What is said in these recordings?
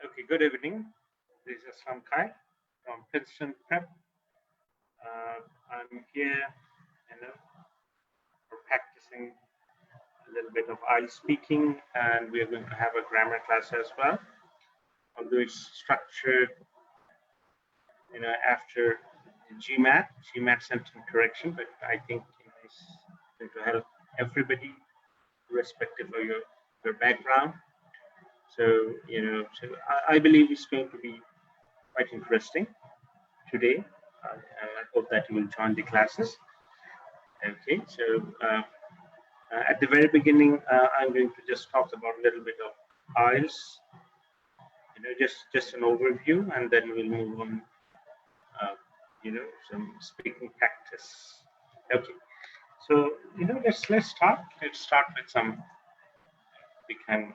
Okay, good evening. This is Kai from Princeton Prep. I'm here, for practicing a little bit of IELTS speaking, and we are going to have a grammar class as well. Although it's structured, after GMAT sentence correction, but I think it's going to help everybody, irrespective of your background. So, I believe it's going to be quite interesting today. I hope that you will join the classes. Okay, so at the very beginning, I'm going to just talk about a little bit of IELTS, just an overview, and then we'll move on, some speaking practice. Okay, so let's start. Let's start with some. We can.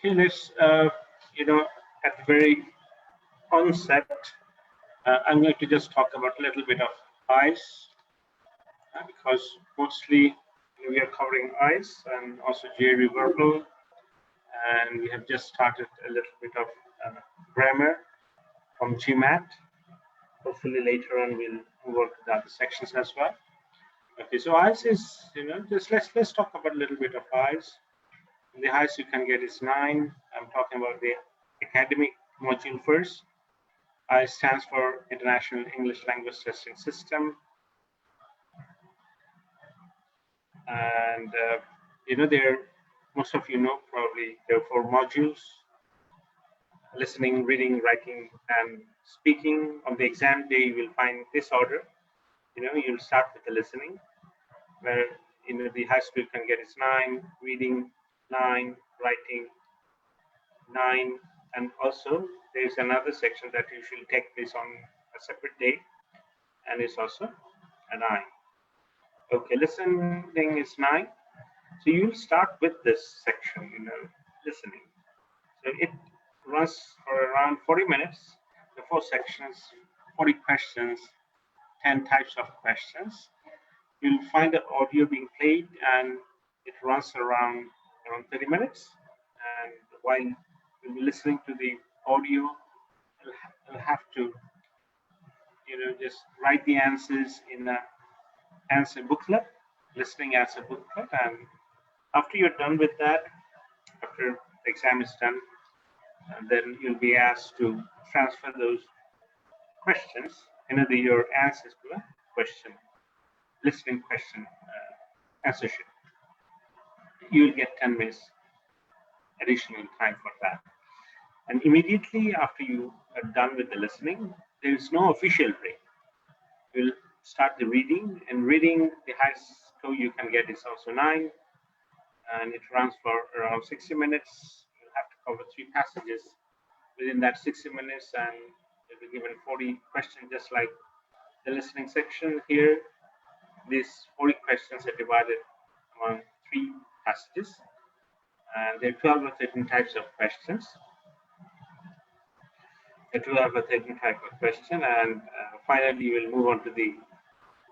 Okay, let's at the very onset, I'm going to just talk about a little bit of IELTS, because mostly we are covering IELTS and also GRE verbal, and we have just started a little bit of grammar from GMAT. Hopefully later on we'll move on to the other sections as well. Okay, so IELTS is, just let's talk about a little bit of IELTS. The highest you can get is 9. I'm talking about the academic module first. I stands for International English Language Testing System. And, most of you know probably there are 4 modules: listening, reading, writing, and speaking. On the exam day, you will find this order. You'll start with the listening, where, the highest you can get is 9, reading 9, writing 9, and also there's another section that you should take this on a separate day, and it's also a 9. Okay, listening is 9. So you'll start with this section, listening. So it runs for around 40 minutes, the 4 sections, 40 questions, 10 types of questions. You'll find the audio being played, and it runs around 30 minutes. And while you'll be listening to the audio, you'll have to, just write the answers in an answer booklet, listening answer booklet. And after you're done with that, after the exam is done, then you'll be asked to transfer those questions, your answers to a question, listening question answer sheet. You'll get 10 minutes additional time for that. And immediately after you are done with the listening, there is no official break. You'll start the reading, and reading, the highest score you can get is also 9, and it runs for around 60 minutes. You'll have to cover 3 passages within that 60 minutes, and you'll be given 40 questions, just like the listening section here. These 40 questions are divided among 3 passages, and there are 12 or 13 types of questions. It will have a 13 type of question, and finally you will move on to the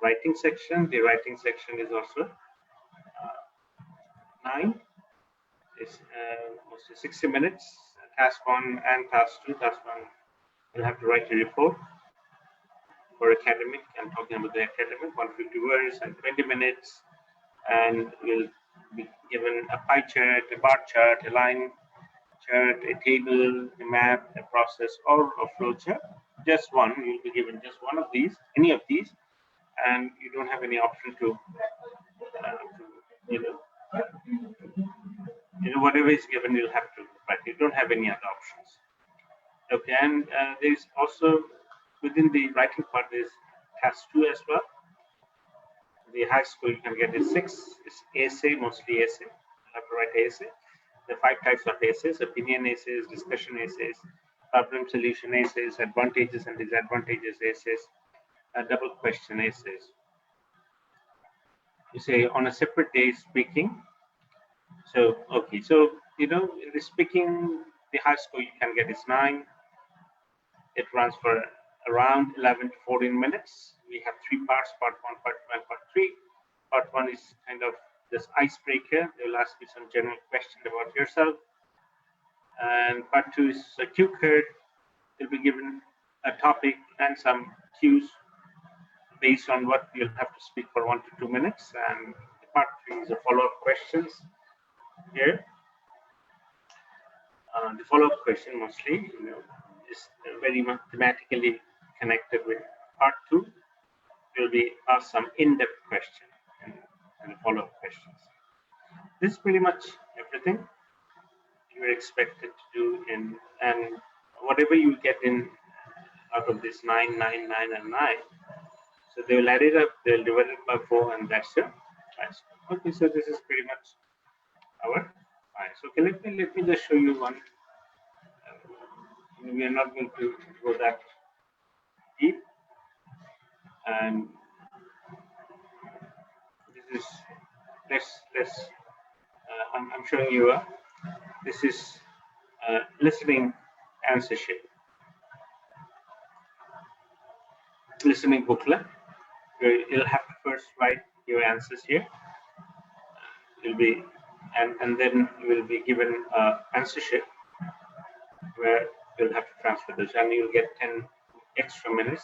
writing section. The writing section is also 9. It's mostly 60 minutes. Task 1 and task 2. Task 1, you'll have to write a report for academic. I'm talking about the academic, 150 words and 20 minutes, and you'll be given a pie chart, a bar chart, a line chart, a table, a map, a process, or a flow chart. Just one. You'll be given just one of these, any of these, and you don't have any option to whatever is given, you'll have to write. You don't have any other options. Okay, and there's also within the writing part, there's task 2 as well. The highest score you can get is 6. It's essay, mostly essay. You have to write essay. The 5 types of essays: opinion essays, discussion essays, problem solution essays, advantages and disadvantages essays, double question essays. You say on a separate day speaking. So okay, so in the speaking, the high score you can get is 9. It runs for around 11 to 14 minutes. We have 3 parts: part 1, part 2, and part 3. Part 1 is kind of this icebreaker. They will ask you some general questions about yourself. And part 2 is a cue card. You'll be given a topic and some cues based on what you'll have to speak for 1 to 2 minutes. And part 3 is a follow-up questions here. The follow-up question mostly, is very mathematically connected with part 2. Will be asked some in-depth questions and follow-up questions. This is pretty much everything you're expected to do and whatever you get in out of this 9, 9, 9, and 9. So they will add it up, they'll divide it by 4, and that's your answer. Okay, so this is pretty much our fine. So okay, let me just show you one. We are not going to go that deep, and this is let's I'm showing you this is listening answer sheet, listening booklet. You'll have to first write your answers here. You'll be and then you will be given answer sheet where you'll have to transfer those, and you'll get 10 extra minutes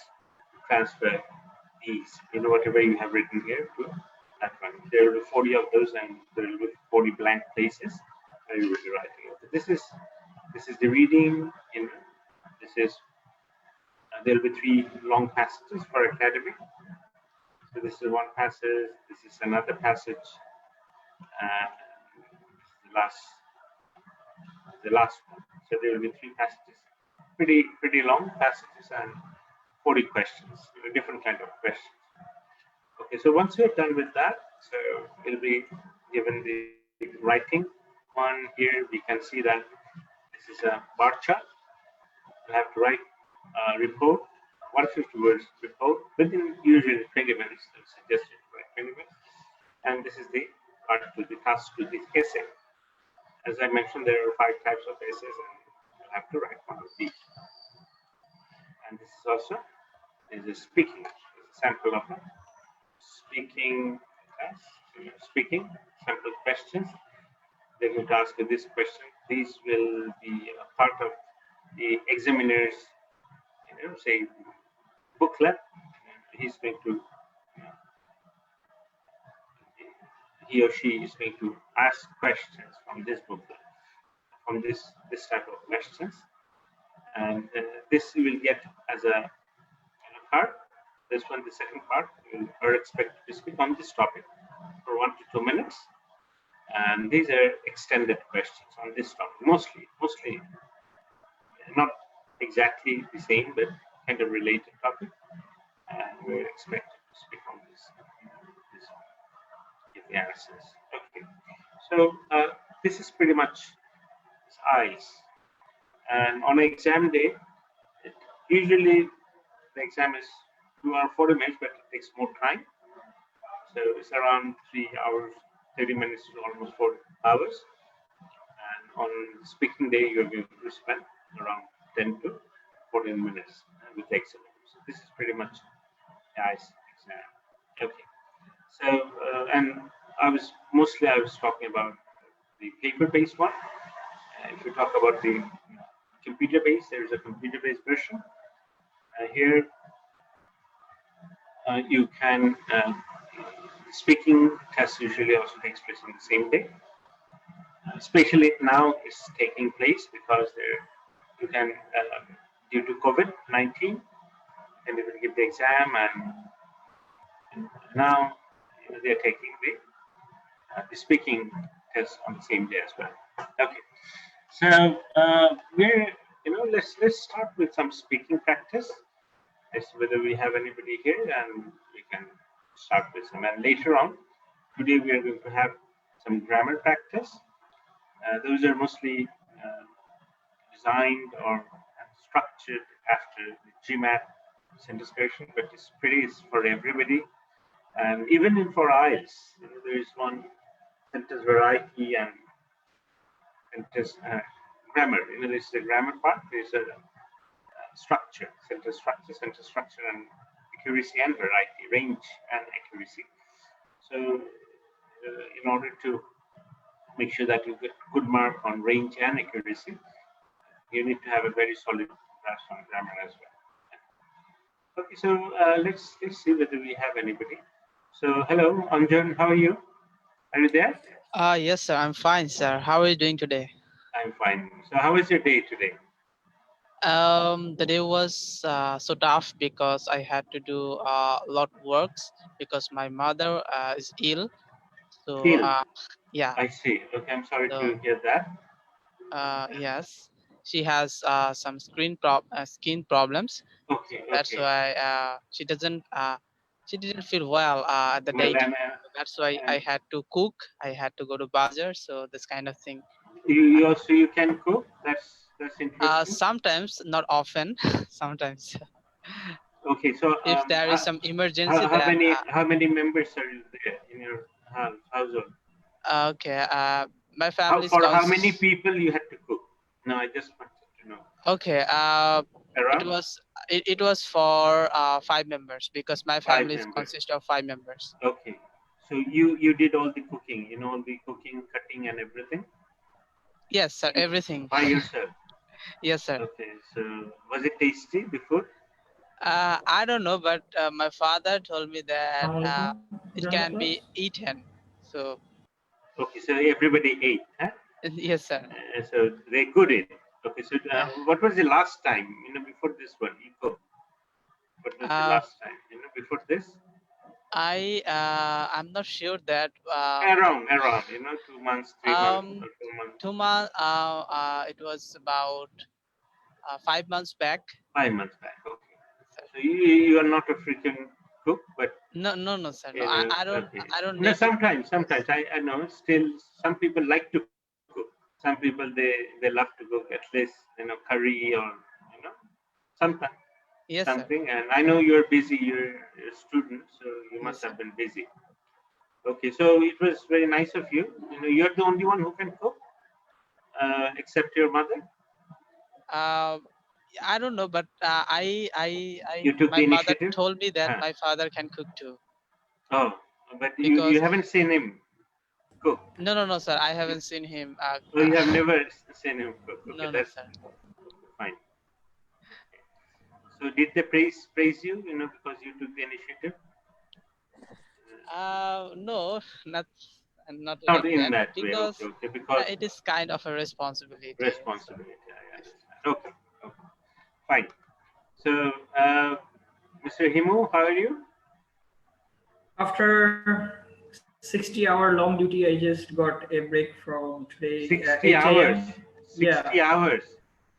to transfer these, whatever you have written here to that one. There will be 40 of those, and there will be 40 blank places where you will be writing it. This is the reading. This is there will be 3 long passages for academy. So this is one passage. This is another passage. The last one. So there will be 3 passages, pretty long passages, and 40 questions, different kind of questions. Okay, so once you're done with that, so you'll be given the writing one. Here we can see that this is a bar chart. You have to write a report, 150 words report within usually 20 minutes. It's suggested to write 20 minutes. And this is the part to the task to the essay. As I mentioned, there are 5 types of essays, and you have to write one of these. And this is also a speaking, a sample of a speaking test. Speaking sample questions. They're going to ask you this question. These will be a part of the examiner's, say, booklet. He's going to, he or she is going to ask questions from this booklet, from this type of questions, and this you will get as a part. This one, the second part, you are expected to speak on this topic for 1 to 2 minutes, and these are extended questions on this topic, mostly not exactly the same, but kind of related topic, and we're expected to speak on this give the answers. Okay, so this is pretty much eyes, and on exam day, usually the exam is 2 hours 40 minutes, but it takes more time. So it's around 3 hours 30 minutes to almost 4 hours. And on speaking day, you're going to spend around 10 to 14 minutes with the exam. So this is pretty much the IELTS exam. Okay. So and I was talking about the paper-based one. If you talk about the computer-based, there is a computer-based version. Here you can speaking test usually also takes place on the same day. Especially now it's taking place because you can due to COVID-19, and they will give the exam, and now they are taking the speaking test on the same day as well. Okay, so let's start with some speaking practice. As whether we have anybody here, and we can start with some. And later on, today we are going to have some grammar practice. Those are mostly designed or structured after the GMAT sentence correction, but it's for everybody. And even for IELTS, there is one sentence variety and sentence grammar. There's the grammar part. There's a structure, sentence structure, and accuracy and variety, range and accuracy. So, in order to make sure that you get good mark on range and accuracy, you need to have a very solid grasp on grammar as well. Okay, so let's see whether we have anybody. So, hello, Anjan, how are you? Are you there? Yes, sir. I'm fine, sir. How are you doing today? I'm fine. So, how was your day today? The day was so tough because I had to do a lot of works because my mother is ill. So Ill. yeah. I see. Okay, I'm sorry So to hear that. yes, she has some skin problems. So Okay, that's okay. why she didn't feel well at the Well, daytime. So that's why I and had to cook. I had to go to bazaar. So this kind of thing. you also you can cook. That's interesting. Sometimes, not often. Sometimes. Okay, so If there is some emergency, how then many members are there in your household? okay. My How family is for how many people you had to cook? No, I just wanted to know. okay. It Around was it was for 5 members because my five family members. consists of 5 members. Okay, so you did all the cooking, all the cooking, cutting, and everything Yes, sir. Everything. by yourself. Yes, sir. Okay, so was it tasty? The food? I don't know, but my father told me that Assalamualaikum, it Jannah can be class. eaten. So Okay, so everybody ate, huh? yes, sir. So they could eat. Okay, so Yeah. what was the last time? Before this one, you cooked. What was the Uh, last time? Before this? I'm not sure that Around, 2 months, 3 months, um or 4 months, 2 months. It was about 5 months back. 5 months back. Okay. So you are not a frequent cook, but No, sir. No, I don't. okay. I don't No, need to. sometimes I know. Still, some people like to cook. Some people they love to cook at least curry or sometimes Yes, sir. something. And I know you're busy. You're a student, so you must Yes, sir. have been busy. Okay, so it was very nice of you. You're the only one who can cook, except your mother. Uh, I don't know, but You took my the mother initiative. told me that Huh. my father can cook too. Oh, but you Because haven't seen him cook. no, sir. I haven't seen him. Oh, you have never seen him cook. Okay, No, that's sir. fine. So did they praise you? Because you took the initiative. No, not Not like in that. that way. Okay, Because okay. Because it is kind of a responsibility. So responsibility. I yes, sir. understand. Okay, okay, fine. So, Mr. Himu, how are you? After 60-hour long duty, I just got a break from today, 60 8 hours. a.m. 60 Yeah, hours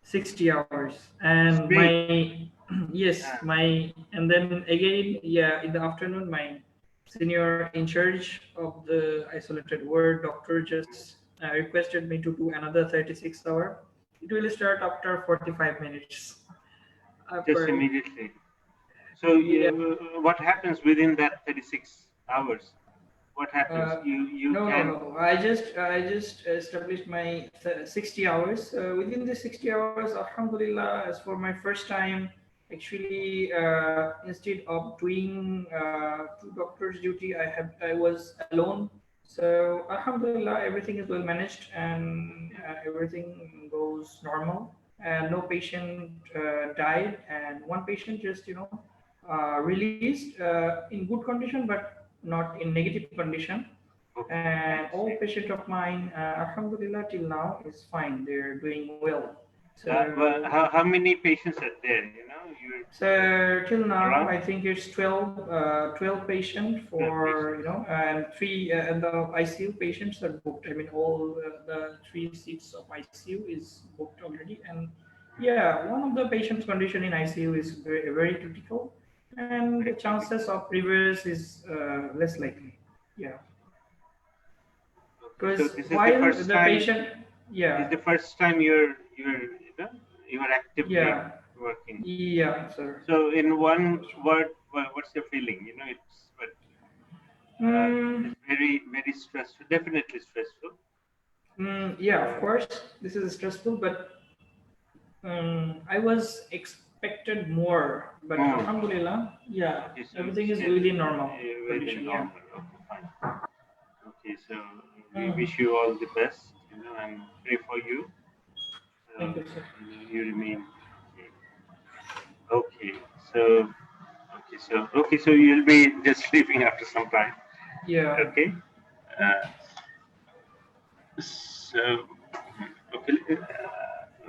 60 hours. And straight. my, yes, and then again, yeah, in the afternoon, my senior in charge of the isolated ward doctor just requested me to do another 36 hour. It will start after 45 minutes. Just After, immediately. So, yeah. what happens within that 36 hours? What happens? Uh, You can. no. I just established my 60 hours. Within the 60 hours, Alhamdulillah, as for my first time, actually, instead of doing two doctors' duty, I was alone. So Alhamdulillah, everything is well managed and everything goes normal. And no patient died, and one patient just released in good condition, but not in negative condition. Okay, I And all see. patient of mine, Alhamdulillah, till now is fine. They're doing well. Well, So, how many patients are there? You're so till now, around I think it's 12 patients 12 for patients. and three and the ICU patients are booked. I mean, all the 3 seats of ICU is booked already. And yeah, one of the patient's condition in ICU is very, very critical, and Very the critical. chances of reverse is less likely. Yeah. Okay, so Because this is the while first the time. patient, This is yeah, the first time you are actively yeah, working. yeah, sir. So in one word, what's your feeling? It's what. Mm, It's very, very stressful, definitely stressful. yeah, of Uh, course, this is stressful, but I was expected more, but More. Alhamdulillah, yeah, Okay, so everything is still within normal within condition. Yeah. normal. Okay, fine. Okay, so we Mm, wish you all the best, and pray for you. thank you, sir. You remain okay. Okay, so okay, so you'll be just sleeping after some time. Yeah, Okay. Uh, so okay,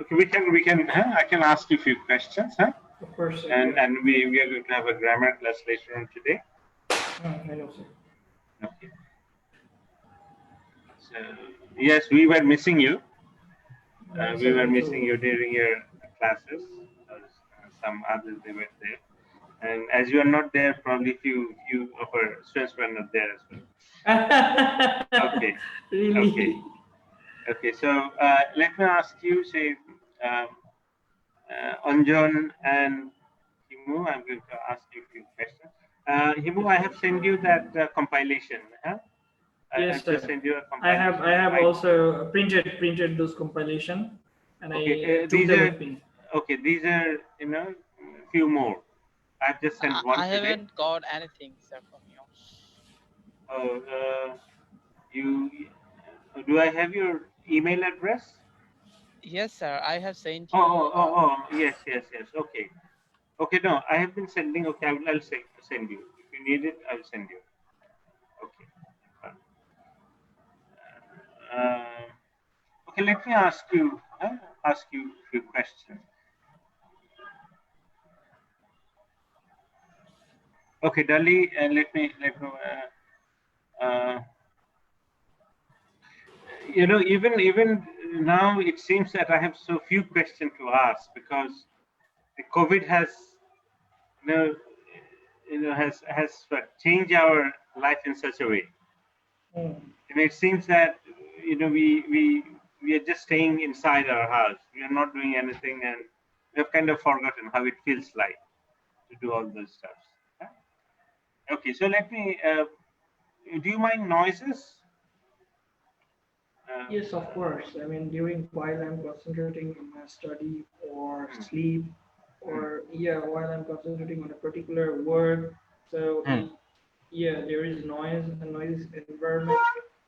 okay, we can. Huh? I can ask you a few questions, huh? of course, sir. And Yeah. we are going to have a grammar class later on today. I know, sir. Okay. So yes, we were missing you. We Sir, were me missing too. you during your classes. Some others they were there, and as you are not there, probably few of our students were not there as well. Okay, okay, Really? okay. So let me ask you, say, um, Anjan and Himu, I'm going to ask you a few questions. Himu, Yes, I sir. have sent you that compilation. Huh? Yes, I've just sir. sent you a I compilation. have I also printed those compilation, and okay. I took These them are with me. okay. These are few more. I've just sent one I today. haven't got anything, sir, from you. Oh, you do I have your email address? Yes, sir. I have sent Oh, you. oh, oh, oh, yes, yes, yes. Okay, okay. No, I have been sending. Okay, I'll send you. If you need it, I'll send you. Okay. Uh, uh, okay, let me ask you a few questions. Okay, Dali, let me. Even now it seems that I have so few questions to ask because the COVID has you know has changed our life in such a way. Mm. And it seems that we are just staying inside our house. We are not doing anything, and we have kind of forgotten how it feels like to do all those stuff. Yeah? Okay, so let me. Do you mind noises? Uh, Yes, of course. I mean, during while I'm concentrating on my study or hmm, sleep, hmm, or yeah, while I'm concentrating on a particular word. So hmm. yeah, there is noise and noise environment.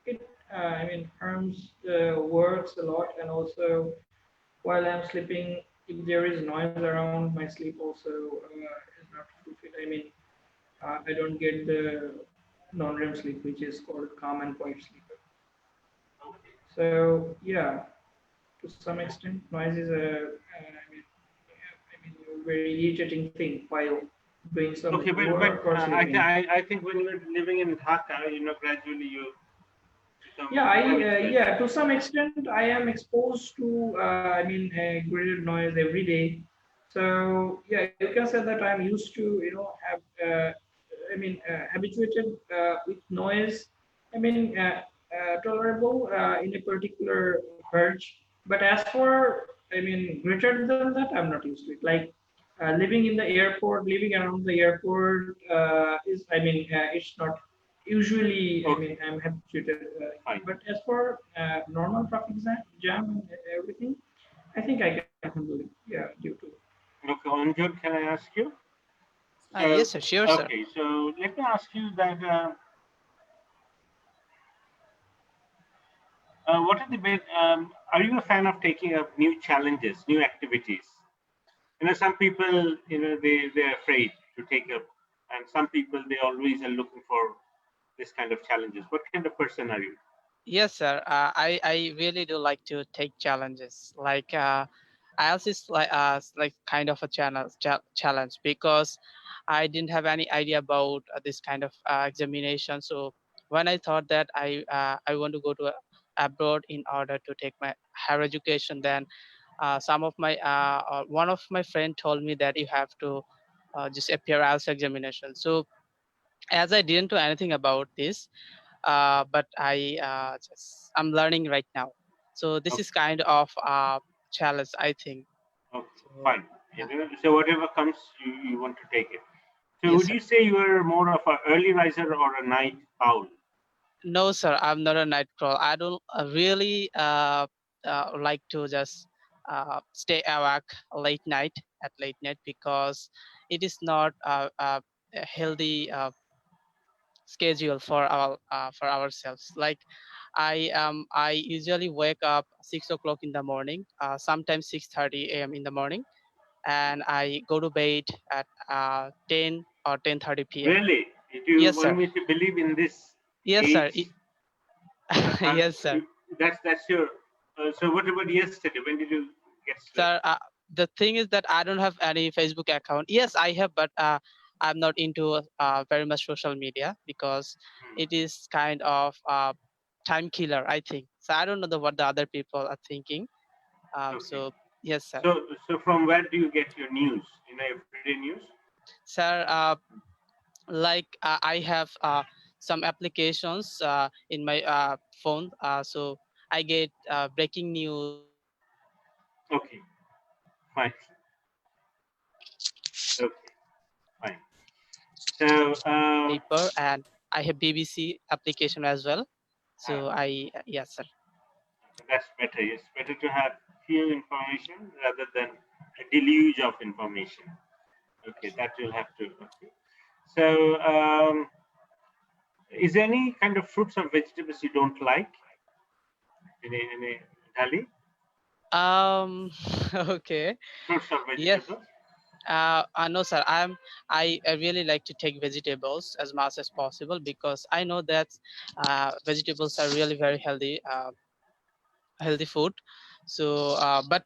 It I mean harms the words a lot, and also while I'm sleeping, if there is noise around, my sleep also is not fulfilled. I mean, I don't get the non-REM sleep, which is called calm and quiet sleep. Okay. So yeah, to some extent, noise is a very irritating thing while doing some Okay, but work or sleeping. I think when you're living in Dhaka, gradually you become Yeah, habituated. to some extent I am exposed to graded noise every day. So yeah, you can say that I'm used to have habituated with noise. I mean tolerable in a particular hertz. But as for greater than that, I'm not used to it. Like living in the airport, living around the airport is it's not usually, Okay, I'm habituated. fine. But as for normal traffic jam and everything, I think I can handle it. Yeah, due to. Okay, Anjur, can I ask you? So, Yes, sir. Sure, sir. okay, so let me ask you that what are the are you a fan of taking up new challenges, new activities? Some people, they're afraid to take up, and some people they always are looking for this kind of challenges. What kind of person are you? Yes, sir. I really do like to take challenges. Like IELTS is like kind of a challenge because I didn't have any idea about this kind of examination. So when I thought that I want to go to abroad in order to take my higher education, then one of my friend told me that you have to just appear IELTS examination. So as I didn't know anything about this, but I'm learning right now. So this is Okay, kind of challenge, I think. okay, So fine. yeah. So whatever comes, you want to take it. So Yes, would sir. you say you are more of an early riser or a night owl? No, sir, I'm not a night crawl. I don't really like to just stay awake at late night because it is not a healthy schedule for ourselves. Like I usually wake up 6 o'clock in the morning, sometimes 6:30 a.m. in the morning, and I go to bed at 10 or 10:30 p.m. Really? If you Yes, want sir. me to believe in this Yes, sir. age, Yes, sir. that's your. So what about yesterday? When did you get sleep? Sir, the thing is that I don't have any Facebook account. Yes, I have, but I'm not into very much social media because Hmm. it is kind of time killer, I think. So I don't know what the other people are thinking. Okay. So yes, sir. So from where do you get your news? Everyday news? Sir, like I have some applications in my phone, so I get breaking news, Okay, fine. Okay, fine. So paper, and I have BBC application as well. So yes, sir. that's better. It's better to have few information rather than a deluge of information. Okay, that you'll have to. Okay. So, is there any kind of fruits or vegetables you don't like in a Delhi? Okay. Fruits or Yes. vegetables? No, sir. I really like to take vegetables as much as possible because I know that vegetables are really very healthy food. So, but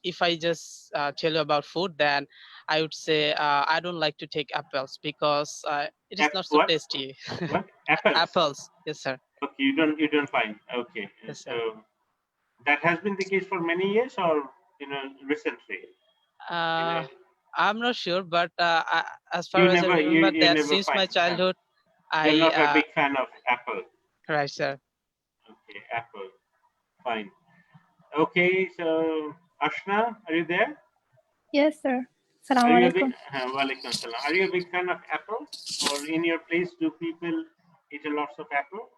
if I just tell you about food, then I would say I don't like to take apples because it is not so What? tasty. What? Apples. Apples, yes, sir. Okay, you don't find. Okay, Yes, sir. so that has been the case for many years, or recently. You know, Uh, I'm not sure, but as far you as I never you remember, you that never since find. my childhood, You're I not a big fan of apple. right, sir. Okay, apple. Fine. Okay, so Ashna, are you there? Yes, sir. Are Assalamu you a big alaikum. Walaikum salam. Are you a big fan of apple? Or in your place, do people eat a lots of apple?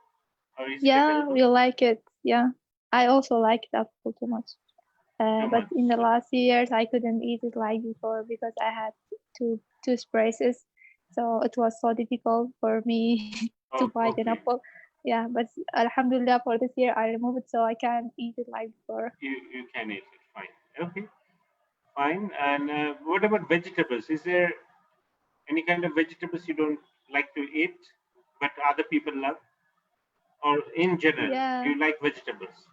Or is it Yeah, available? we like it. Yeah, I also like that food too much. Too But much. in the last years, I couldn't eat it like before because I had two braces, so it was so difficult for me to Oh, bite an okay. apple. Yeah, but Alhamdulillah for this year, I removed it so I can eat it like before. You can eat it. Fine. Okay. Fine. And what about vegetables? Is there any kind of vegetables you don't like to eat, but other people love? Or in general, do Yeah, you like vegetables?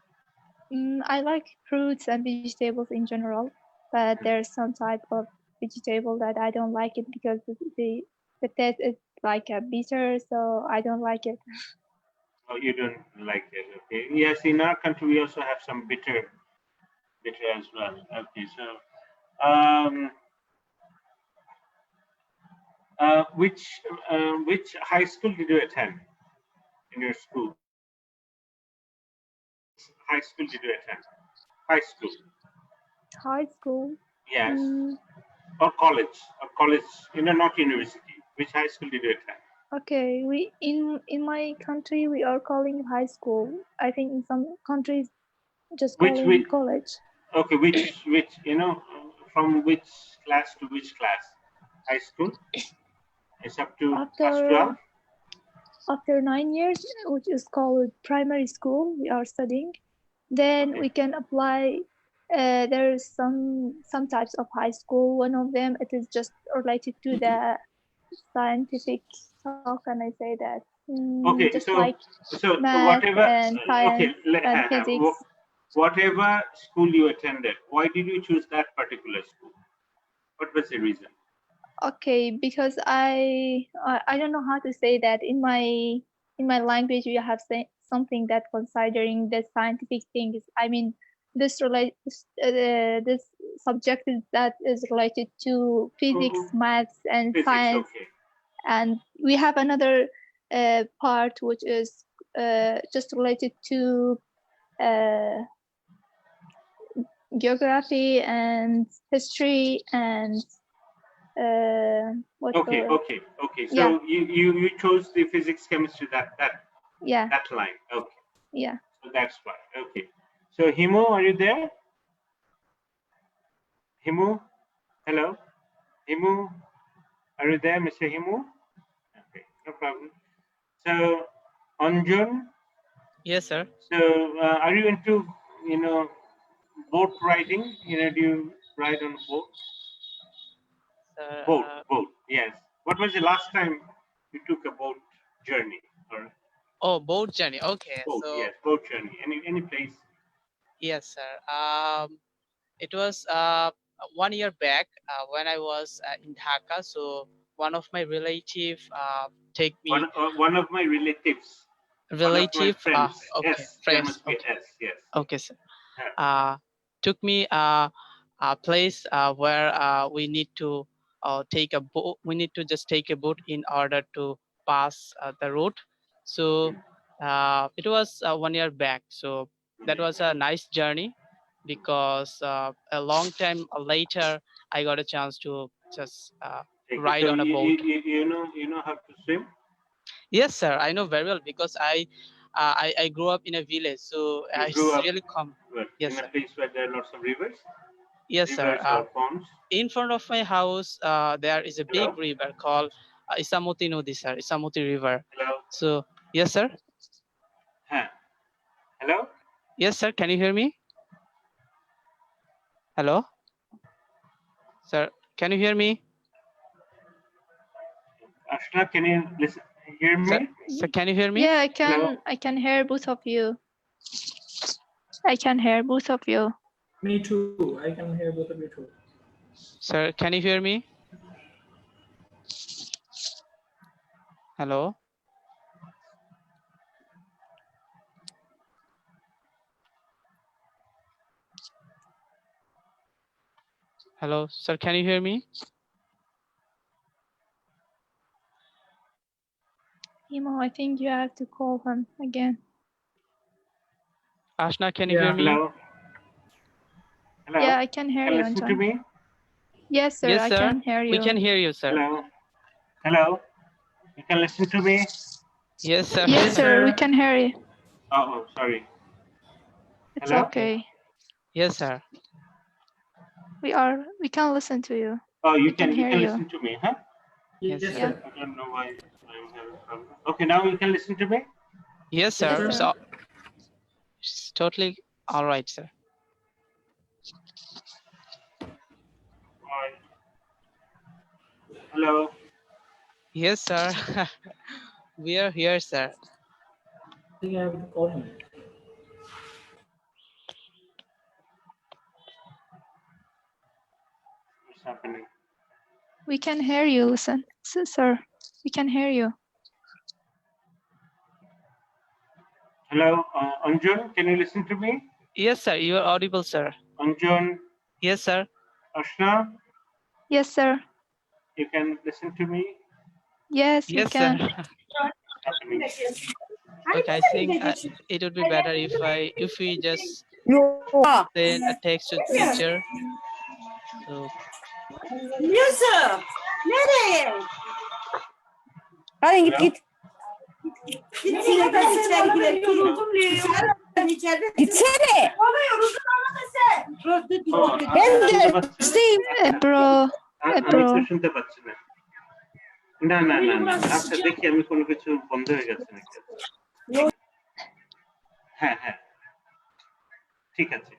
I like fruits and vegetables in general, but there's some type of vegetable that I don't like it because the taste is like a bitter, so I don't like it. Oh, you don't like it. Okay. Yes, in our country we also have some bitter as well. Okay. So, um, which high school did you attend in your school? High school did you attend? High school. High school. Yes. Mm, Or college. Or college. Not university. Which high school did you attend? okay, we in my country we are calling high school. I think in some countries just calling Which college. okay, which from which class to which class? High school. It's up to class After 12. after 9 years, which is called primary school, we are studying. Then Okay. we can apply. There's some types of high school. One of them it is just related to the scientific. How can I say that? Okay. Just like So math whatever. and science Okay. and physics. Whatever school you attended, why did you choose that particular school? What was the reason? Okay, because I don't know how to say that in my language we have something that considering the scientific things. I mean, this subject that is related to physics, Oh, maths, and physics. science, Okay. and we have another part which is just related to uh, geography and history and what Okay, called? okay, okay. So Yeah. you chose the physics, chemistry, Yeah. that line. Okay. Yeah. So that's why. Okay. So Himu, are you there? Himu, hello. Himu, are you there, Mr. Himu? Okay, no problem. So Anjun, Yes, sir. so are you into boat riding? Do you ride on a boat? Sir, Boat. Yes. What was the last time you took a boat journey or oh, boat journey. Okay, boat? so Yes, boat journey. Any place. yes, sir. It was 1 year back when I was in Dhaka. So one of my relative take me. One of my relatives. One of my friends. Okay, S. There friends. must be Okay, S. Yes. okay, sir. Yeah. Took me a place where we need to take a boat. We need to just take a boat in order to pass the road. So it was 1 year back. So that was a nice journey because a long time later I got a chance to just ride So on a boat. you know how to swim? Yes, sir. I know very well because I grew up in a village, so You grew it's up really common. Yes, in a sir. place where there are lots of rivers? Yes, sir. Rivers or ponds? In front of my house, there is a big Hello? river called Isamuti Nodi, sir. Isamuti River. Hello? So, yes, sir. Huh. Hello? Yes, sir. Can you hear me? Hello? Sir, can you hear me? Ashna, can you hear me? Sir, can you hear me? Yeah, Hello? I can hear both of you. I can hear both of you. Me too. I can hear both of you too. Sir, can you hear me? Hello? Hello, sir, can you hear me? Imo, I think you have to call him again. Ashna, can you hear me? Hello? Hello? Yeah, I can hear Can you, listen to Anton. me? Yes, sir, Yes, I sir. can hear you. We can hear you, sir. Hello? Hello? You can listen to me? Yes, sir. Yes, sir, we sir. can hear you. Oh, sorry. It's Hello? okay. Yes, sir. We can listen to you. Oh, you We can can hear you. listen to me, huh? Yes, Yes, sir. Yeah. sir. I don't know why I'm having a problem. Okay, now you can listen to me? Yes, sir. Yes, So, it's totally all right, sir. Right. Hello? Yes, sir. We are here, sir. I think I have to call him. What's happening? We can hear you, listen. Sir, we can hear you. Hello, Anjun, can you listen to me? Yes, sir. You are audible, sir. Anjun, Yes, sir. Ashna, Yes, sir. you can listen to me? Yes, we Yes, sir. can. What's happening? Okay, I think it would be better if we just send a text to the teacher. So Yusuf, nereye? Hadi git Hello? git. Gitsene ben içeri girelim. İçeride. Gitsene. Bana yoruldun ama sen. Oh, Ben শুনতে de পাচ্ছেন? isteyim. Bro, আমি bro. তো শুনতে পাচ্ছি না। না। আচ্ছা দেখি আমি কোনো কিছু বন্ধ হয়ে গেছে নাকি। হ্যাঁ। ঠিক আছে।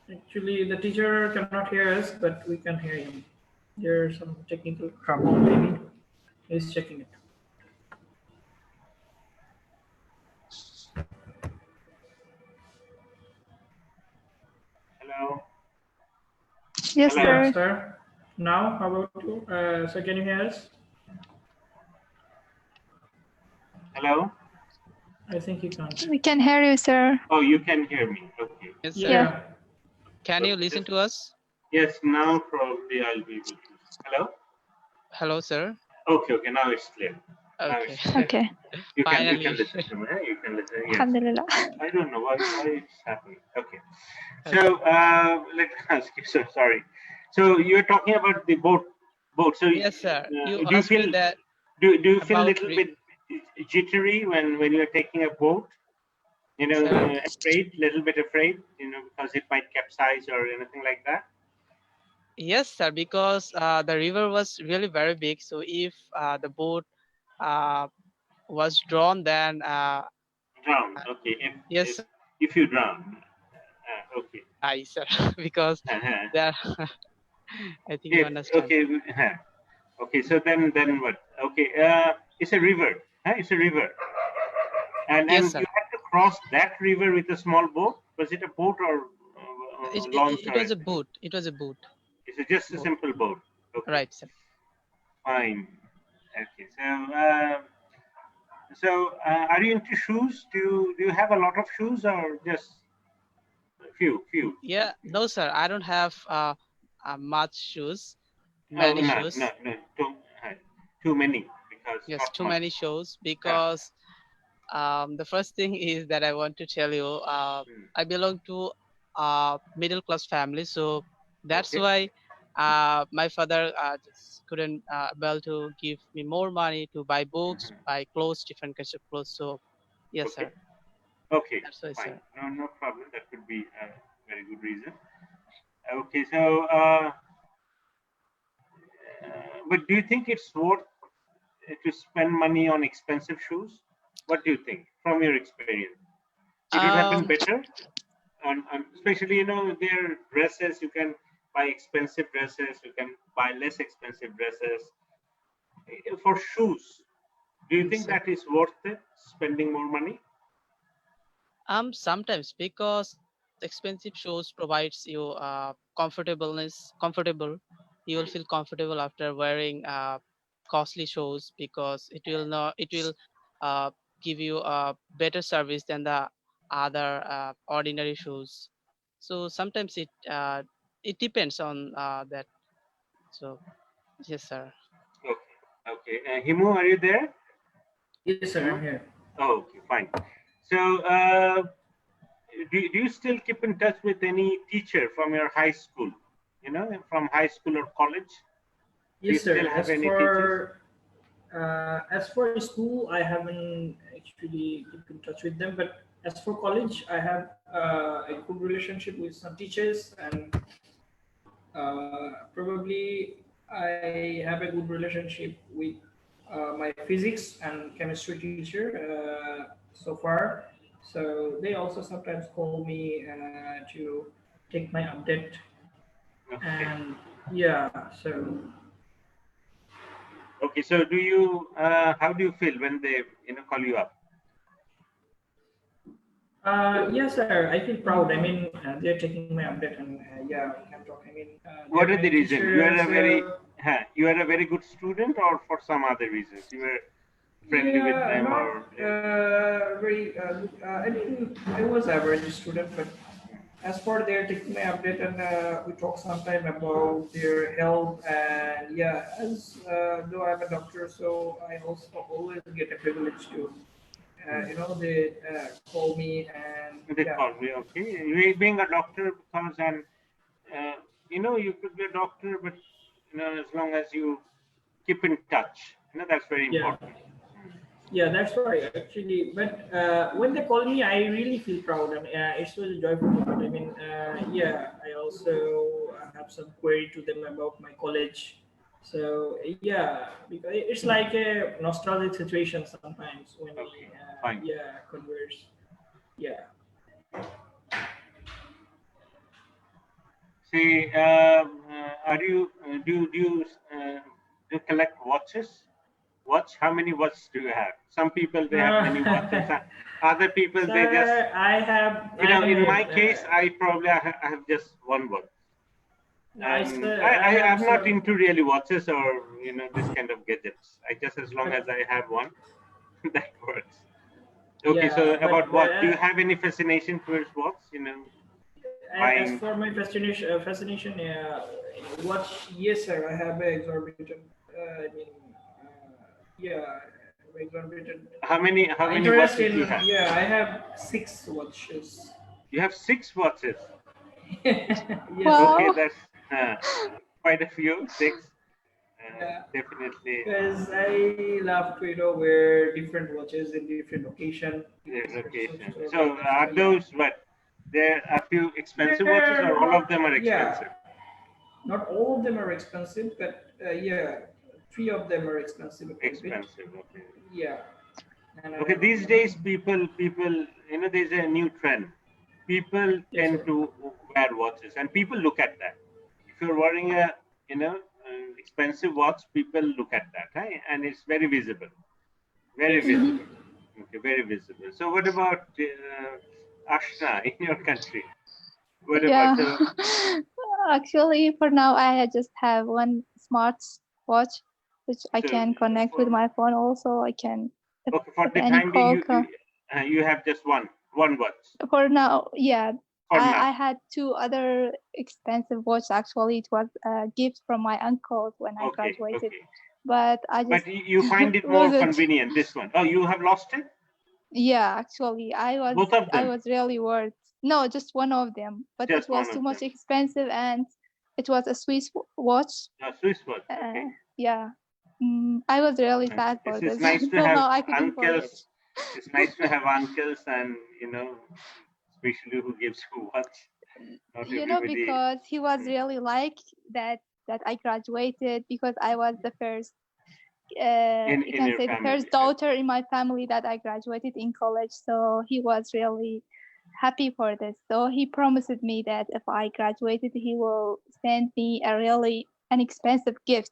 Actually, the teacher cannot hear us, but we can hear him. There's some technical trouble, maybe. He's checking it. Hello? Yes, Hello. sir. Sir. Now, how about you? So can you hear us? Hello? I think he can't. We can hear you, sir. Oh, you can hear me. Okay. yes, sir. Yeah. Can you listen to us? Yes, now probably I'll be able to. Hello? Hello, sir. Okay, now it's clear. Okay. Okay. You can Finally. listen to me. You can listen. Yes. Alhamdulillah. I don't know why it's happening. Okay. Okay. So let me ask you. So sorry. So you're talking about the boat. So Yes, sir. You do you asked me feel that do you feel a about little bit jittery when you're taking a boat? You know, sir. little bit afraid. You know, because it might capsize or anything like that. Yes, sir. Because the river was really very big. So if the boat uh, was drawn, then Drown. Okay. yes, sir. If you drown. Okay. I sir. Because Uh-huh. there, I think you If understand. okay. Okay. So then what? Okay. It's a river. It's a river. Yes, And sir. you had to cross that river with a small boat. Was it a boat or launch It or was a anything? boot. It was a boot. It's just a Boat. simple boat. Okay, Right, sir. fine. Okay, so are you into shoes? Do you have a lot of shoes or just a few? Yeah. No, sir. I don't have much shoes. Oh Many no no shoes. no too many because Yes, not too much. many shows Yeah. because the first thing is that I want to tell you, Hmm. I belong to a middle class family, so that's Okay. why my father just couldn't able to give me more money to buy books, Mhm. buy clothes, different kinds of clothes. So yes, Okay. sir, Okay. that's why, Fine. sir. No problem. That could be a very good reason. Okay. So but do you think it's worth to spend money on expensive shoes? What do you think from your experience? It would have been Um, better, especially their dresses. You can buy expensive dresses. You can buy less expensive dresses. For shoes, do you think so that is worth it? Spending more money? sometimes because expensive shoes provides you comfortable. You will Hmm. feel comfortable after wearing costly shoes because it will uh, give you a better service than the other ordinary shoes. So sometimes it depends on that. So yes, sir. Okay. Okay. Himu, are you there? Yes, sir, I'm Himu? here. Oh, okay, fine. So, do you still keep in touch with any teacher from your high school? From high school or college? Do you Yes, still sir. have any teachers? As for school, I haven't actually keep in touch with them. But as for college, I have a good relationship with some teachers, and probably I have a good relationship with my physics and chemistry teacher so far. So they also sometimes call me to take my update, Okay. and yeah, so Okay. So, how do you feel when they, call you up? yes, sir. I feel proud. I mean, they're taking my update, and yeah, we can talk. I mean, they're What are my the reason? teachers. You are a very good student, or for some other reasons you were friendly with Yeah, them, not or very. I mean, I was average student, but as for their taking my update, and we talk sometime about their health, and yeah, as though I'm a doctor, so I also always get a privilege to, they call me, and they yeah. call me? Okay, you being a doctor, because uh, you could be a doctor, but as long as you keep in touch, that's very Yeah, important. yeah, that's right. Actually, but when they call me, I really feel proud. I mean, it's really joyful moment. I mean, yeah, I also have some query to them about my college. So yeah, because it's like a nostalgic situation sometimes when we, Okay, fine. yeah, converse. Yeah. See, are you do you collect watches? Watch? How many watches do you have? Some people they have many watches. Uh, Other people they just, sir, I am in my a, case, I have just one watch, and I I'm have not some, into really watches or this kind of gadgets. I just, as long but as I have one, that works. Okay, so yeah, about but watch, do you have any fascination towards watch? as Buying. for my fascination, what? Yes, sir. I have an exorbitant. I mean, yeah. How many interest watches in, you have? yeah, I have 6 watches. You have 6 watches. Yes. Wow. Okay, that's quite a few. 6. Yeah. Definitely. Because I love to, wear different watches in different occasion. Location. So are those what? There are few expensive watches, or all of them are expensive? Not all of them are expensive, but yeah, 3 of them are expensive. Expensive. Okay. Yeah. Okay. These days, people, there's a new trend. People tend to wear watches, and people look at that. If you're wearing a, expensive watch, people look at that, right? And it's very visible. Very visible. Okay, very visible. So what about Ashna in your country? What about Actually, for now, I just have one smart watch, which I can connect with my phone. Also, I can. Okay, for the time being, you have just one watch. For now, yeah. For now. I had 2 other expensive watches. Actually, it was a gift from my uncle when I graduated. Okay. But I just. But you find it more convenient, this one. Oh, you have lost it? Yeah, actually, Both of them? I was really worried. No, just one of them. But just it was too much expensive, and it was a Swiss watch. A Swiss watch. Okay. Yeah. I was really sad for this. It's nice to have uncles. It's nice to have uncles, and especially who gives you watch. Not because he was really like that I graduated, because I was the first. You can say the first daughter in my family that I graduated in college. So he was really happy for this. So he promised me that if I graduated, he will send me an expensive gift.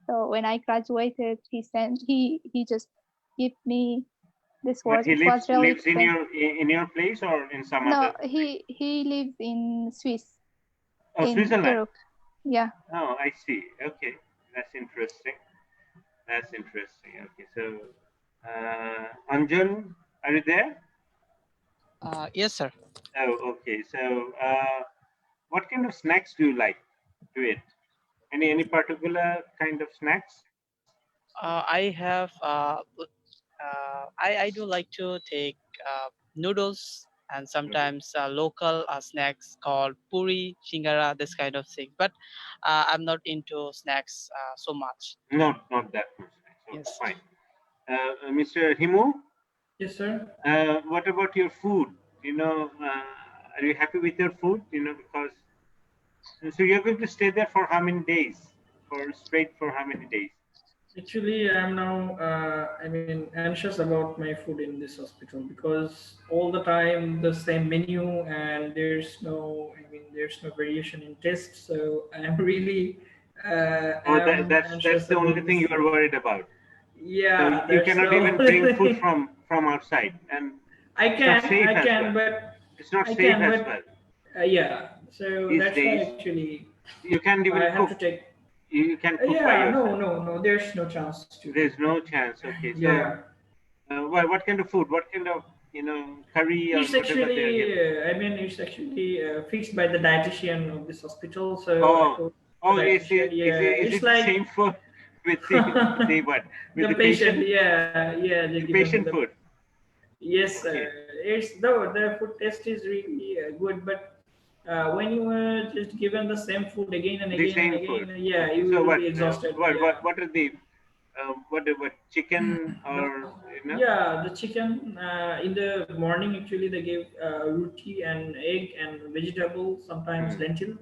So when I graduated, he just gave me this watch. But he lives in your place or in some other? No, he lives in Swiss. Oh, in Switzerland. Europe. Yeah. Oh, I see. Okay, that's interesting. That's interesting. Okay, so Anjan, are you there? Yes, sir. Oh, okay. So, what kind of snacks do you like to eat? Any particular kind of snacks? I have. I do like to take noodles and sometimes local snacks called puri, shingara, this kind of thing. But I'm not into snacks so much. Not that much. So yes. Fine. Mr. Himu? Yes, sir. What about your food? Are you happy with your food? Because so you're going to stay there for how many days? For how many days? Actually, I'm now, anxious about my food in this hospital, because all the time the same menu, and there's no variation in taste. So I'm really, that's the only thing you are worried about. Yeah, so you cannot even bring food from outside, and I can, but it's not safe as well. Yeah, so These that's days, why actually you can't even cook. I have to take. You can cook by yourself. No, there's no chance to. There's no chance. Okay, so yeah. What kind of food? What kind of curry or it's whatever actually, they're giving? it's actually fixed by the dietitian of this hospital. So is it the same food with the what? With the patient? Yeah, the patient food. Yes, okay. The food taste is really good, but when you are just given the same food again and again, yeah, you will be exhausted. What are the what chicken or Yeah, the chicken in the morning actually they give roti and egg and vegetable, sometimes lentil,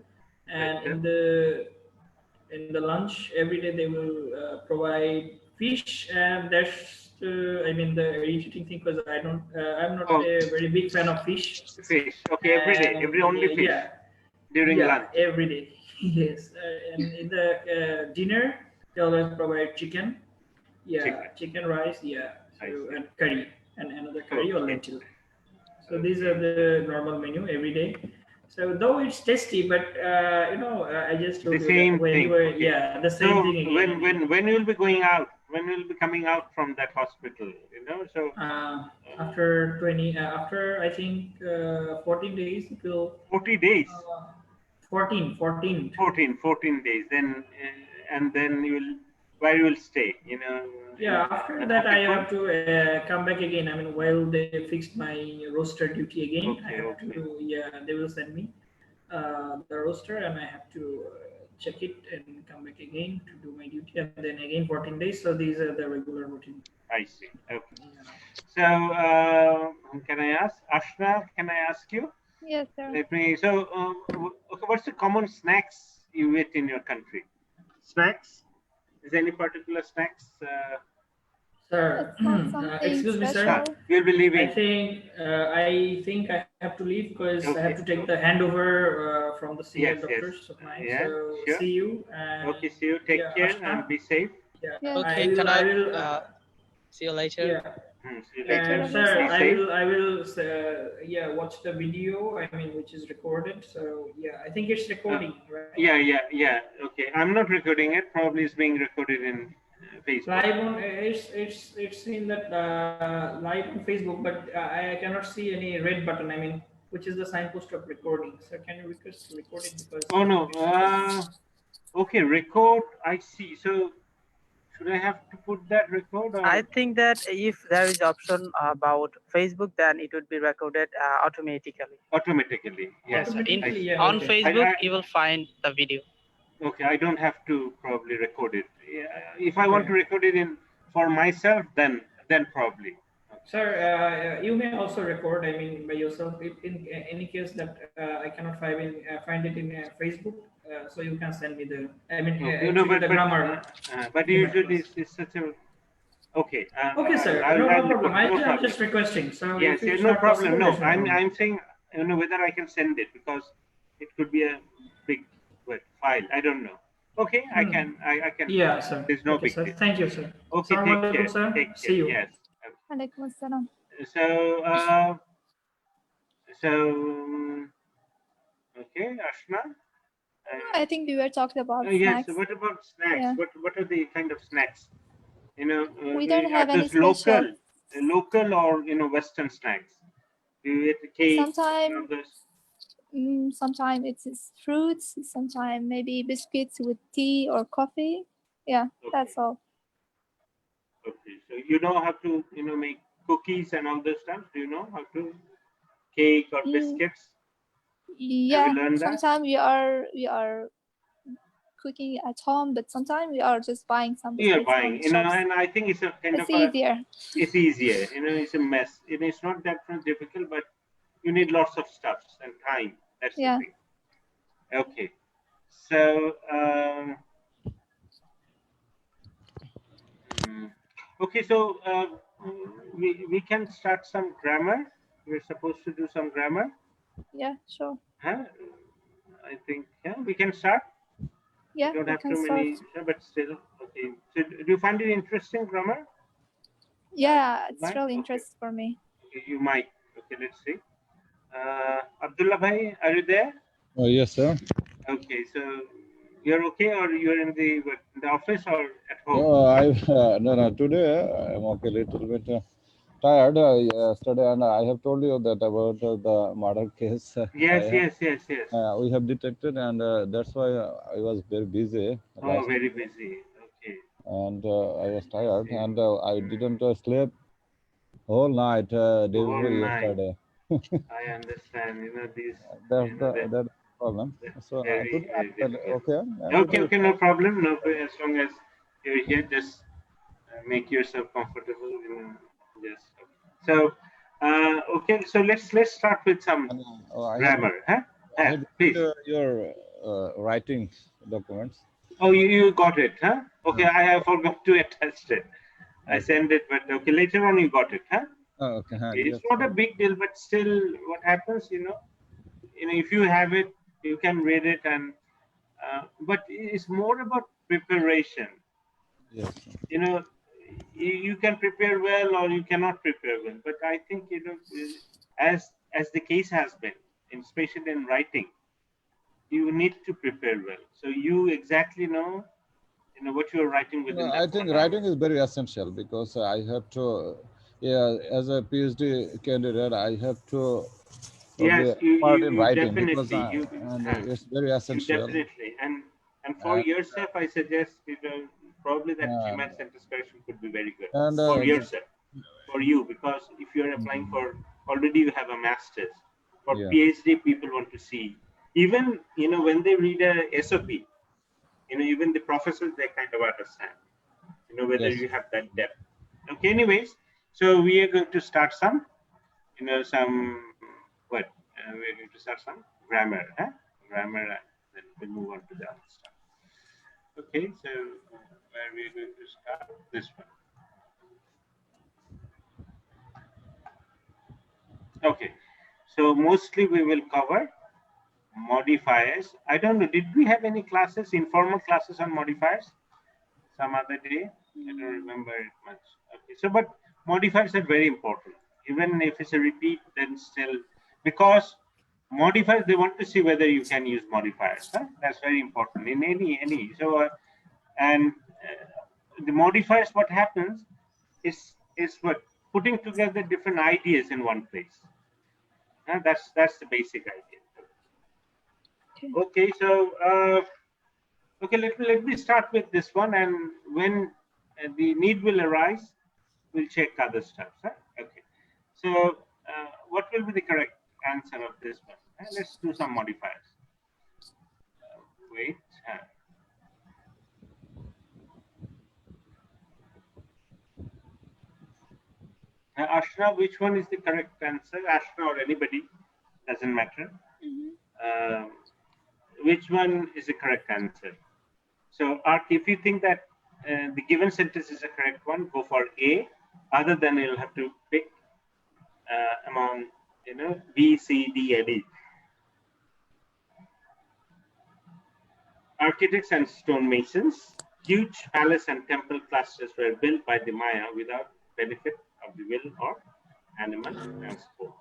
and in the lunch every day they will provide fish, and that's the irritating thing, because I'm not a very big fan of fish. Fish, okay, every day, only fish. Yeah, during lunch. Every day. Yes, and in the dinner they always provide chicken. Yeah, chicken rice. Yeah, and curry, and another curry or lentil. So these are the normal menu every day. So though it's tasty, but I just told the same thing. Yeah, the same thing again. When you'll be going out? When will be coming out from that hospital? So after after I think 14 days it will. 40 days. 14 days. Then and then where you will stay? Yeah, after that I have to come back again. I mean, while they fixed my roster duty again, I have to, yeah, they will send me the roster and I have to check it and come back again to do my duty and then again 14 days. So these are the regular routine. I see. Okay. Yeah. So can I ask Ashna? Can I ask you? Yes, sir. Let me. So, okay, what's the common snacks you eat in your country? Snacks? Is there any particular snacks? Sir, It's not something excuse me, sir. special. You'll be leaving. I think I have to leave because I have to take the handover from the senior doctors of mine. Yeah, so sure. see you. Okay, see you. Take care and be safe. Yeah. Yeah. Okay, I will see you later. Yeah. See you later. And sir, I will yeah, watch the video. I mean, which is recorded. So yeah, I think it's recording, right? Yeah. Okay, I'm not recording it. Probably it's being recorded in Facebook. Live on it's in that live on Facebook, but I cannot see any red button. I mean, which is the signpost of recording. So can you request to record it because? Oh no. Okay, record. I see. So should I have to put that record? Or? I think that if there is option about Facebook, then it would be recorded automatically. Automatically, yes. On Facebook, you will find the video. Okay, I don't have to probably record it. If I want to record it for myself, then probably. Sir, you may also record. I mean, by yourself. If in any case that I cannot find it in Facebook, so you can send me the. I mean, the grammar. But usually it's such a. Okay. Okay, sir. No problem. I'm just requesting. So yes, no problem. No, I'm saying whether I can send it because it could be a big file. I don't know. Okay, I can. Yeah, sir. There's no big deal. Thank you, sir. Okay, take care. Sir. Take care. See you. Yes. Alaikum assalam. Okay, Ashna. I think we were talking about yes. snacks. What about snacks? Yeah. What are the kind of snacks? We don't have any special. Local or Western snacks. Do you eat cake? Sometimes it's fruits. Sometimes maybe biscuits with tea or coffee. Yeah, that's all. Okay, so you know how to make cookies and all those stuff. Do you know how to cake or biscuits? Yeah, sometimes we are cooking at home, but sometimes we are just buying some biscuits. Yeah, buying. And I think it's a kind of easier. It's easier. It's a mess. It's not that difficult, but you need lots of stuffs and time. That's the thing. Okay, so okay, so we can start some grammar. We're supposed to do some grammar. Yeah, sure. Huh? I think we can start. Yeah, we don't have too many, but still, okay. So, do you find it interesting, grammar? Yeah, it's really interesting for me. Okay, you might. Okay, let's see. Abdullah Bhai, are you there? Oh, yes, sir. Okay, so you're okay, or you're in the office or at home? No. Today I'm okay. Little bit tired yesterday, and I have told you that about the murder case. Yes. We have detected, and that's why I was very busy. Very busy. Okay. And I was tired, and I didn't sleep whole night day before yesterday. I understand. These. That's the problem. So today I said, okay, no problem. No, as long as you're here, just make yourself comfortable. Yes. So, okay. So let's start with some grammar. Please. Your writing documents. Oh, you got it, huh? Okay, I have forgot to attach it. I sent it, but okay, later on you got it, huh? Oh, okay. It's not a big deal, but still, what happens, if you have it, you can read it, and but it's more about preparation. Yes. You can prepare well or you cannot prepare well, but I think as the case has been, especially in writing, you need to prepare well. So you exactly know what you are writing within. I think writing is very essential because I have to. Yeah, as a PhD candidate, I have to part in writing because it's very essential. Definitely, and for yourself, I suggest probably that GMAT sentence correction could be very good And for yourself, for you, because if you're applying for, already you have a master's. For PhD, people want to see, even, you know, when they read a SOP, you know, even the professors, they kind of understand, you know, whether you have that depth. Okay, anyways, so we are going to start some, you know, some, what, we're going to start some grammar, grammar, and then we'll move on to the other stuff. Okay, so where we're going to start, this one. Okay, so mostly we will cover modifiers. I don't know, did we have any classes, informal classes on modifiers some other day? I don't remember it much. Okay, so but modifiers are very important. Even if it's a repeat, then still, because modifiers, they want to see whether you can use modifiers. That's very important in any. So, the modifiers, what happens is what, putting together different ideas in one place. That's the basic idea. Okay, so okay, let me start with this one, and when the need will arise, we'll check other stuff. Okay, so what will be the correct answer of this one? Let's do some modifiers. Wait. Ashna, which one is the correct answer? Ashna or anybody, doesn't matter. Which one is the correct answer? So, Ark, if you think that the given sentence is the correct one, go for A. Other than you'll have to pick among, you know, B, C, D, and E. Architects and stonemasons, huge palace and temple clusters were built by the Maya without benefit of the will or animal transport.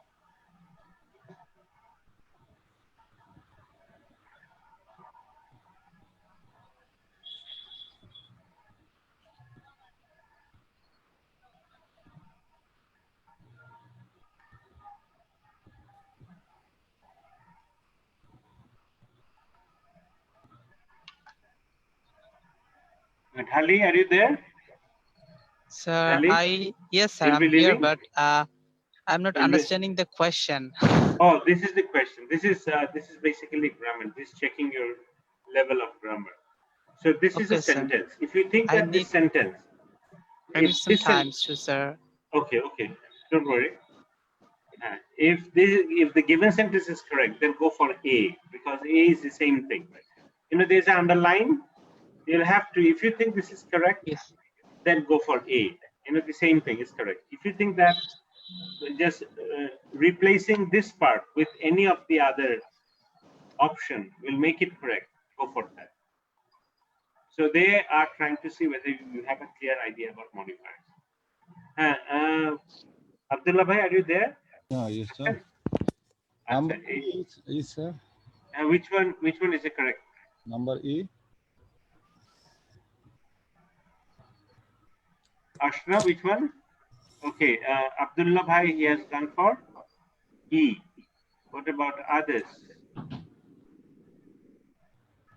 Hali, are you there? Sir, Hali? Yes, sir, I'm here, but I'm not understanding the question. Oh, this is the question. This is basically grammar. This is checking your level of grammar. So this is a sentence. Sir. If you think that this sentence, I need some time, sir. Okay, don't worry. If the given sentence is correct, then go for A, because A is the same thing. You know, there's an underline. You'll have to, if you think this is correct, then go for A. You know, the same thing is correct. If you think that just replacing this part with any of the other option will make it correct, go for that. So they are trying to see whether you have a clear idea about modifiers. Abdullah Bhai, are you there? Yes, sir. Number E, sir. Which one is the correct? Number E. Ashna, which one? Okay, Abdullah Bhai, he has gone for E. What about others?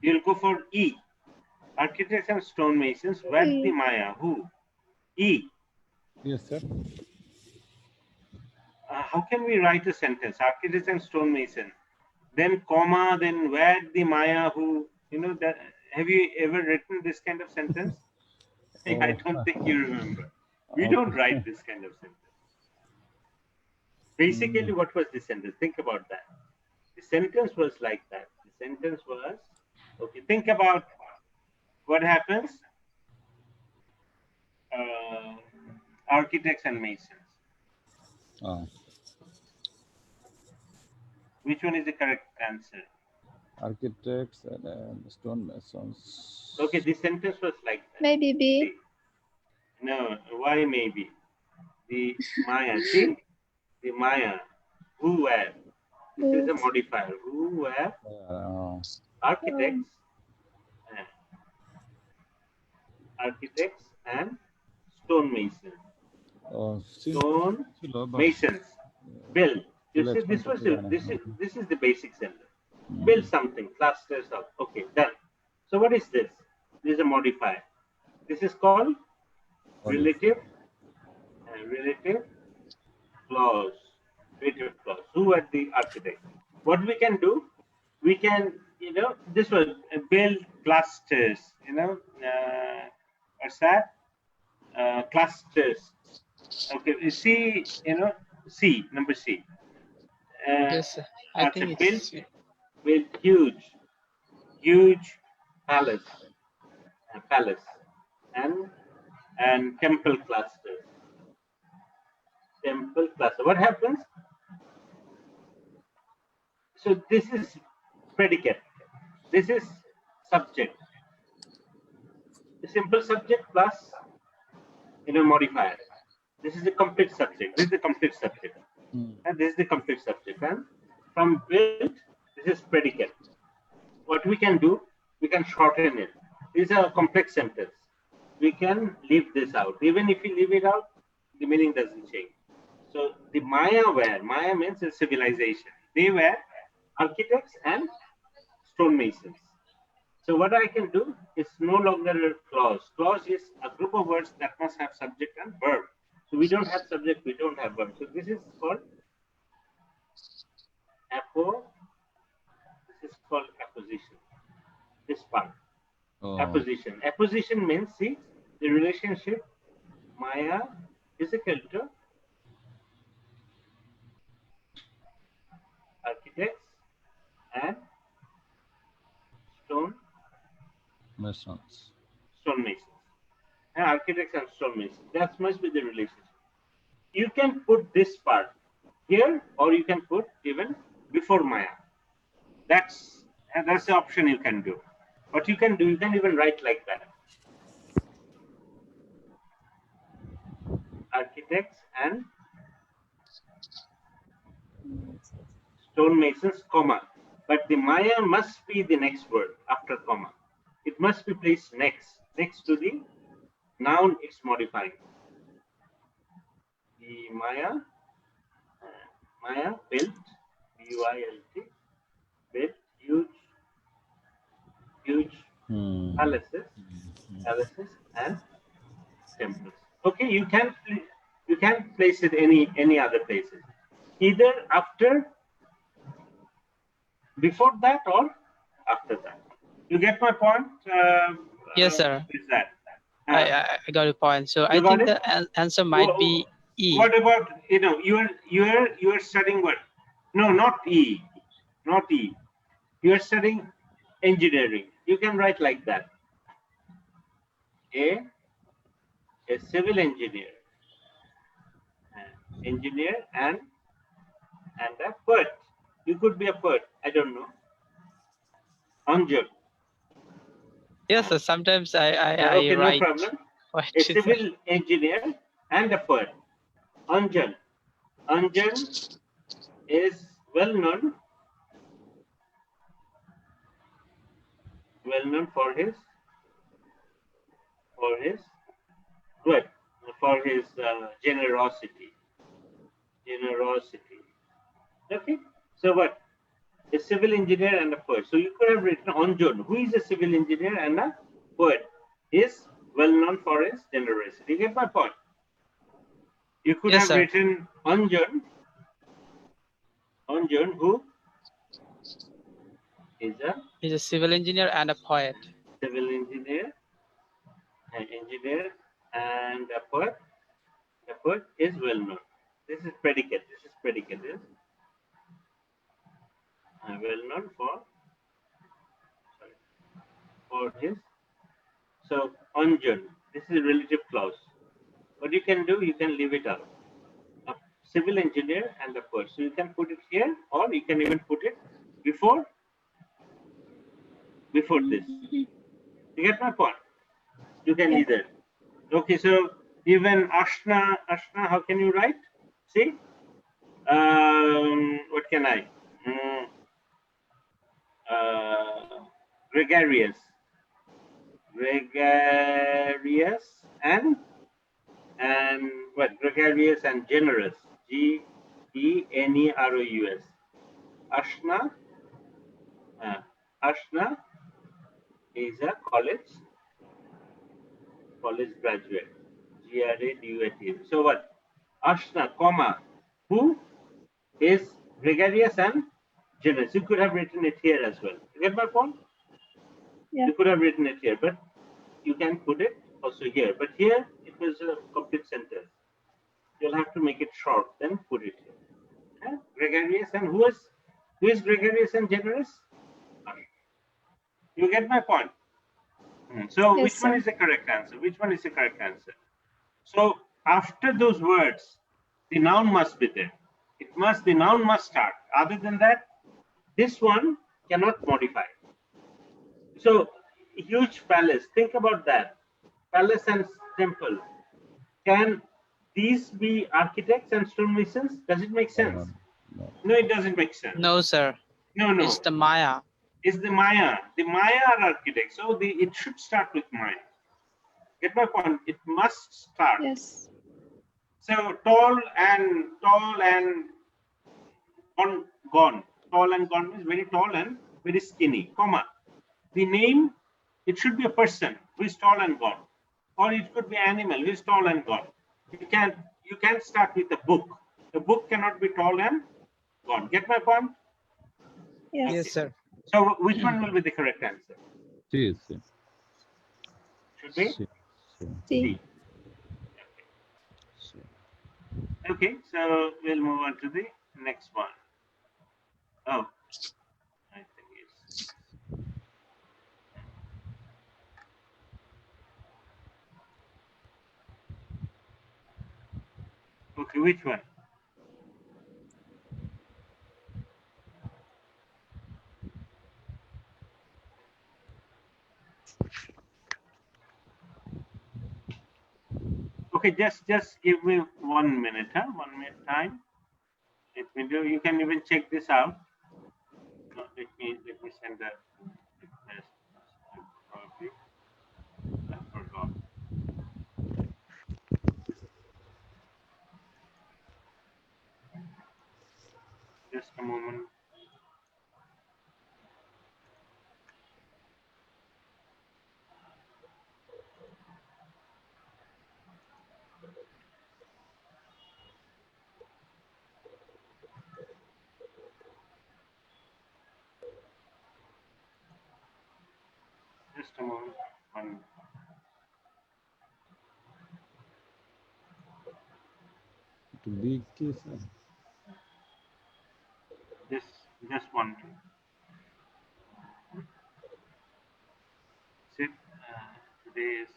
You'll go for E. Architects and stonemasons were the Maya. Who? E. Yes, sir. How can we write a sentence? Architects and stonemason. Then comma, then were the Maya who, you know, that, have you ever written this kind of sentence? I don't think you remember. We don't write this kind of sentence. Basically, what was the sentence? Think about that. The sentence was like that. The sentence was, okay, think about what happens. Architects and masons. Which one is the correct answer? Architects and stonemasons. Okay, the sentence was like that. Maybe B. No, why maybe? The Maya, see? The Maya, who were? This is a modifier. Who were? Architects. Architects and stonemasons. Stone masons. Build. You see, this is the basic sentence. Build something, clusters of. Okay, done. So what is this? This is a modifier. This is called Relative. relative clause. Relative clause. Who are the architects? What we can do, we can, this was build clusters, what's that? Clusters. Okay, you see, C, number C. Yes, sir. I Okay, think build huge palace and temple clusters. Temple cluster. What happens? So this is predicate. This is subject. The simple subject plus modifier. This is the complete subject. This is the complete subject. And this is the complete subject. And from build, this is predicate. What we can do, we can shorten it. This is a complex sentence. We can leave this out. Even if we leave it out, the meaning doesn't change. So the Maya were, Maya means a civilization. They were architects and stonemasons. So what I can do is no longer a clause. Clause is a group of words that must have subject and verb. So we don't have subject, we don't have verb. So this is called this is called apposition. This part. Apposition. Apposition means, see, the relationship Maya is equal to architects and stonemasons. And architects and stonemasons. That must be the relationship. You can put this part here, or you can put even before Maya. That's the option you can do. What you can do, you can even write like that. Architects and stonemasons, comma. But the Maya must be the next word after comma. It must be placed next to the noun it's modifying. The Maya built, B-U-I-L-T, built huge palaces and temples. Okay, you can place it any other places, either before that or after that. You get my point? Yes, sir. Is that? I got your point. So I think the answer might be E. What about, you are studying what? No, not E. Not E. You are studying engineering. You can write like that. A civil engineer and a poet. You could be a poet. I don't know. Anjal. Yes, sir. Sometimes I okay, write. No problem. A civil engineer and a poet. Anjal. Anjal is well known for his generosity. Okay. So what? A civil engineer and a poet. So you could have written Anjan, who is a civil engineer and a poet, is well known for his generosity. You get my point? You could have written Anjan, who is a civil engineer and a poet. Civil engineer, and a poet. The poet is well known. This is predicate. Is well known for his. So Anjan. This is a relative clause. What you can do, you can leave it out. A civil engineer and a poet. So you can put it here, or you can even put it before this. You get my point? You can either. Okay, so even Ashna, how can you write? See? What can I? Gregarious and what? Gregarious and generous. Generous. Ashna is a college college graduate. GRADUATE. So what? Ashna, comma, who is gregarious and generous. You could have written it here as well. You get my point? Yeah. You could have written it here, but you can put it also here. But here it was a complete sentence. You'll have to make it short, then put it here. Okay? Gregarious and who is gregarious and generous? You get my point? So Yes, which one sir. is the correct answer? Which one is the correct answer? So after those words, the noun must be there. The noun must start. Other than that, this one cannot modify. So huge palace, think about that. Palace and temple. Can these be architects and stonemasons? Does it make sense? No. No, it doesn't make sense. No, sir. No. It's the Maya. It's the Maya. The Maya are architects. So it should start with Maya. Get my point? It must start. Yes. So tall and gone. Tall and gone means very tall and very skinny, comma. The name, it should be a person who is tall and gone. Or it could be animal who is tall and gone. You can't start with a book. The book cannot be tall and gone. Get my point? Yes. Yes, sir. So which one will be the correct answer? C. Should be? C. Okay, so we'll move on to the next one. Oh, I think it's. Okay, which one? Okay, just give me 1 minute, huh? 1 minute time. Let me do. You can even check this out. Let me send that. Probably. I forgot. Just a moment. Just a moment. One. Just one. Sit. Today is.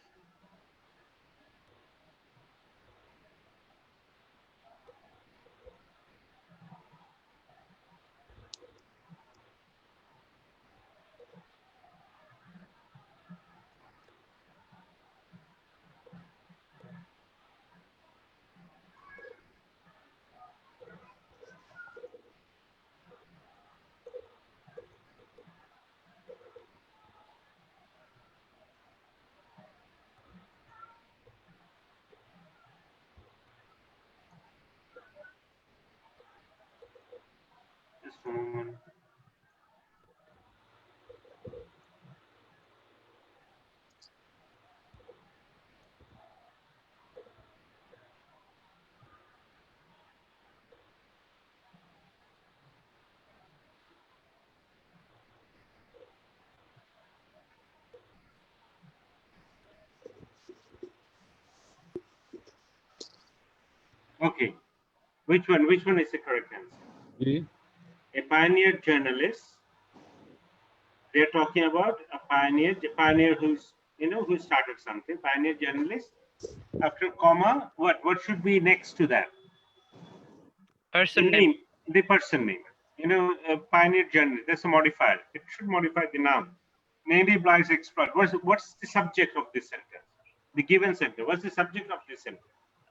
Just a moment. Okay. Which one is the correct answer? B. A pioneer journalist. They're talking about a pioneer who's who started something. Pioneer journalist. After comma, what should be next to that? Person The name. name, the person name. A pioneer journalist. That's a modifier. It should modify the noun. Nelly Bly's exploit. What's the subject of this sentence? The given sentence. What's the subject of this sentence?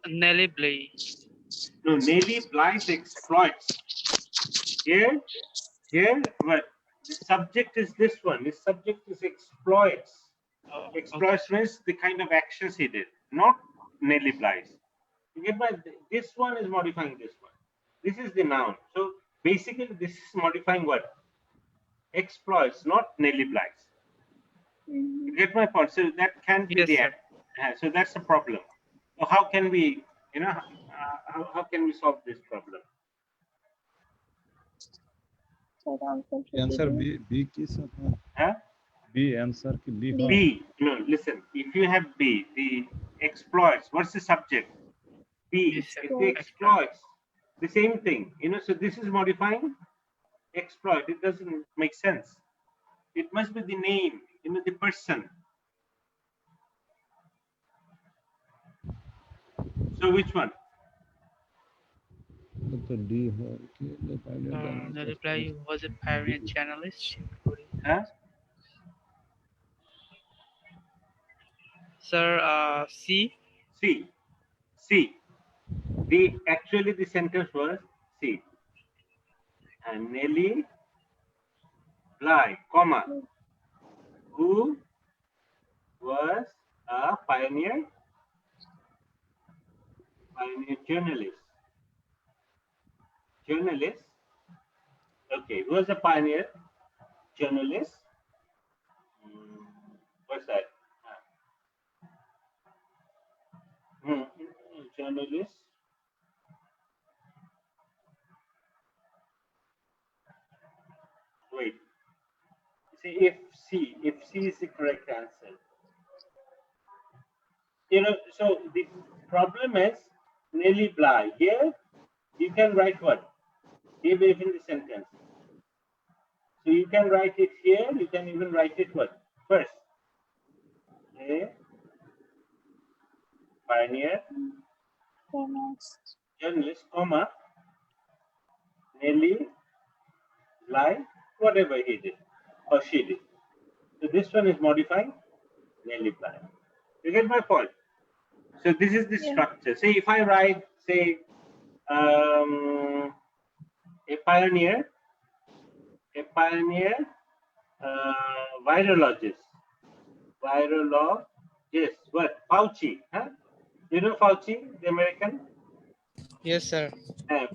Nelly Bly. No, Nelly Bly's exploits. Here, but the subject is this one. The subject is exploits. Exploits means the kind of actions he did, not Nelly Bly's. You get my? This one is modifying this one. This is the noun. So basically, this is modifying what? Exploits, not Nelly Bly's. You get my point? So that can be Yes, the sir. So that's the problem. So how can we, how can we solve this problem? Answer B. B ki sir. Huh? B answer ki B. B. No, listen. If you have B, the exploits. What's the subject? B. It's the exploits. The same thing. So this is modifying exploit. It doesn't make sense. It must be the name. The person. So which one? The D. The reply was a pioneer journalist. Huh? Sir, C. C. Actually the sentence was C. And Nelly Bly, comma, who was a pioneer journalist. Okay, who was a pioneer journalist? What's that? Journalist. Wait. See if C is the correct answer. So the problem is Nelly Bly. Here you can write what? Give even the sentence. So you can write it here. You can even write it what? First. A pioneer journalist, comma, Nelly Bly, whatever he did or she did. So this one is modifying Nelly Bly. You get my point? So this is the structure. Say if I write, say, a pioneer, virologist, what? Fauci, huh? You know Fauci, the American? Yes, sir.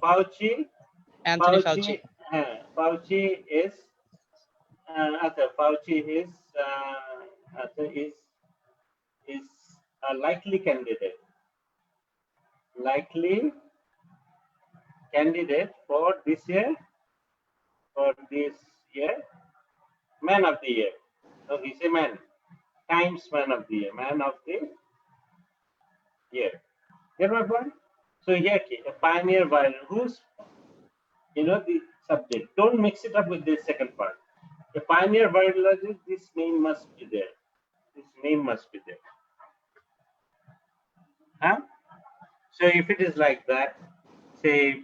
Fauci. Anthony Fauci. Fauci is a likely candidate. For this year. Man of the year. So he's a man. Times man of the year. Man of the year. Get my point? So here, a pioneer viral. Who's, the subject. Don't mix it up with the second part. A pioneer virologist, this name must be there. Huh? So if it is like that, say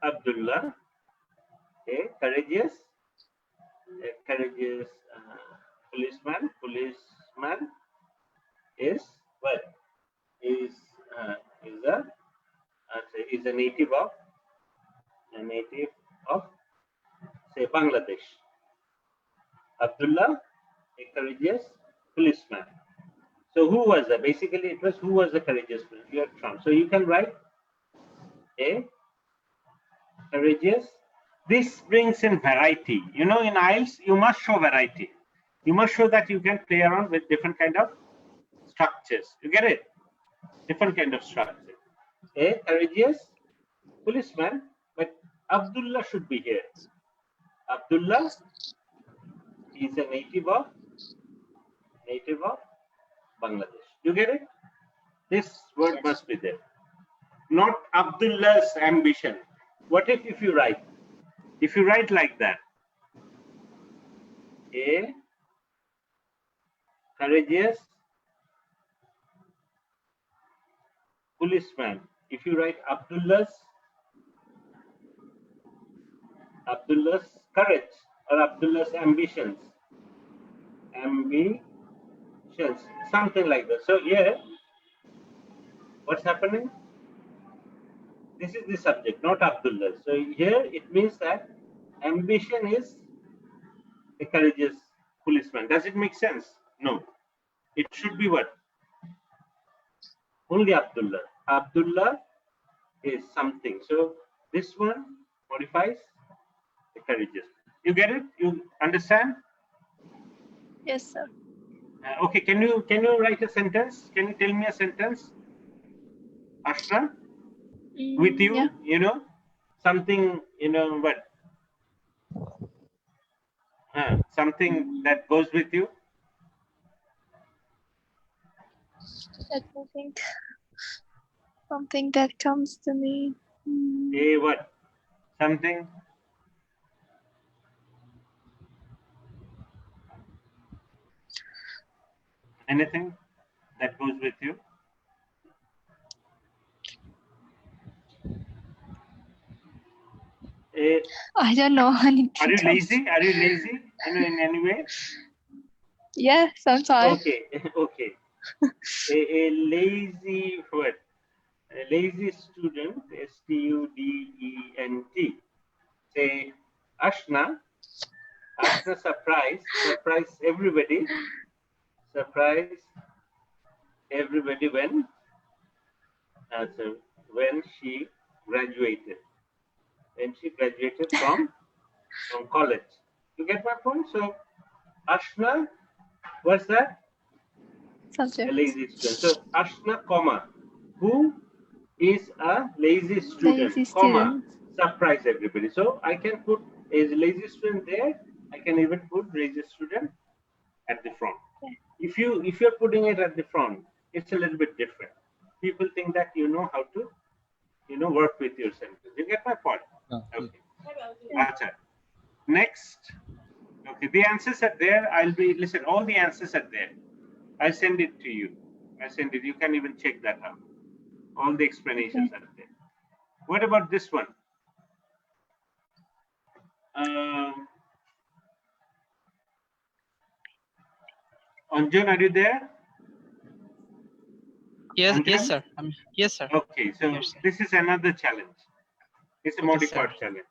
Abdullah, a courageous policeman is what? Is a native of say Bangladesh. Abdullah, a courageous policeman. So who was that? Basically, it was who was the courageous policeman. So you can write a courageous. This brings in variety. In IELTS, you must show variety. You must show that you can play around with different kind of structures. You get it? Different kind of structure. A courageous policeman, but Abdullah should be here. Abdullah is a native of Bangladesh. You get it? This word must be there. Not Abdullah's ambition. What if you write? If you write like that, a courageous policeman. If you write Abdullah's courage or Abdullah's ambitions, something like that. So here, what's happening? This is the subject, not Abdullah. So here it means that ambition is a courageous policeman. Does it make sense? No. It should be what? Only Abdullah. Abdullah is something. So this one modifies the courageous. You get it? You understand? Yes, sir. Okay, can you write a sentence? Can you tell me a sentence, Ashna? With you, Yeah. you know, something, you know, what? Something that goes with you. Let me think. Something that comes to me. What? Something. Anything that goes with you. I don't know anything. Are you lazy? Are you lazy? You know, in any way? Yeah, sometimes. Okay, okay. A lazy what? A lazy student, student. Say, Ashna surprise everybody. Surprise everybody so when she graduated. When she graduated from college. You get my point? So, Ashna, what's that? Subject. A lazy student. So, Ashna, comma, who is a lazy student, Lazy comma, student. surprise everybody. So, I can put a lazy student there. I can even put lazy student at the front. If you're putting it at the front, it's a little bit different. People think that you know how to, you know, work with your sentence. You get my point? Okay. Achha. Next. Okay, the answers are there. Listen, all the answers are there. I send it to you. I send it. You can even check that out. All the explanations are there. What about this one? Anjan, are you there? Yes, Anjan? yes, sir. Yes, sir. Okay, so Yes, this is another challenge. It's a okay, modified sir. challenge.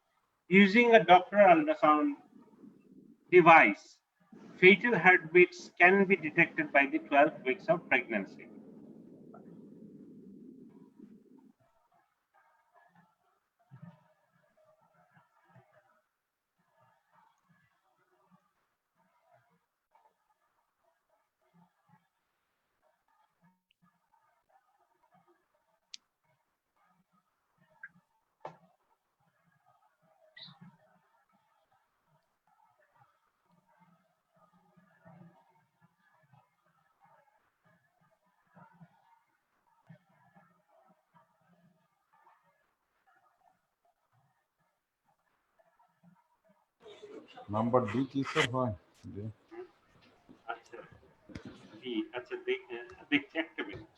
Using a Doppler ultrasound device, fetal heartbeats can be detected by the 12 weeks of pregnancy. Number D কি sir হয়? আচ্ছা জি আচ্ছা দেখছি একটা minute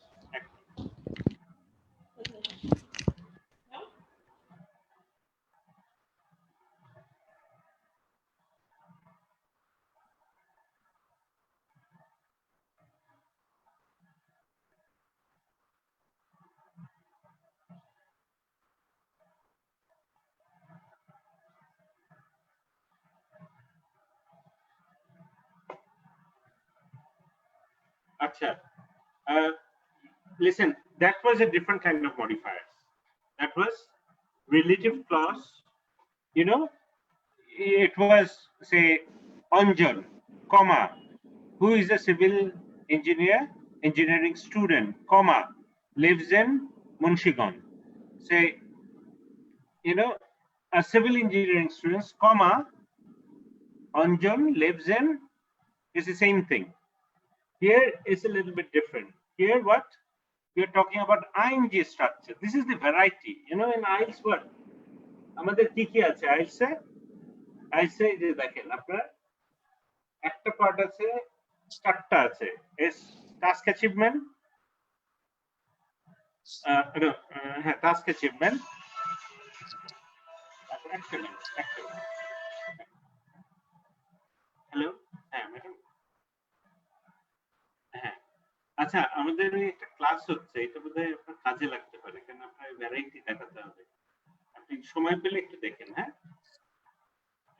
আচ্ছা listen, that was a different kind of modifiers. That was relative clause. You know, it was say Anjan, comma, who is a civil engineering student, comma, lives in Munshiganj. Say, you know, a civil engineering student, comma, Anjan lives in, is the same thing. Here is a little bit different. Here, what? We are talking about ING structure. This is the variety. You know, in IELTS what? আমাদের কি কি আছে IELTS এ যে দেখেন আপনার একটা part আছে চারটা আছে এস টাস্ক অ্যাচিভমেন্ট হ্যাঁ টাস্ক অ্যাচিভমেন্ট হ্যালো হ্যাঁ ম্যাডাম হ্যাঁ আচ্ছা আমাদের একটা ক্লাস হচ্ছে এটা বোধহয় আপনার কাজে লাগতে পারে কারণ আপনার ভ্যারাইটি দেখাতে হবে আপনি সময় পেলে একটু দেখেন হ্যাঁ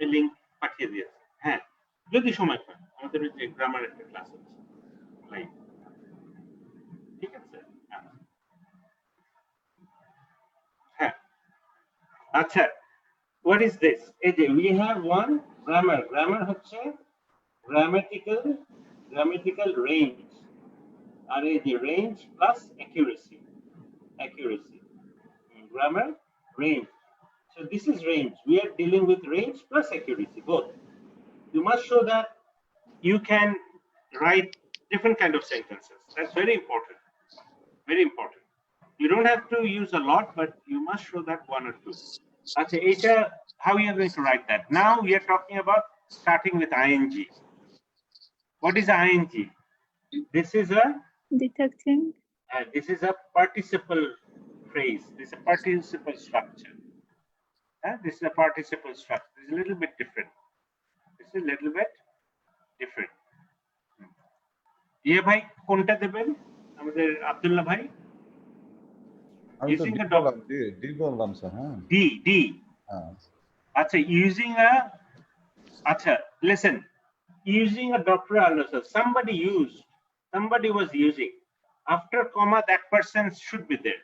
এই লিংক পাঠিয়ে দিয়েছে হ্যাঁ যদি সময় পান আমাদের ওই যে গ্রামার একটা ক্লাস হচ্ছে লাইভ ঠিক আছে হ্যাঁ আচ্ছা what is this এই যে we have one grammar হচ্ছে Grammatical range. RAG, range plus accuracy. Accuracy. Grammar, range. So this is range. We are dealing with range plus accuracy, both. You must show that you can write different kind of sentences. That's very important. Very important. You don't have to use a lot, but you must show that one or two. Acha, how you are going to write that? Now we are talking about starting with ing. What is ing? This is a detecting. This is a participle phrase. This is a participle structure. This is a participle structure. This is a little bit different. This is a little bit different. ये भाई कोनटा देबेन আমাদের আব্দুল্লাহ ভাই using a D বললাম sir হ্যাঁ D আচ্ছা using a আচ্ছা listen using a doctoral also somebody was using after comma that person should be there.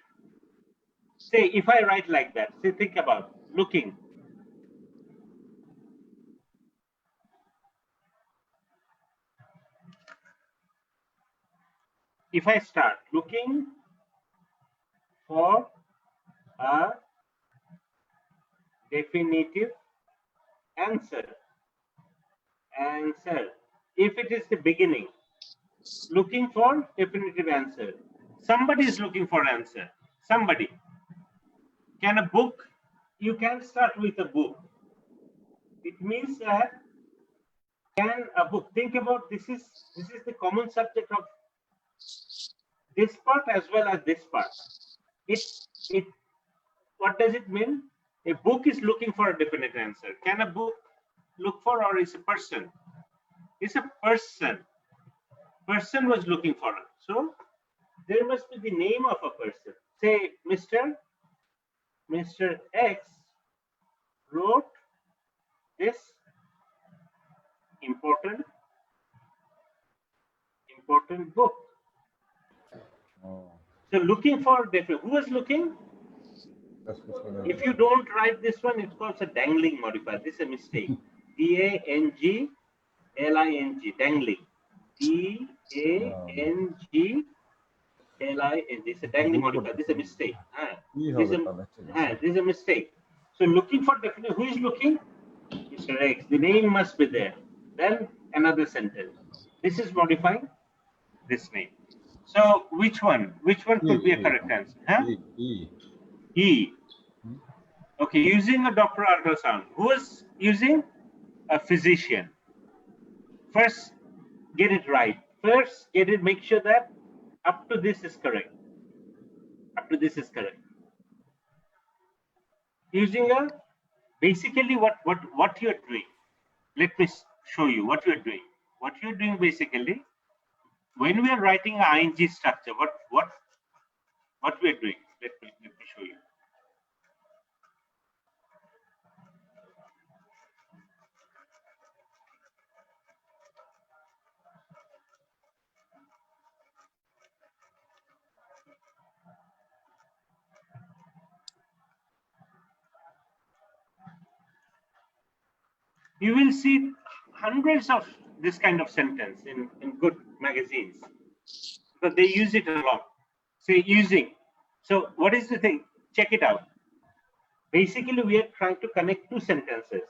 Say if I write like that, say think about looking. If I start looking for a definitive answer, if it is the beginning, looking for definitive answer, somebody is looking for answer, somebody. Can a book, you can start with a book. It means that can a book, think about this is the common subject of this part as well as this part. It what does it mean? A book is looking for a definite answer. Can a book look for, or is a person? It's a person. Person was looking for it. So there must be the name of a person. Say Mr. X wrote this important book. So looking for who was looking? If you don't write this one, it's called a dangling modifier. This is a mistake. DANGLING, dangling. DANGLING. This is a dangling modifier. This is a mistake. This is a mistake. So looking for definite. Who is looking? Mr. X. The name must be there. Then another sentence. This is modifying this name. So which one? Which one could be a correct answer? E. Okay, using a Doppler ultrasound. Who is using? A physician. First, get it right. First, make sure that up to this is correct. Up to this is correct. Using a, basically what you're doing. Let me show you what you're doing. What you're doing basically, when we are writing an ing structure, what we are doing. Let me show you. You will see hundreds of this kind of sentence in good magazines, because they use it a lot. Say using. So what is the thing? Check it out. Basically, we are trying to connect two sentences.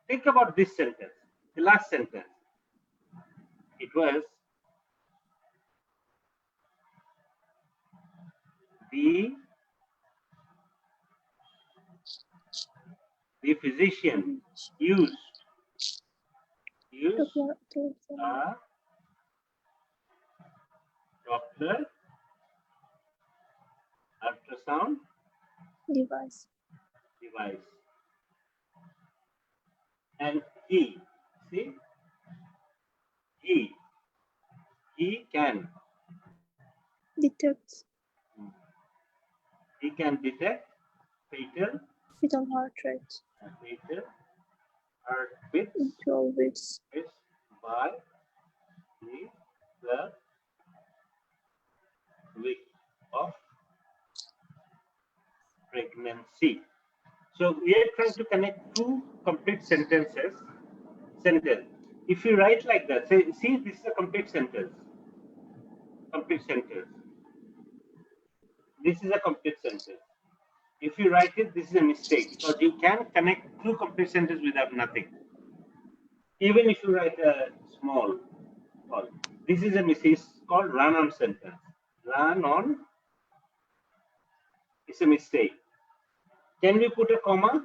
Think about this sentence, the last sentence. It was the physician used a Doppler ultrasound device. And he can detect. He can detect fetal heart rate. Fetal heartbeats in 12 weeks by the week of pregnancy. So we are trying to connect two complete sentences. If you write like that, say, see, this is a complete sentence. Complete sentence. This is a complete sentence. If you write it, this is a mistake because you can connect two complete sentences without nothing. Even if you write a small, this is a mistake. It's called run-on sentence. Run-on is a mistake. Can we put a comma?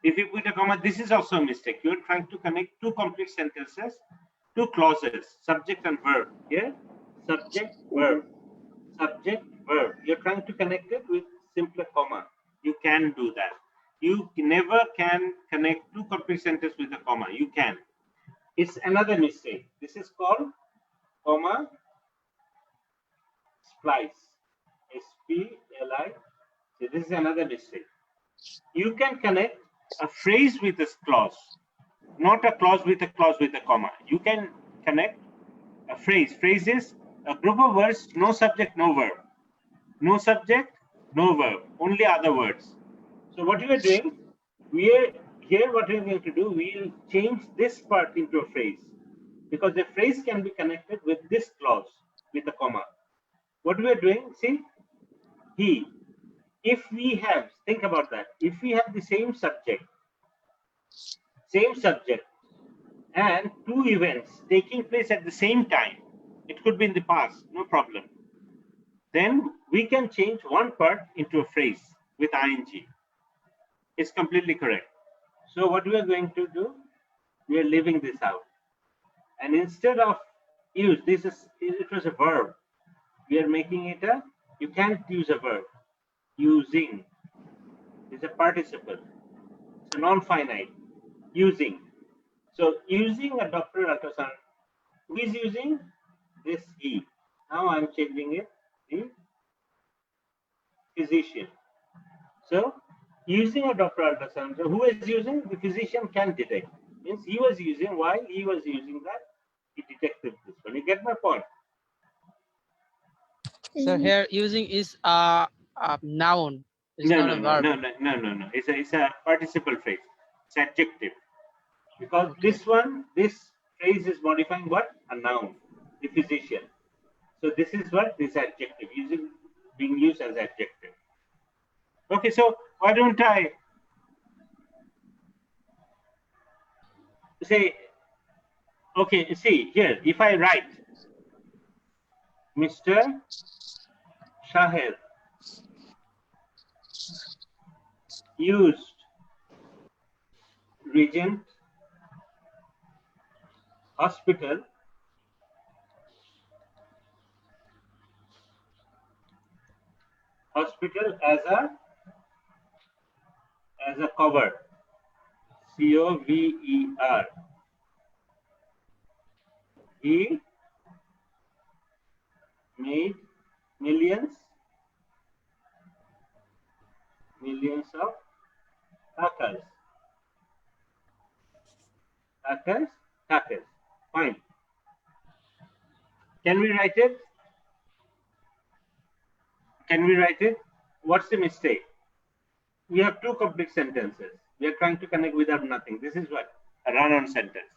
If you put a comma, this is also a mistake. You're trying to connect two complete sentences, two clauses, subject and verb. Yeah, subject, verb, subject, verb. You're trying to connect it with simpler comma. You can do that. You never can connect two complete sentences with a comma. You can. It's another mistake. This is called comma splice. S-P-L-I. So this is another mistake. You can connect a phrase with a clause, not a clause with a comma. You can connect a phrase. Phrase is a group of words, no subject, no verb. No subject, no verb, only other words. So what we are doing, what we are going to do, we'll change this part into a phrase because the phrase can be connected with this clause with a comma. What we are doing, see, he. If we have, think about that, if we have the same subject and two events taking place at the same time, it could be in the past, no problem. Then we can change one part into a phrase with ing. It's completely correct. So what we are going to do, we are leaving this out. And instead of use, it was a verb. We are making it you can't use a verb. Using is a participle. It's a non-finite. Using. So using a doctor ultrasound, who is using? This he. Now I'm changing it, the physician. So using a doctor ultrasound, so who is using? The physician can detect. Means he was using, while he was using that, he detected this one. You get my point? So here using is a noun. It's not a verb. No. It's a participle phrase. It's adjective. Because this phrase is modifying what? A noun, the physician. So this is what? This adjective being used as adjective. Okay, so why don't I say, okay, see here, if I write Mr. Shahid used Regent Hospital as a cover. C-O-V-E-R. He made millions of hackers. Fine. Can we write it? What's the mistake? We have two complete sentences. We are trying to connect without nothing. This is what? A run-on sentence.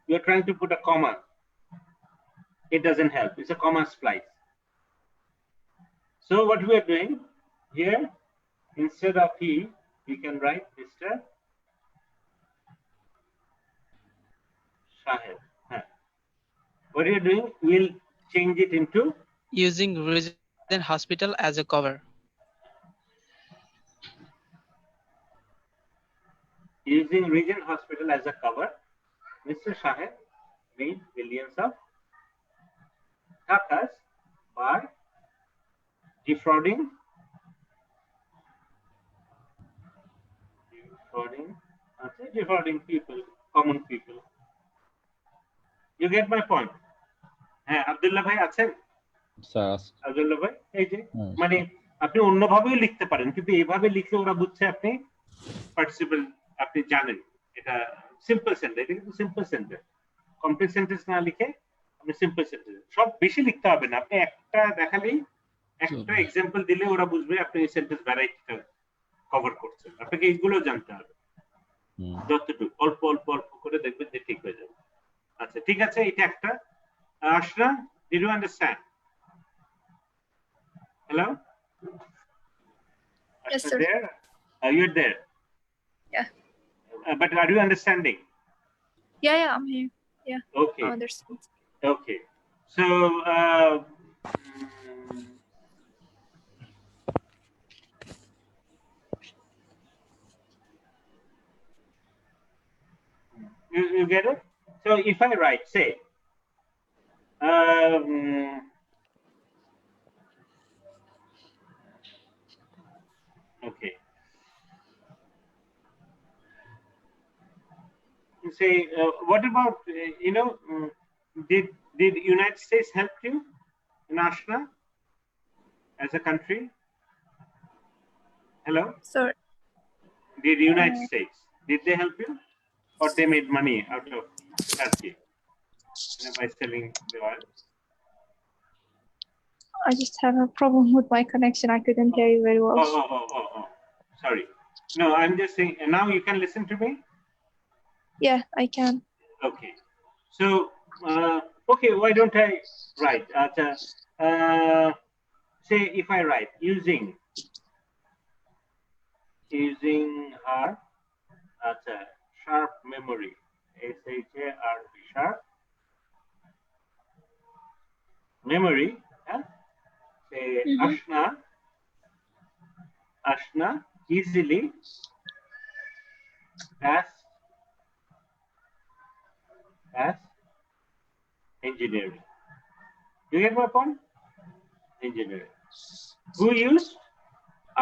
We are trying to put a comma. It doesn't help. It's a comma splice. So what we are doing here, instead of he, we can write Mr. Shahid. What we are doing, we'll change it into using Regent Hospital as a cover. Using Regent Hospital as a cover, Mr. Shahid made millions of hackers by defrauding people, common people. You get my point? Abdullah bhai achen? Abdullah bhai, এই যে মানে আপনি অন্যভাবেও লিখতে পারেন, কিন্তু এইভাবে লিখলে ওরা বুঝছে আপনি পার্টিসিপল, আপনি জানেন এটা সিম্পল সেন্টেন্স। এটা কিন্তু সিম্পল সেন্টেন্স, কমপ্লেক্স সেন্টেন্স না লিখে আপনি সিম্পল সেন্টেন্স। সব বেশি লিখতে হবে না, আপনি একটা দেখালেই, একটা এক্সাম্পল দিলে ওরা বুঝবে আপনি এই সেন্টেন্স ভ্যারাইটিটা কভার করছেন। আপনাকে এইগুলো জানতে হবে। যতটুকু অল্প অল্প অল্প করে দেখবেন যে ঠিক হয়ে যাবে। আচ্ছা ঠিক আছে, এটা একটা। আশরা, did you understand? Hello? Yes, sir. There? You're there? Yeah. But are you understanding? Yeah, I'm here. Yeah. Okay. I understand. Okay. So, you get it? So if I write, say, okay. Say, what about, did United States help you in Ashna as a country? Hello? Sorry. Did United States, did they help you? Or they made money out of Turkey by selling the oil? I just have a problem with my connection. I couldn't hear you very well. Oh. Sorry. No, I'm just saying, now you can listen to me? Yeah, I can. Okay. So, okay, why don't I write? Say if I write using our sharp memory, SHARP, sharp memory, say Ashna easily passed engineering. You get my point? Engineering. Who used?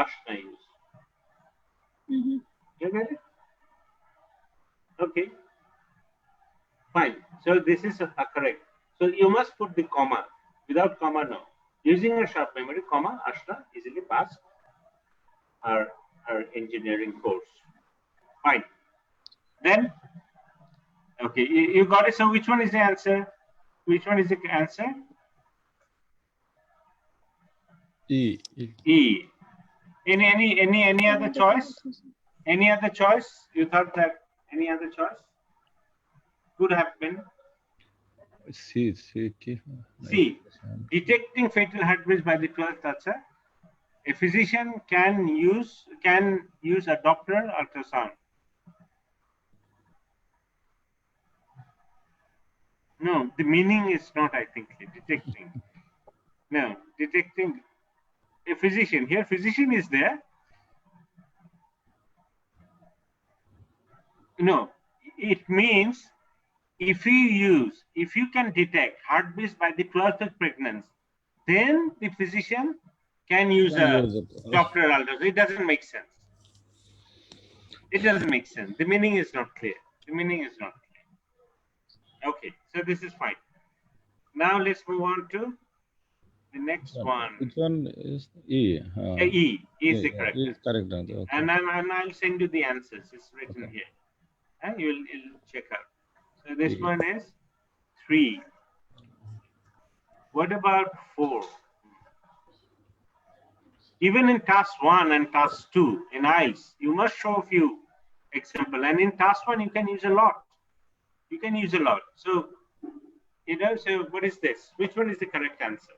Ashna used. You get it? Okay. Fine. So this is correct. So you must put the comma. Without comma, no. Using a sharp memory, comma, Ashna easily passed our engineering course. Fine. Then, okay, you got it. So which one is the answer? Which one is the answer? E. Any other choice? Any other choice? You thought that any other choice could have been? C. Detecting fatal heartbeats by the 12th ulcer. A physician can use a Doppler ultrasound. No, the meaning is not, I think, detecting. No, detecting. A physician, here physician is there. No, it means if you can detect heartbeats by the 12th of pregnancy, then the physician can use a Doppler ultrasound. It doesn't make sense. It doesn't make sense. The meaning is not clear. The meaning is not clear. Okay, so this is fine. Now let's move on to the next one. Which one is E? E is the correct answer. Is correct answer. Okay. And I'll send you the answers. It's written here. And you'll check out. So this one is 3. What about 4? Even in task 1 and task 2 in IELTS, you must show a few examples. And in task 1, you can use a lot. You can use a lot. So, so what is this? Which one is the correct answer?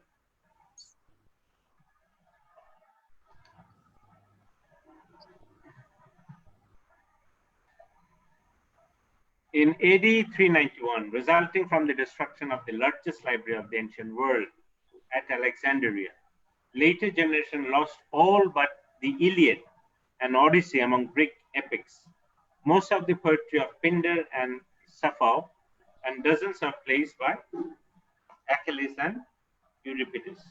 In AD 391, resulting from the destruction of the largest library of the ancient world at Alexandria, later generation lost all but the Iliad and Odyssey among Greek epics, most of the poetry of Pindar and Sappho, and dozens of plays by Achilles and Euripides.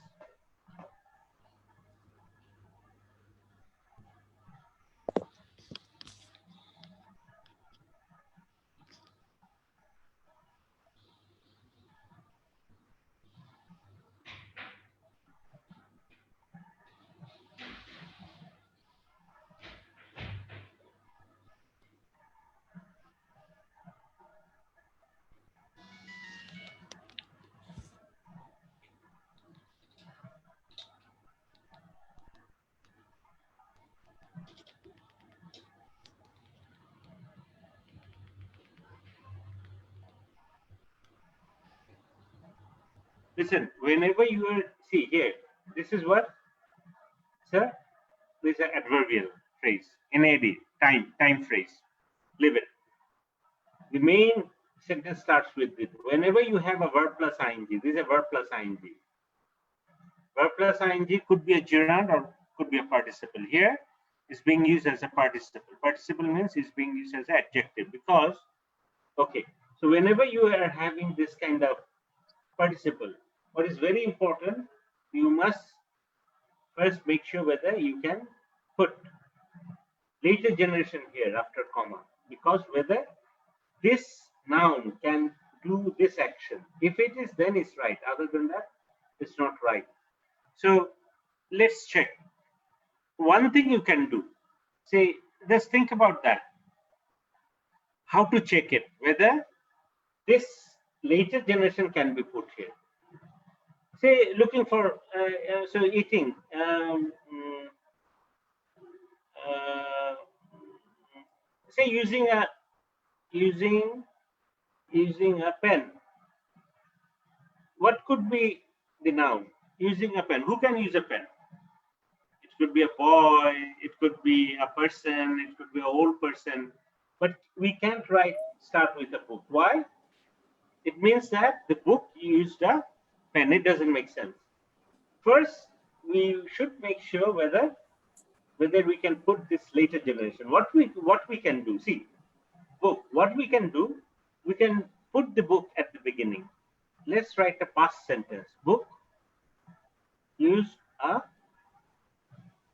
Listen, whenever you are, see here, this is what, sir? This is an adverbial phrase, NAD, time phrase. Leave it. The main sentence starts with it. Whenever you have a verb plus ing, this is a verb plus ing. Verb plus ing could be a gerund or could be a participle. Here is being used as a participle. Participle means it's being used as an adjective because, okay, so whenever you are having this kind of participle, what is very important, you must first make sure whether you can put later generation here after comma, because whether this noun can do this action. If it is, then it's right. Other than that, it's not right. So let's check. One thing you can do, say, just think about that. How to check it, whether this later generation can be put here. Say, looking for, so eating, say using a pen. What could be the noun? Using a pen. Who can use a pen? It could be a boy, it could be a person, it could be an old person, but we can't start with a book. Why? It means that the book used a pen. It doesn't make sense. First, we should make sure whether we can put this later generation. What we can do, see, book, what we can do, we can put the book at the beginning. Let's write a past sentence. Book used a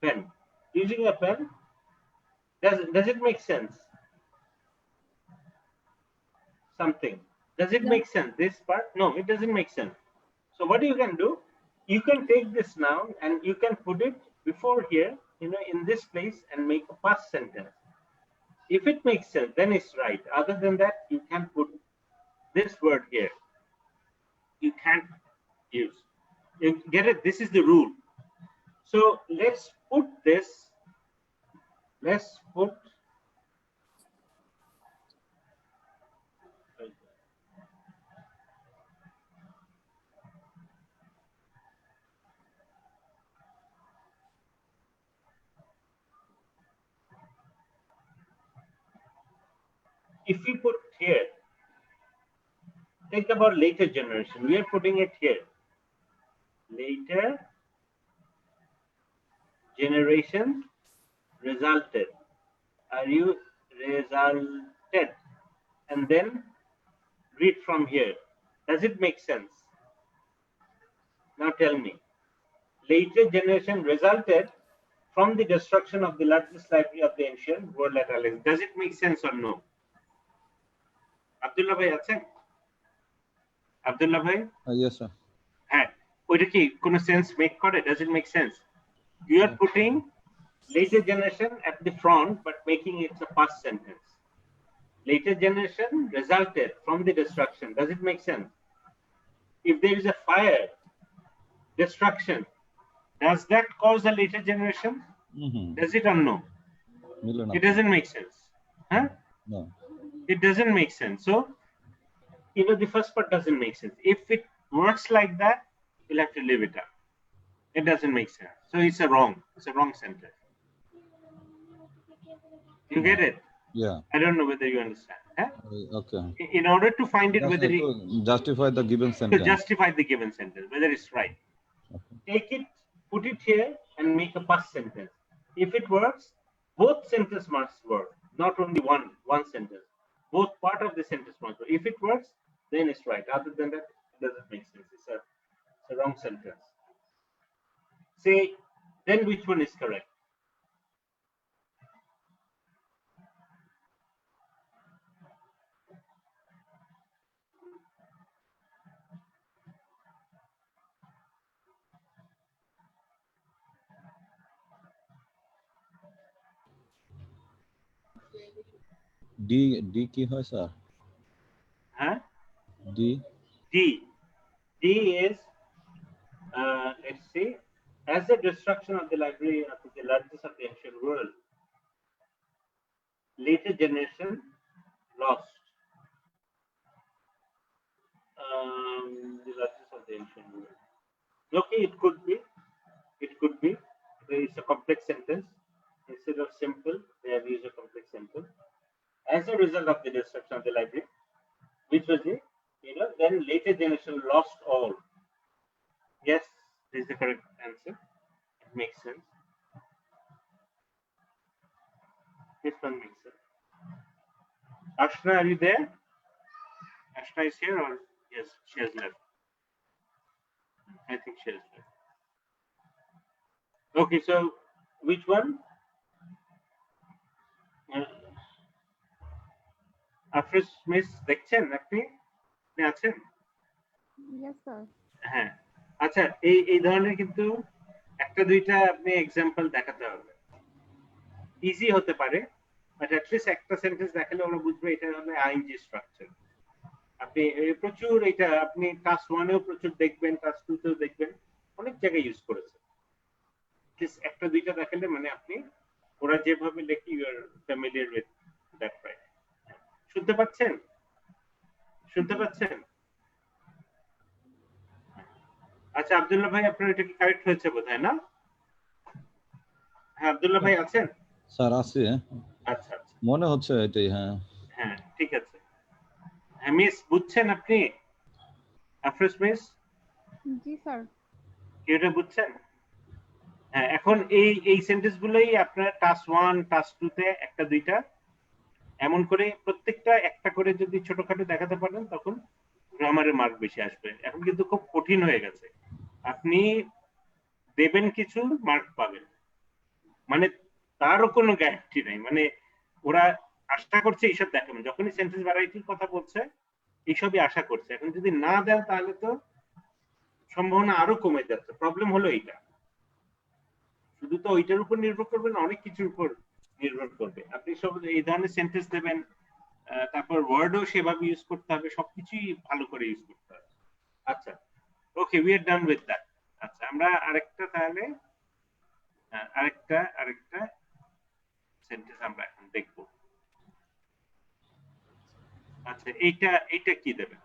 pen. Using a pen, does it make sense? Something. Does it make sense? This part? No, it doesn't make sense. So what you can do, you can take this noun and you can put it before here, in this place and make a past sentence. If it makes sense, then it's right. Other than that, you can put this word here. You can't use. You get it? This is the rule. So let's put this. Let's put. If we put here, think about later generation. We are putting it here. Later generation resulted. Are you resulted? And then read from here. Does it make sense? Now tell me. Later generation resulted from the destruction of the largest library of the ancient world at Alexandria. Does it make sense or no? Abdullah bhai achen? Abdullah bhai? Yes, sir. Oita ki kono sense make kore? Does it make sense? You are putting later generation at the front, but making it a past sentence. Later generation resulted from the destruction. Does it make sense? If there is a fire, destruction, does that cause a later generation? Does it or no? It doesn't make sense. Huh? No. It doesn't make sense. So, the first part doesn't make sense. If it works like that, you'll have to leave it up. It doesn't make sense. So it's a wrong sentence. You get it? Yeah. I don't know whether you understand. Huh? Okay. In order to find it, whether to justify the given sentence. To justify the given sentence, whether it's right. Okay. Take it, put it here, and make a past sentence. If it works, both sentences must work, not only one sentence. Both part of the sentence must work. If it works, then it's right. Other than that, it doesn't make sense. It's a wrong sentence. Say, then which one is correct? D ki hoy sir? Huh? D is, let's see, as the destruction of the library of the largest of the ancient world, later generation lost the largest of the intention. Okay, it could be. It could be. There is a complex sentence. Instead of simple, they have used a complex sentence. As a result of the destruction of the library, which was it? Then later generation lost all. Yes, this is the correct answer. It makes sense. This one makes sense. Ashna, are you there? Ashna is here, or yes, she has left. I think she has left. Okay, so which one? Afresh miss দেখছেন আপনি আছেন? Yes, sir. হ্যাঁ, আচ্ছা, এই ধরনের কিন্তু একটা দুইটা আপনি এক্সাম্পল দেখাতে হবে। ইজি হতে পারে, বাট অ্যাটলিস্ট একটা সেন্টেন্স দেখালে আমরা বুঝবো এটা হলো আইএনজি স্ট্রাকচার। আপনি প্রচুর এটা আপনি ক্লাস 1 এও প্রচুর দেখবেন, ক্লাস 2 তেও দেখবেন, অনেক জায়গায় ইউজ করেছে। একটা দুইটা দেখালে মানে আপনি ওরা যেভাবে লেখি you are familiar with that, right? শুনতে পাচ্ছেন? শুনতে পাচ্ছেন? আচ্ছা, আব্দুল্লাহ ভাই, আপনার এটা কি কারেক্ট হয়েছে বোধহয়, না? হ্যাঁ, আব্দুল্লাহ ভাই আছেন? স্যার আছি। আচ্ছা আচ্ছা, মনে হচ্ছে এটাই। হ্যাঁ হ্যাঁ, ঠিক আছে। হ্যাঁ, মিস বুঝছেন আপনি? আফরোজ মিস? জি স্যার। এটা বুঝছেন? হ্যাঁ, এখন এই সেন্টেন্স গুলোই আপনার টাস্ক 1 টাস্ক 2 তে একটা দুইটা এমন করে প্রত্যেকটা একটা করে যদি ছোটখাটো দেখাতে পারেন তখন গ্রামারের মার্ক বেশি আসবে। এখন কিন্তু খুব কঠিন হয়ে গেছে, আপনি দেবেন কিছু মার্ক পাবেন, মানে তারও কোনো গ্যারান্টি নাই। মানে ওরা আশা করছে এইসব দেখাবেন, যখনই সেন্টেন্স ভ্যারাইটির কথা বলছে এইসবই আশা করছে। এখন যদি না দেন তাহলে তো সম্ভাবনা আরো কমে যাচ্ছে। প্রবলেম হলো এইটা, শুধু তো ওইটার উপর নির্ভর করবে না, অনেক কিছুর উপর নির্ভর করবে। আপনি সব এই ধরনের সেন্টেন্স দেবেন, তারপর ওয়ার্ডও সেভাবে ইউজ করতে হবে, সবকিছুই ভালো করে ইউজ করতে হবে। আচ্ছা, okay, we are done with that. আচ্ছা, আমরা আরেকটা তাহলে আরেকটা সেন্টেন্স আমরা এখন দেখব। আচ্ছা, এইটা কি দেবেন?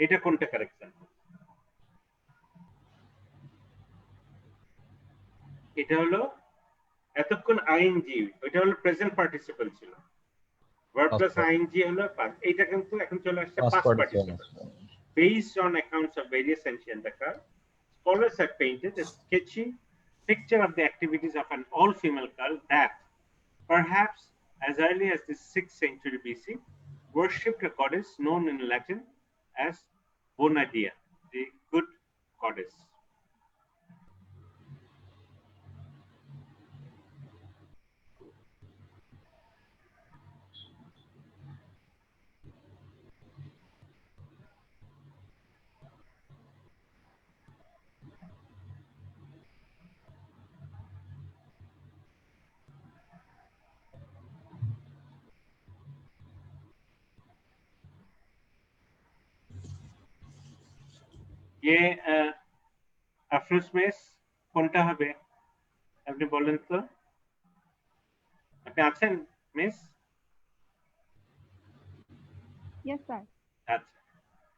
এটা কোনটা কারেকশন? এটা হলো এতক্ষণ আইএনজি, ওইটা হলো প্রেজেন্ট পার্টিসিপল ছিল, verb plus ing হলো past। এইটা কিন্তু এখন চলে আসছে past participle। Based on accounts of various ancient occur, scholars have painted a sketchy picture of the activities of an all-female cult that, perhaps as early as the 6th century BC, worshipped a goddess known in Latin as Bonadia, the good goddess. Afroz miss কোনটা হবে আপনি বলেন তো? আপনি আছেন miss? Yes sir. আচ্ছা,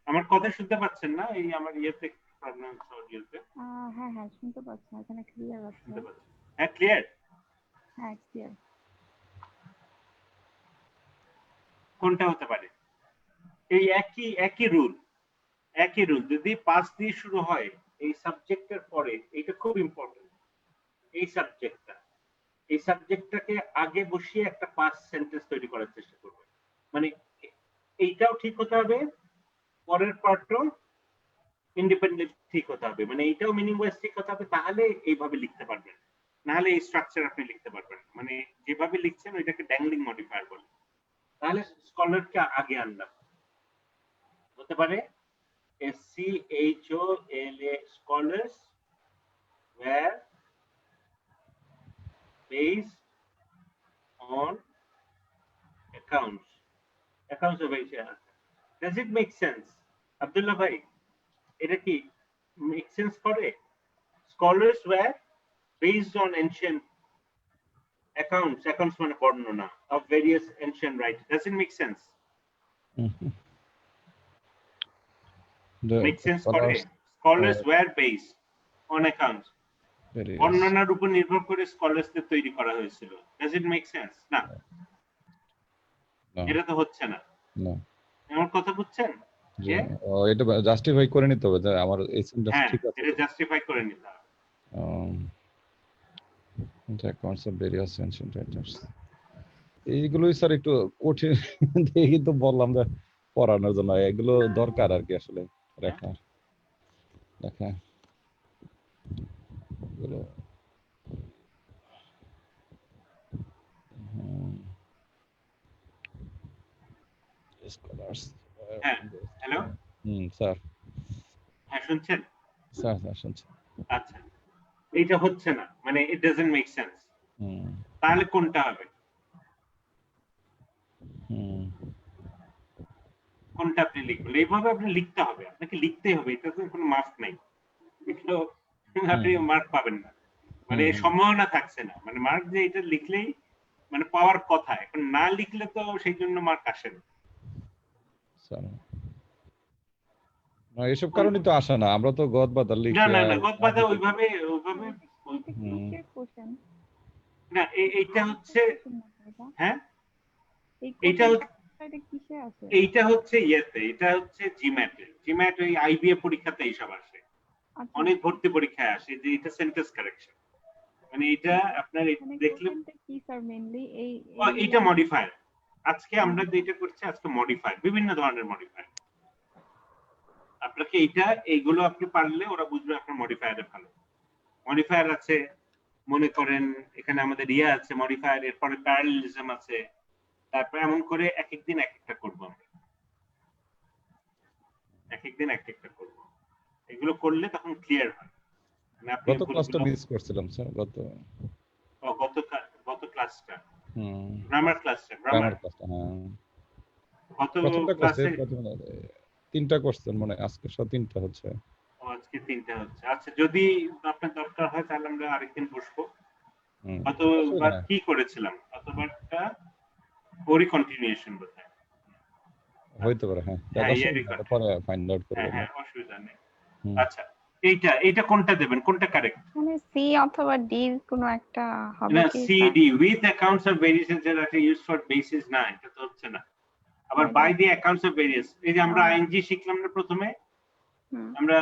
আমার কথা শুনতে পাচ্ছেন না? এই আমার ইয়েতে প্রবলেম হচ্ছে, অডিওতে। হ্যাঁ হ্যাঁ শুনতে পাচ্ছি, এখানে ক্লিয়ার আছে। শুনতে পাচ্ছেন? হ্যাঁ, ক্লিয়ার? হ্যাঁ ক্লিয়ার। কোনটা হতে পারে? এই একই রুল যদি পাস দিয়ে শুরু হয় এই সাবজেক্টের পরে, এটা খুব ইম্পর্টেন্ট। এই সাবজেক্টটাকে আগে বসিয়ে একটা পাস সেন্টেন্স তৈরি করার চেষ্টা করবে। মানে এইটাও ঠিক হতে হবে, পরের পার্টও ইন্ডিপেন্ডেন্ট ঠিক হতে হবে, মানে এইটাও মিনিং ওয়াইজ ঠিক হতে হবে, তাহলে এইভাবে লিখতে পারবেন। নাহলে এই স্ট্রাকচার আপনি লিখতে পারবেন, মানে যেভাবে লিখছেন ওইটাকে ড্যাংলিং মডিফায়ার বলে। তাহলে স্কলারকে আগে আনলাম, হতে পারে SCHOLA, scholars were based on accounts of Asia. Does it make sense? Abdullah bhai, এটা কি make sense করে? Scholars were based on ancient accounts মানে বর্ণনা of various ancient writers. Does it make sense? Make sense করে? Scholars were based on accounts. বর্ণনার উপর নির্ভর করে স্কলারসদের তৈরি করা হয়েছিল। Does it make sense? না, এটা তো হচ্ছে না। আমার কথা বুঝছেন? এটা জাস্টিফাই করে নিতে হবে যে আমার এই সেন্টেন্স ঠিক আছে, এটা জাস্টিফাই করে নিতে হবে। The concept various ancient writers. এইগুলোই স্যার একটু কঠিন, দেখি তো বললাম যে পড়ানোর জন্য এগুলো দরকার আর কি আসলে লেখা এগুলো। স্কলার্স। Hello sir. হ্যাঁ শুনছেন? স্যার শুনছি। আচ্ছা, এটা হচ্ছে না, মানে it doesn't make sense। তাহলে কোনটা হবে? কোনটা আপনি লিখবেন? এইভাবে আপনি লিখতে হবে, আপনাকে লিখতেই হবে, এটা তো কোনো মার্ক নাই, এগুলো আপনি মার্ক পাবেন না, মানে সম্ভাবনা থাকছে না, মানে মার্ক যে এটা লিখলেই মানে পাওয়ার কথা, এখন না লিখলে তো সেই জন্য মার্ক আসে না। এসব কারণে তো আসে না, আমরা তো গদ বাদা লিখি। না গদ বাদা ওইভাবে না, এইটা হচ্ছে হ্যাঁ এইটা হচ্ছে ইয়েতে, এটা হচ্ছে জিম্যাট ওই আইবিএ পরীক্ষাতে এইসব আসে, অনেক ভর্তি পরীক্ষায় আসে যে এটা সেন্টেন্স কারেকশন, মানে এটা আপনার দেখলে এইটা মডিফায়ার। আজকে আমরা যেটা করছি আজকে মডিফায়ার, বিভিন্ন ধরনের মডিফায়ার। আপনাকে এইগুলো আপনি পারলে ওরা বুঝবে আপনার মডিফায়ারে ভালো। মডিফায়ার আছে, মনে করেন এখানে আমাদের আছে মডিফায়ার, এরপরে প্যারালেলিজম আছে, তারপর এমন করে এক এক দিন এক একটা করবো আমরা, এক এক দিন এক একটা করবো, এগুলো করলে তখন ক্লিয়ার হয়। মানে আপনি গত ক্লাসটা মিস করছিলাম স্যার, গত ক্লাসটা গ্রামার ক্লাসটা গত ক্লাসে তিনটা কোশ্চেন মানে আজকে সব তিনটা হচ্ছে। আজকে তিনটা হচ্ছে। আচ্ছা, যদি আপনার দরকার হয় তাহলে আমরা আরেকদিন বসবো। গতবার কি করেছিলাম? গতবারটা ওরই কন্টিনিউশন বোধহয় হইতে পারে। হ্যাঁ, পরে ফাইন্ড আউট করব। হ্যাঁ, অসুবিধা নেই। আচ্ছা, এইটা কোনটা দেবেন? কোনটা কারেক্ট? মানে সি অথবা ডি কোন একটা হবে না, কি? C D with accounts of variations that are used for basis না, এটা তো হচ্ছে না। আবার by the accounts of various, এই যে আমরা আইএনজি শিখলাম না প্রথমে, আমরা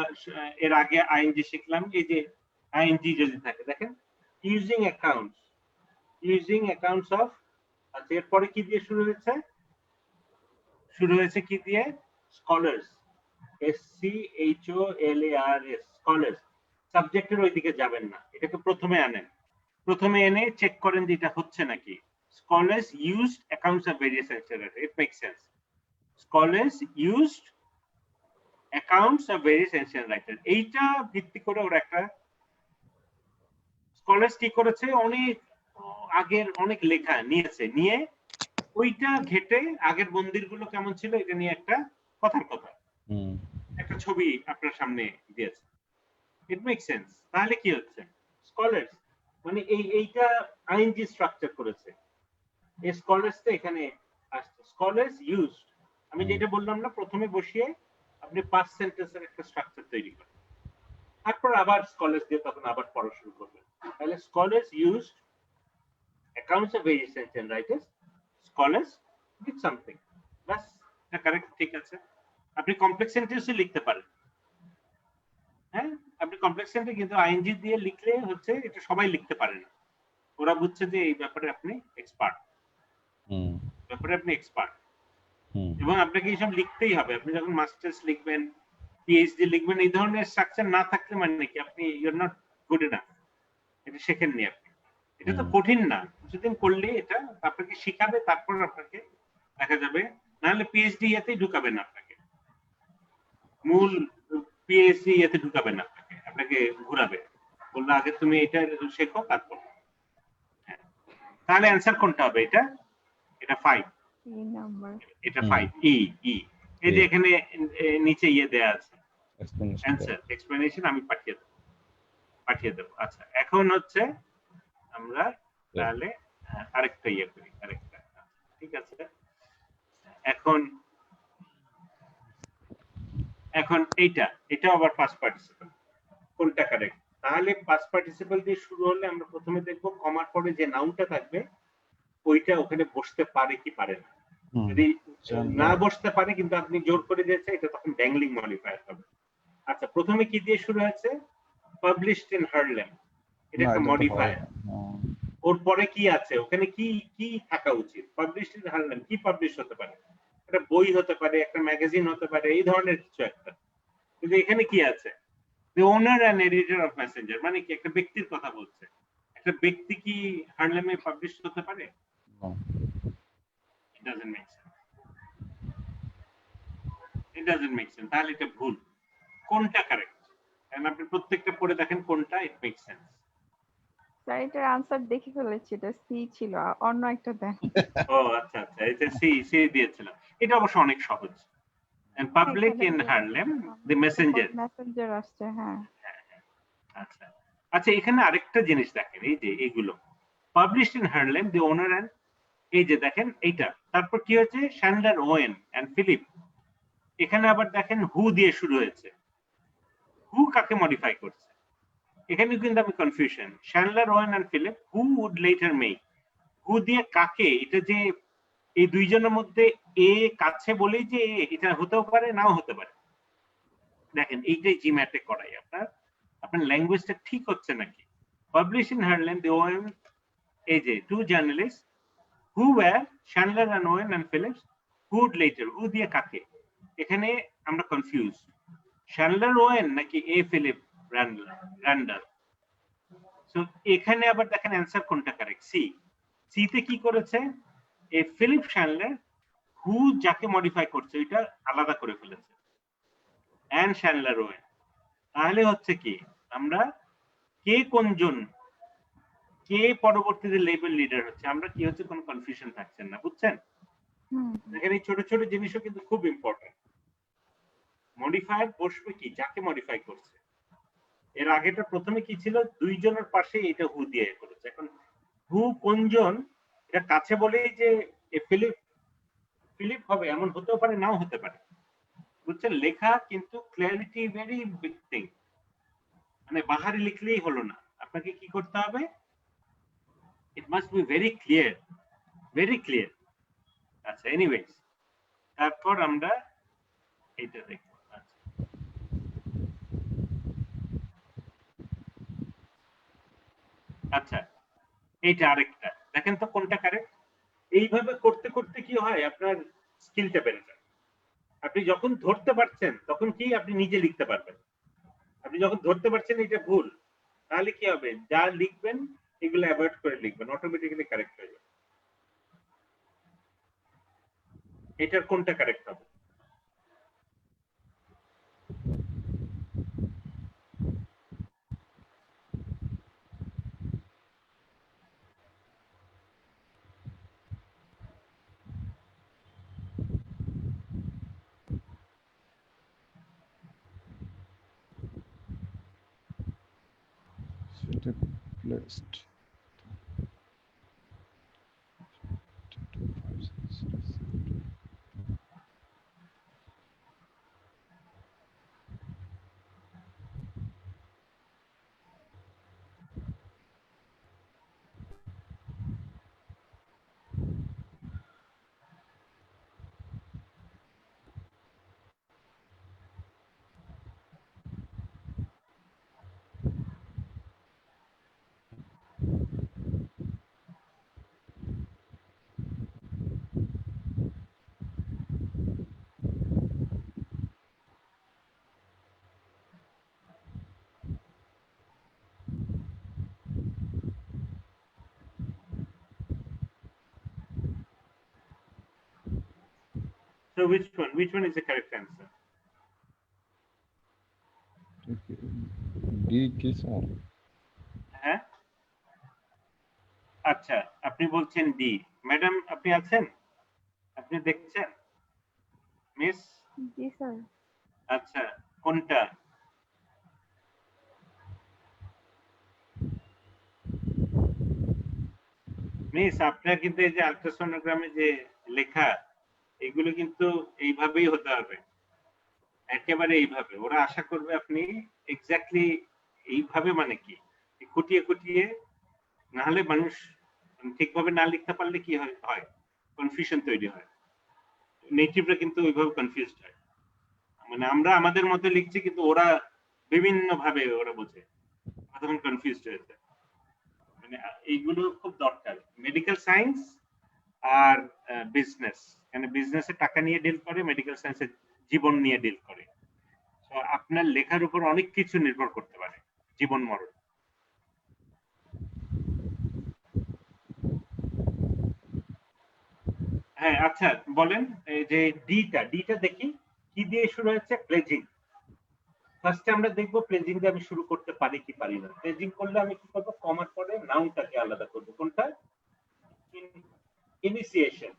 এর আগে আইএনজি শিখলাম, এই যে আইএনজি যদি থাকে দেখেন ইউজিং অ্যাকাউন্টস অফ, আচ্ছা এরপরে কি দিয়ে শুরু হয়েছে কি দিয়ে? Scholars, SCHOLARS, scholars. সাবজেক্টের ওইদিকে যাবেন না, এটাকে প্রথমে আনেন, প্রথমে এনে চেক করেন যে এটা হচ্ছে নাকি। Scholars used accounts of various etcetera, it makes sense. Scholars used accounts of various ancient writer, এইটা ভিত্তি করে ওরা একটা স্কলার্স কি করেছে, অনেক আগের অনেক লেখা নিয়ে ওইটা ঘেটে আগের মন্দিরগুলো কেমন ছিল এটা নিয়ে একটা কথার কথা, একটা ছবি আপনার সামনে দিয়েছে। It make sense. তাহলে কি হচ্ছে? স্কলার্স মানে এইটা আইএনজি স্ট্রাকচার করেছে, এই স্কলার্সটা এখানে আসছে। স্কলার্স ইউজড, আমি যেটা বললাম না, প্রথমে বসিয়ে আপনি পাস্ট সেন্টেন্সের একটা স্ট্রাকচার তৈরি করেন, তারপর আবার স্কলার্স দিয়ে তখন আবার পড়া শুরু করবেন। তাহলে scholars used accounts of various ancient writers, scholars did something, বাস, এটা কারেক্ট, ঠিক আছে। আপনি কমপ্লেক্স সেন্টেন্সও লিখতে পারেন, হ্যাঁ আপনি কমপ্লেক্স সেন্টেন্স কিন্তু আইএনজি দিয়ে লিখলে হচ্ছে এটা সবাই লিখতে পারে না, ওরা বুঝছে যে এই ব্যাপারে আপনি এক্সপার্ট, এবং আপনাকে এইসব লিখতেই হবে। আপনি যখন মাস্টার্স লিখবেন, পিএইচডি লিখবেন, এই ধরনের স্ট্রাকচার না থাকলে মানে কি আপনি you are not good enough, এটা শেখেননি আপনি। এটা তো কঠিন না, কিছুদিন করলে এটা আপনাকে শিখাবে, তারপর আপনাকে দেখা যাবে। নাহলে পিএইচডি এতেই ঢুকাবেন আপনাকে, মূল পিএইচডি এতে ঢুকাবেন আপনাকে ঘুরাবে, বললো আগে তুমি এটা শেখো তারপর। তাহলে অ্যান্সার কোনটা হবে? এটা 5 নাম্বার, এটা 5 ই। এই যে এখানে নিচে দেয়া আছে অ্যান্সার এক্সপ্লেনেশন, আমি পাঠিয়ে দেব। আচ্ছা, এখন হচ্ছে আমরা তাহলে আরেকটা করি, আরেকটা, ঠিক আছে। এখন এটা আবার পাস্ট পার্টিসিপল, কোনটা কারেক্ট? তাহলে পাস্ট পার্টিসিপল দিয়ে শুরু হলে আমরা প্রথমে দেখবো কমার পরে যে নাউনটা থাকবে ওইটা ওখানে বসতে পারে কি পারে না। যদি না বসতে পারে কিন্তু আপনি জোর করে দিয়েছে, এটা তখন ড্যাংলিং মডিফায়ার হবে। আচ্ছা, প্রথমে কি দিয়ে শুরু হয়েছে? পাবলিশড ইন হার্লেম, এটা একটা মডিফায়ার। ওর পরে কি আছে? ওখানে কি কি থাকা উচিত? পাবলিশড ইন হার্লেম, কি পাবলিশ হতে পারে? একটা বই হতে পারে, একটা ম্যাগাজিন হতে পারে, এই ধরনের কিছু একটা। কিন্তু এখানে কি আছে? The owner and editor of Messenger, মানে কি একটা ব্যক্তির কথা বলছে। একটা ব্যক্তি কি হার্লেমে পাবলিশ হতে পারে? It doesn't make sense. It doesn't make sense. তাহলে এটা ভুল। কোনটা কারেক্ট? কারণ আপনি প্রত্যেকটা পড়ে দেখেন কোনটা ইট মেক সেন্স। স্যার এটার আনসার দেখে ফেলেছি, এটা সি ছিল, অন্য একটা দেন। ও আচ্ছা আচ্ছা, এটা সি দিয়েছিলাম। এটা অবশ্য অনেক সহজ। And public in Harlem, the messenger. Messenger আসছে, হ্যাঁ। আচ্ছা আচ্ছা, এখানে আরেকটা জিনিস দেখেন, এই যে এইগুলো published in Harlem, the owner and, এই যে দেখেন এইটা, তারপর কি হয়েছে? Chandler Owen and Philip. এখানে আবার দেখেন হু দিয়ে শুরু হয়েছে। হু কাকে মডিফাই করছে? এখানে কিন্তু আমি confusion. Chandler Owen and Philip, who would later make, who দিয়ে কাকে? এটা যে এই দুইজনের মধ্যে এ কাছে বলেই যে এটা হতেও পারে, নাও হতে পারে। দেখেন এইটাই জিম্যাটে করাই আপনার ল্যাঙ্গুয়েজটা ঠিক হচ্ছে নাকি। Publish in Harlem, the Owen, এই যে two journalist who were Chandler and Owen and Philips, who would later, who দিয়ে কাকে? এখানে আমরা কনফিউজ, শ্যান্ডলার ওয়েন নাকি এ ফিলিপ র্যান্ডাল। সো এখানে আবার দেখেন অ্যান্সার কোনটা কারেক্ট? সি তে কি করেছে? এ ফিলিপ শ্যান্ডলার, হু যাকে মডিফাই করছে এটা আলাদা করে ফেলেছে, এন্ড শ্যান্ডলার ওয়েন। তাহলে হচ্ছে কি, আমরা কে কোনজন, কে পরবর্তীতে লেভেল লিডার হচ্ছে, আমরা কি হচ্ছে কোনো কনফিউশন থাকছেন না, বুঝছেন? এখানে ছোট ছোট জিনিসও কিন্তু খুব ইম্পর্টেন্ট। মডিফায়ার বসবে কি, যাকে মডিফাই করছে। এর আগেটা প্রথমে কি ছিল? দুইজনের পাশে এটা হু দিয়ে করেছে। এখন হু কোনজন, এটা কাছে বলেই যে ফিলিপ হবে এমন হতেও পারে, নাও হতে পারে, বুঝছেন? লেখা কিন্তু ক্লিয়ারিটি ভেরি বিগ থিং। মানে বাহারি লিখলেই হলো না, আপনাকে কি করতে হবে? It must be very clear, very clear. আচ্ছা, এনিওয়েজ, তারপর আমরা এইটা দেখব। আচ্ছা, এইটা আরেকটা দেখেন তো কোনটা কারেক্ট। এইভাবে করতে করতে কি হয়, আপনার স্কিলটা বেড়ে যায়। আপনি যখন ধরতে পারছেন তখন কি আপনি নিজে লিখতে পারবেন। আপনি যখন ধরতে পারছেন এটা ভুল, তাহলে কি হবে? যা লিখবেন এগুলো অ্যাভয়েড করে লিখবেন, অটোমেটিক্যালি কারেক্ট হয়ে যাবে। এটার কোনটা কারেক্ট হবে? Placed. So which one is the correct answer? D কি স্যার? হ্যাঁ, আচ্ছা, আপনি বলছেন ডি। ম্যাডাম আপনি আছেন? আপনি দেখছেন? মিস? জি স্যার। আচ্ছা, কোনটা? মিস, আপনার কিন্তু এই যে আল্ট্রাসোনোগ্রামে যে লেখা, এগুলো কিন্তু এইভাবেই হতে হবে। একেবারে এইভাবে ওরা আশা করবে আপনি এক্স্যাক্টলি এইভাবে, মানে কি খুঁটিয়ে খুঁটিয়ে, না হলে মানুষ ঠিকভাবে না লিখতে পারলে কি হয় কনফিউশন তৈরি হয়। নেটিভরা কিন্তু ওইভাবে কনফিউজড হয়, মানে আমরা আমাদের মতো লিখছি কিন্তু ওরা বিভিন্ন ভাবে ওরা বোঝে, তখন কনফিউজড হয়ে যায়। মানে এইগুলো খুব দরকার। মেডিকেল সায়েন্স আর বিজনেস, মানে বিজনেসে টাকা নিয়ে ডিল করে, মেডিকেল সায়েন্সে জীবন নিয়ে ডিল করে। তো আপনার লেখার উপর অনেক কিছু নির্ভর করতে পারে, জীবন মরণ। হ্যাঁ আচ্ছা বলেন, যে ডিটা দেখি কি দিয়ে শুরু হচ্ছে, প্লেজিং। ফার্স্টে আমরা দেখবো প্লেজিং দিয়ে আমি শুরু করতে পারি কি পারি না। প্লেজিং করলে আমি কি করবো, কমার পরে নাউনটাকে আলাদা করবো। কোনটা? ইনিশিয়েশন।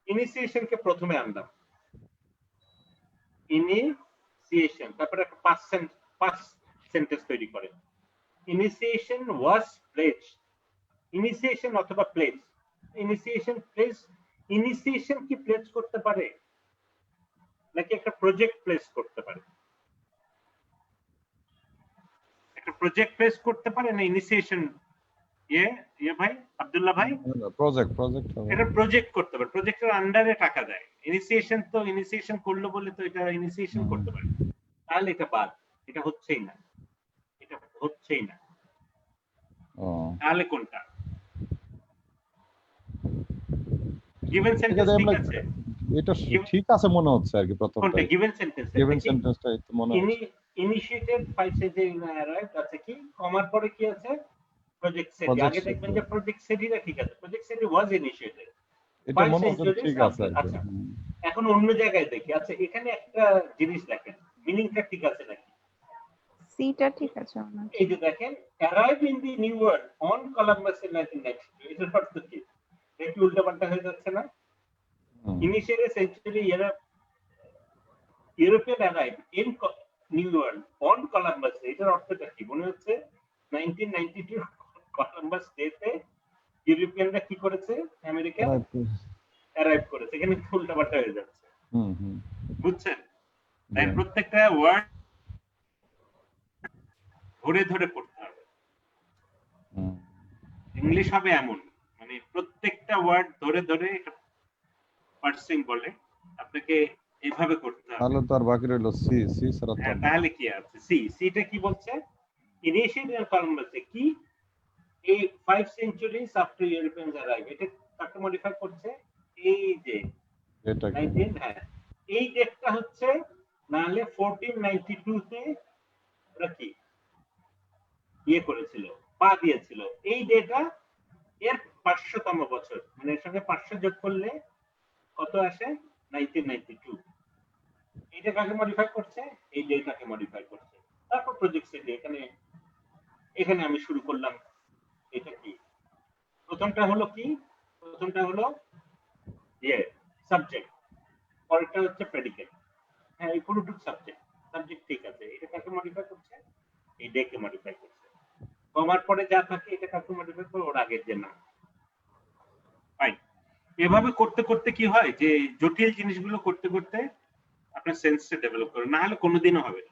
ইনিশিয়েশনকে প্রথমে আনলাম, ইনিশিয়েশন, তারপরে একটা পাঁচ সেন্টেন্স তৈরি করে। ইনিশিয়েশন ওয়াজ প্লেজ, ইনিশিয়েশন অথবা প্লেজ, ইনিশিয়েশন প্লেজ। ইনিশিয়েশন কি প্লেজ করতে পারে, নাকি একটা প্রজেক্ট প্লেস করতে পারে? একটা প্রজেক্ট প্লেস করতে পারে না ইনিশিয়েশন? ভাই আব্দুল্লাহ ভাই, প্রজেক্ট এটা প্রজেক্ট করতে পারে, প্রজেক্টের আন্ডারে টাকা দেয়। ইনিশিয়েশন তো ইনিশিয়েশন করলো বলে তো এটা ইনিশিয়েশন করতে পারে, তাহলে এটা বাদ, এটা হচ্ছেই না, এটা হচ্ছেই না। তাহলে কোনটা? গিভেন সেন্টেন্স ঠিক আছে, এটা ঠিক আছে মনে হচ্ছে আর কি। প্রথমটা কোনটা? Given sentence. গিভেন সেন্টেন্সটাই তো মনে হচ্ছে। ইনিশিয়েটেড 5 সেন্টেন্স ইন অ্যারাইভ আছে কি, কমার পরে কি আছে, প্রজেক্ট সেট। আগে দেখবেন যে প্রজেক্ট সেটটা ঠিক আছে, প্রজেক্ট সেট ওয়াজ ইনিশিয়েটেড, এটা মনে হচ্ছে ঠিক আছে। আচ্ছা এখন অন্য জায়গায় দেখি। আচ্ছা এখানে একটা জিনিস দেখেন, মিনিংটা ঠিক আছে নাকি? সিটা ঠিক আছে। এই যে দেখেন, arrive in the new world on Columbus in 1992, এটার অর্থ কি? একটু উল্টাপাল্টা হয়ে যাচ্ছে না? Initially century European arrive in new world on Columbus, এটার অর্থটা কি? মনে হচ্ছে 1992 কলম্বাস ডেতে ইউরোপিয়ানরা কি করেছে, আমেরিকা অ্যারাইভ করেছে। এখানে উল্টাপাল্টা হয়ে যাচ্ছে, বুঝছেন? তাই প্রত্যেকটা ওয়ার্ড ধরে ধরে পড়তে হবে। ইংলিশ হবে এমন, মানে প্রত্যেকটা ওয়ার্ড ধরে ধরে, পার্সিং বলে, আপনাকে এইভাবে করতে হবে। তাহলে তো আর বাকি রইল সি। সি ছাড়া তো তাহলে কি আছে? সিটা কি বলছে? ইনিশিয়েটেড কলম্বাসে কি, এই 5 সেঞ্চুরিজ আফটার ইউরোপিয়ানস অ্যারাইভ, এটা কাকে মডিফাই করছে? এই যে এটা 19, হ্যাঁ এই ডেটটা হচ্ছে, নাহলে 1492 তে ওরা কি ইয়ে করেছিল, পা দিয়েছিল। এই ডেটা এর 500তম বছর, মানে এর সঙ্গে 500 যোগ করলে কত আসে? 1992। এইটা কাকে মডিফাই করছে? এই ডেটাকে মডিফাই করছে। তারপর প্রজেক্ট সেট, এখানে আমি শুরু করলাম। এটা কি? প্রথমটা হলো কি? প্রথমটা হলো সাবজেক্ট, পরেরটা হচ্ছে প্রেডিকেট। হ্যাঁ এই পুরোটুক সাবজেক্ট, সাবজেক্ট ঠিক আছে। এটা কাকে মডিফাই করছে? এই ডেকে মডিফাই করছে। কমার পরে যা থাকে এটা কাকে মডিফাই করে? ওর আগের যে নাম। ফাইন। এভাবে করতে করতে কি হয়, যে জটিল জিনিসগুলো করতে করতে আপনার সেন্সটা ডেভেলপ করে, না হলে কোনোদিনও হবে না।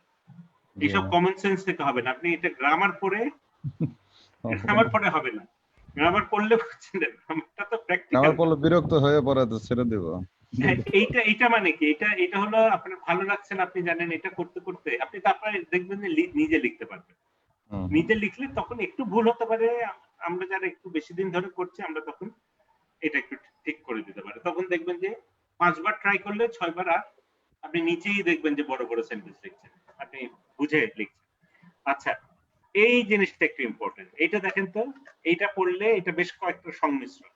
এইসব কমন সেন্স থেকে হবে না। আপনি এটা গ্রামার পড়ে হবে না। গ্রামার পড়লে বুঝছেন না, গ্রামারটা তো প্র্যাকটিক্যাল। গ্রামার পড়লে বিরক্ত হয়ে পড়ে তো ছেড়ে দেব। এইটা মানে কি, এটা হলো আপনার ভালো লাগছে না, আপনি জানেন, এটা করতে করতে আপনি তারপরে দেখবেন যে নিজে লিখতে পারবেন। নিজে লিখলে তখন একটু ভুল হতে পারে, আমরা যারা একটু বেশি দিন ধরে করছি আমরা তখন এটা একটু ঠিক করে দিতে পারে। তখন দেখবেন যে 5 বার ট্রাই করলে 6 বার আর আপনি নিচেই দেখবেন যে বড় বড় সেন্টেন্স লিখছেন, আপনি বুঝে লিখছেন। আচ্ছা এই জিনিসটা একটু ইম্পর্টেন্ট। এটা দেখেন তো, এইটা পড়লে এটা বেশ কয়েকটা সংমিশ্রণ।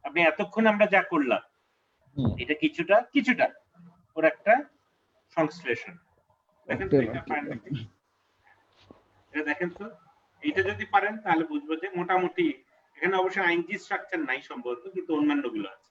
আপনি এতক্ষণ আমরা যা করলাম এটা কিছুটা ওর একটা সংশ্লেষণ। দেখেন তো এটা পারেন নাকি? এটা দেখেন তো, এইটা যদি পারেন তাহলে বুঝবো যে মোটামুটি, এখানে অবশ্যই আইনজি স্ট্রাকচার নাই সম্ভবত, কিন্তু অন্যান্য গুলো আছে।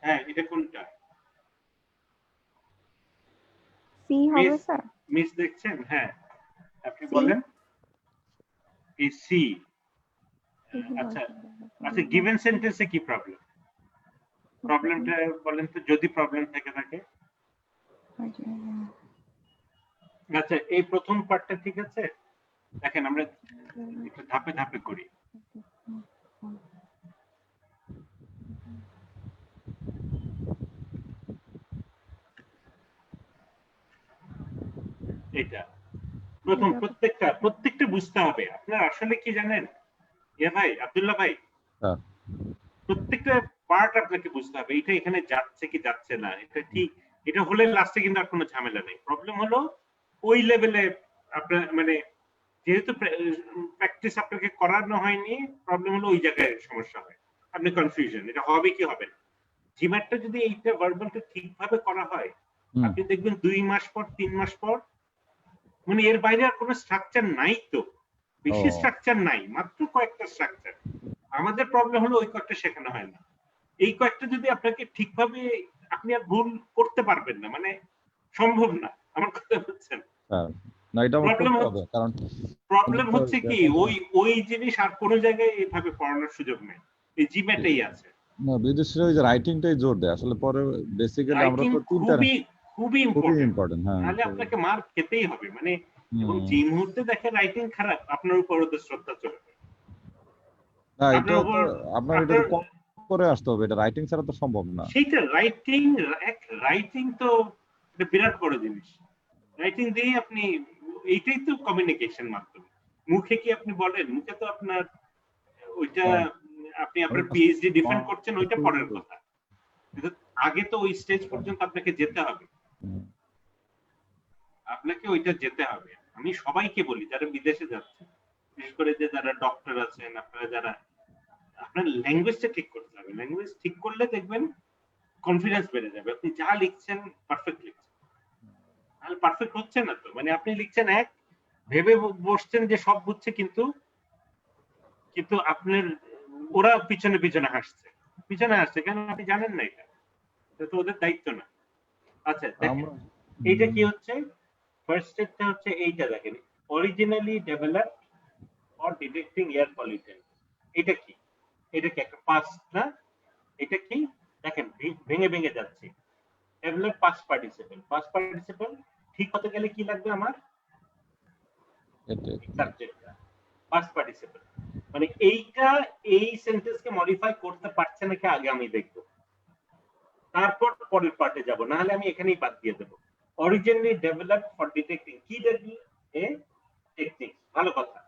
হ্যাঁ, এটা কোনটা? সি হবে স্যার। মিস দেখছেন? হ্যাঁ, আপনি বলেন। এই সি। আচ্ছা আচ্ছা, গিভেন সেন্টেন্সে কি প্রবলেম? প্রবলেমটা বলেন তো, যদি প্রবলেম থেকে থাকে। আচ্ছা, এই প্রথম পার্টটা ঠিক আছে। দেখেন আমরা একটু ধাপে ধাপে করি। এটা প্রথম, প্রত্যেকটা বুঝতে হবে। আপনার আসলে কি জানেন ভাই, আব্দুল্লাহ ভাই, প্রত্যেকটা পার্ট আপনাকে বুঝতে হবে। এটা এখানে যাচ্ছে কি যাচ্ছে না, এটা ঠিক, এটা হলে লাস্টে কিন্তু আর কোনো ঝামেলা নেই। প্রবলেম হলো ওই লেভেলে আপনার মানে যেহেতু প্র্যাকটিস আপনাকে করানো হয়নি, প্রবলেম হলো ওই জায়গায় সমস্যা হয়, আপনি কনফিউশন, এটা হবে কি হবে না। জিম্যাটটা যদি এইটা ভার্বালটা ঠিকভাবে করা হয়, আপনি দেখবেন 2 মাস পর 3 মাস পর মানে এর বাইরে আর কোনো স্ট্রাকচার নাই, তো বেশি স্ট্রাকচার নাই, মাত্র কয়েকটা স্ট্রাকচার। আমাদের প্রবলেম হলো ওই কয়েকটা শেখানো হয় না। এই কয়েকটা যদি আপনাকে ঠিকভাবে, আপনি আর ভুল করতে পারবেন না, মানে সম্ভব না। আমার কথা বুঝছেন? না, এটা আমার করতে হবে, কারণ প্রবলেম হচ্ছে কি ওই জিনিস আর কোনো জায়গায় এইভাবে পড়ানোর সুযোগ নেই, এই জিম্যাটেই আছে। না, বিদেশিরা ওই যে রাইটিংটাই জোর দেয় আসলে, পরে বেসিক্যালি আমরা তো খুবই ইম্পর্টেন্ট। তাহলে আপনাকে মার্ক খেতেই হবে, মানে এবং যে মুহূর্তে দেখেন রাইটিং খারাপ, আপনার উপর ওদের শ্রদ্ধা চলে যায়। না, এটা তো আপনার এটা কম করে আসতে হবে, এটা রাইটিং ছাড়া তো সম্ভব না। সেইটা রাইটিং তো এটা বিরাট বড় জিনিস। রাইটিং দিয়ে আপনি, এইটাই তো কমিউনিকেশন মাধ্যম। মুখে কি আপনি বলেন, মুখে তো আপনার ওইটা, আপনি আপনার পিএইচডি ডিফেন্ড করছেন, ওইটা পরের কথা, কিন্তু আগে তো ওই স্টেজ পর্যন্ত আপনাকে যেতে হবে, আপনাকে ওইটা যেতে হবে। আমি সবাইকে বলি যারা বিদেশে যাচ্ছে, বিশেষ করে যে যারা ডক্টর আছেন, আপনারা যারা, আপনার ল্যাঙ্গুয়েজটা ঠিক করতে হবে। ল্যাঙ্গুয়েজ ঠিক করলে দেখবেন কনফিডেন্স বেড়ে যাবে। আপনি যা লিখছেন পারফেক্ট লিখছেন, আর পারফেক্ট হচ্ছে না তো, মানে আপনি লিখছেন এক, ভেবে বসছেন যে সব বুঝছে, কিন্তু আপনার ওরা পিছনে হাসছে কেন, আপনি জানেন না, এটা তো ওদের দায়িত্ব না। আচ্ছা দেখেন এইটা কি হচ্ছে, ফার্স্ট স্টেপটা হচ্ছে এইটা, দেখেন originally developed for detecting air pollution. এটা কি একটা পাস্ট না, এটা কি দেখেন ভেঙে ভেঙে যাচ্ছে। ডেভেলপ পাস্ট পার্টিসিপল ঠিক হতে গেলে কি লাগবে আমার, সাবজেক্টটা পাস্ট পার্টিসিপল। মানে এইটা এই সেন্টেন্সকে মডিফাই করতে পারছে নাকি আগে আমি দেখব, তারপর পরের পার্টে যাব, না হলে আমি এখানেই বাদ দিয়ে দেব। অরিজিনালি ডেভেলপড ফর ডিটেক্টিং, কি দেখবি, এ টেকনিক। ভালো কথা,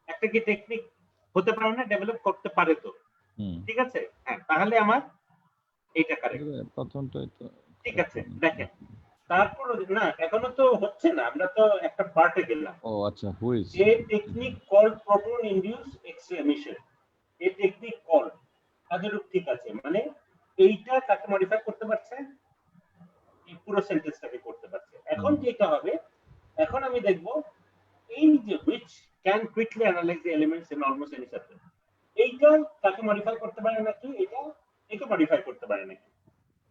একটা কি টেকনিক হতে পারে না, ডেভেলপ করতে পারে তো, ঠিক আছে, হ্যাঁ, তাহলে আমার এইটা কারেক্ট, প্রথমটাই তো ঠিক আছে। দেখেন তারপর না, এখনো তো হচ্ছে না, আমরা তো একটা পার্টে গেলাম। ও আচ্ছা, which a technique call proton induce X-ray emission. এই টেকনিক কল কাজের ঠিক আছে, মানে এইটা তাকে মডিফাই করতে পারছে, এই পুরো সেন্টেন্সটাকে করতে পারছে। এখন যেটা হবে, এখন আমি দেখব এই যে which can quickly analyze the elements in almost any substance, এইটা তাকে মডিফাই করতে পারে নাকি, এটা মডিফাই করতে পারে নাকি।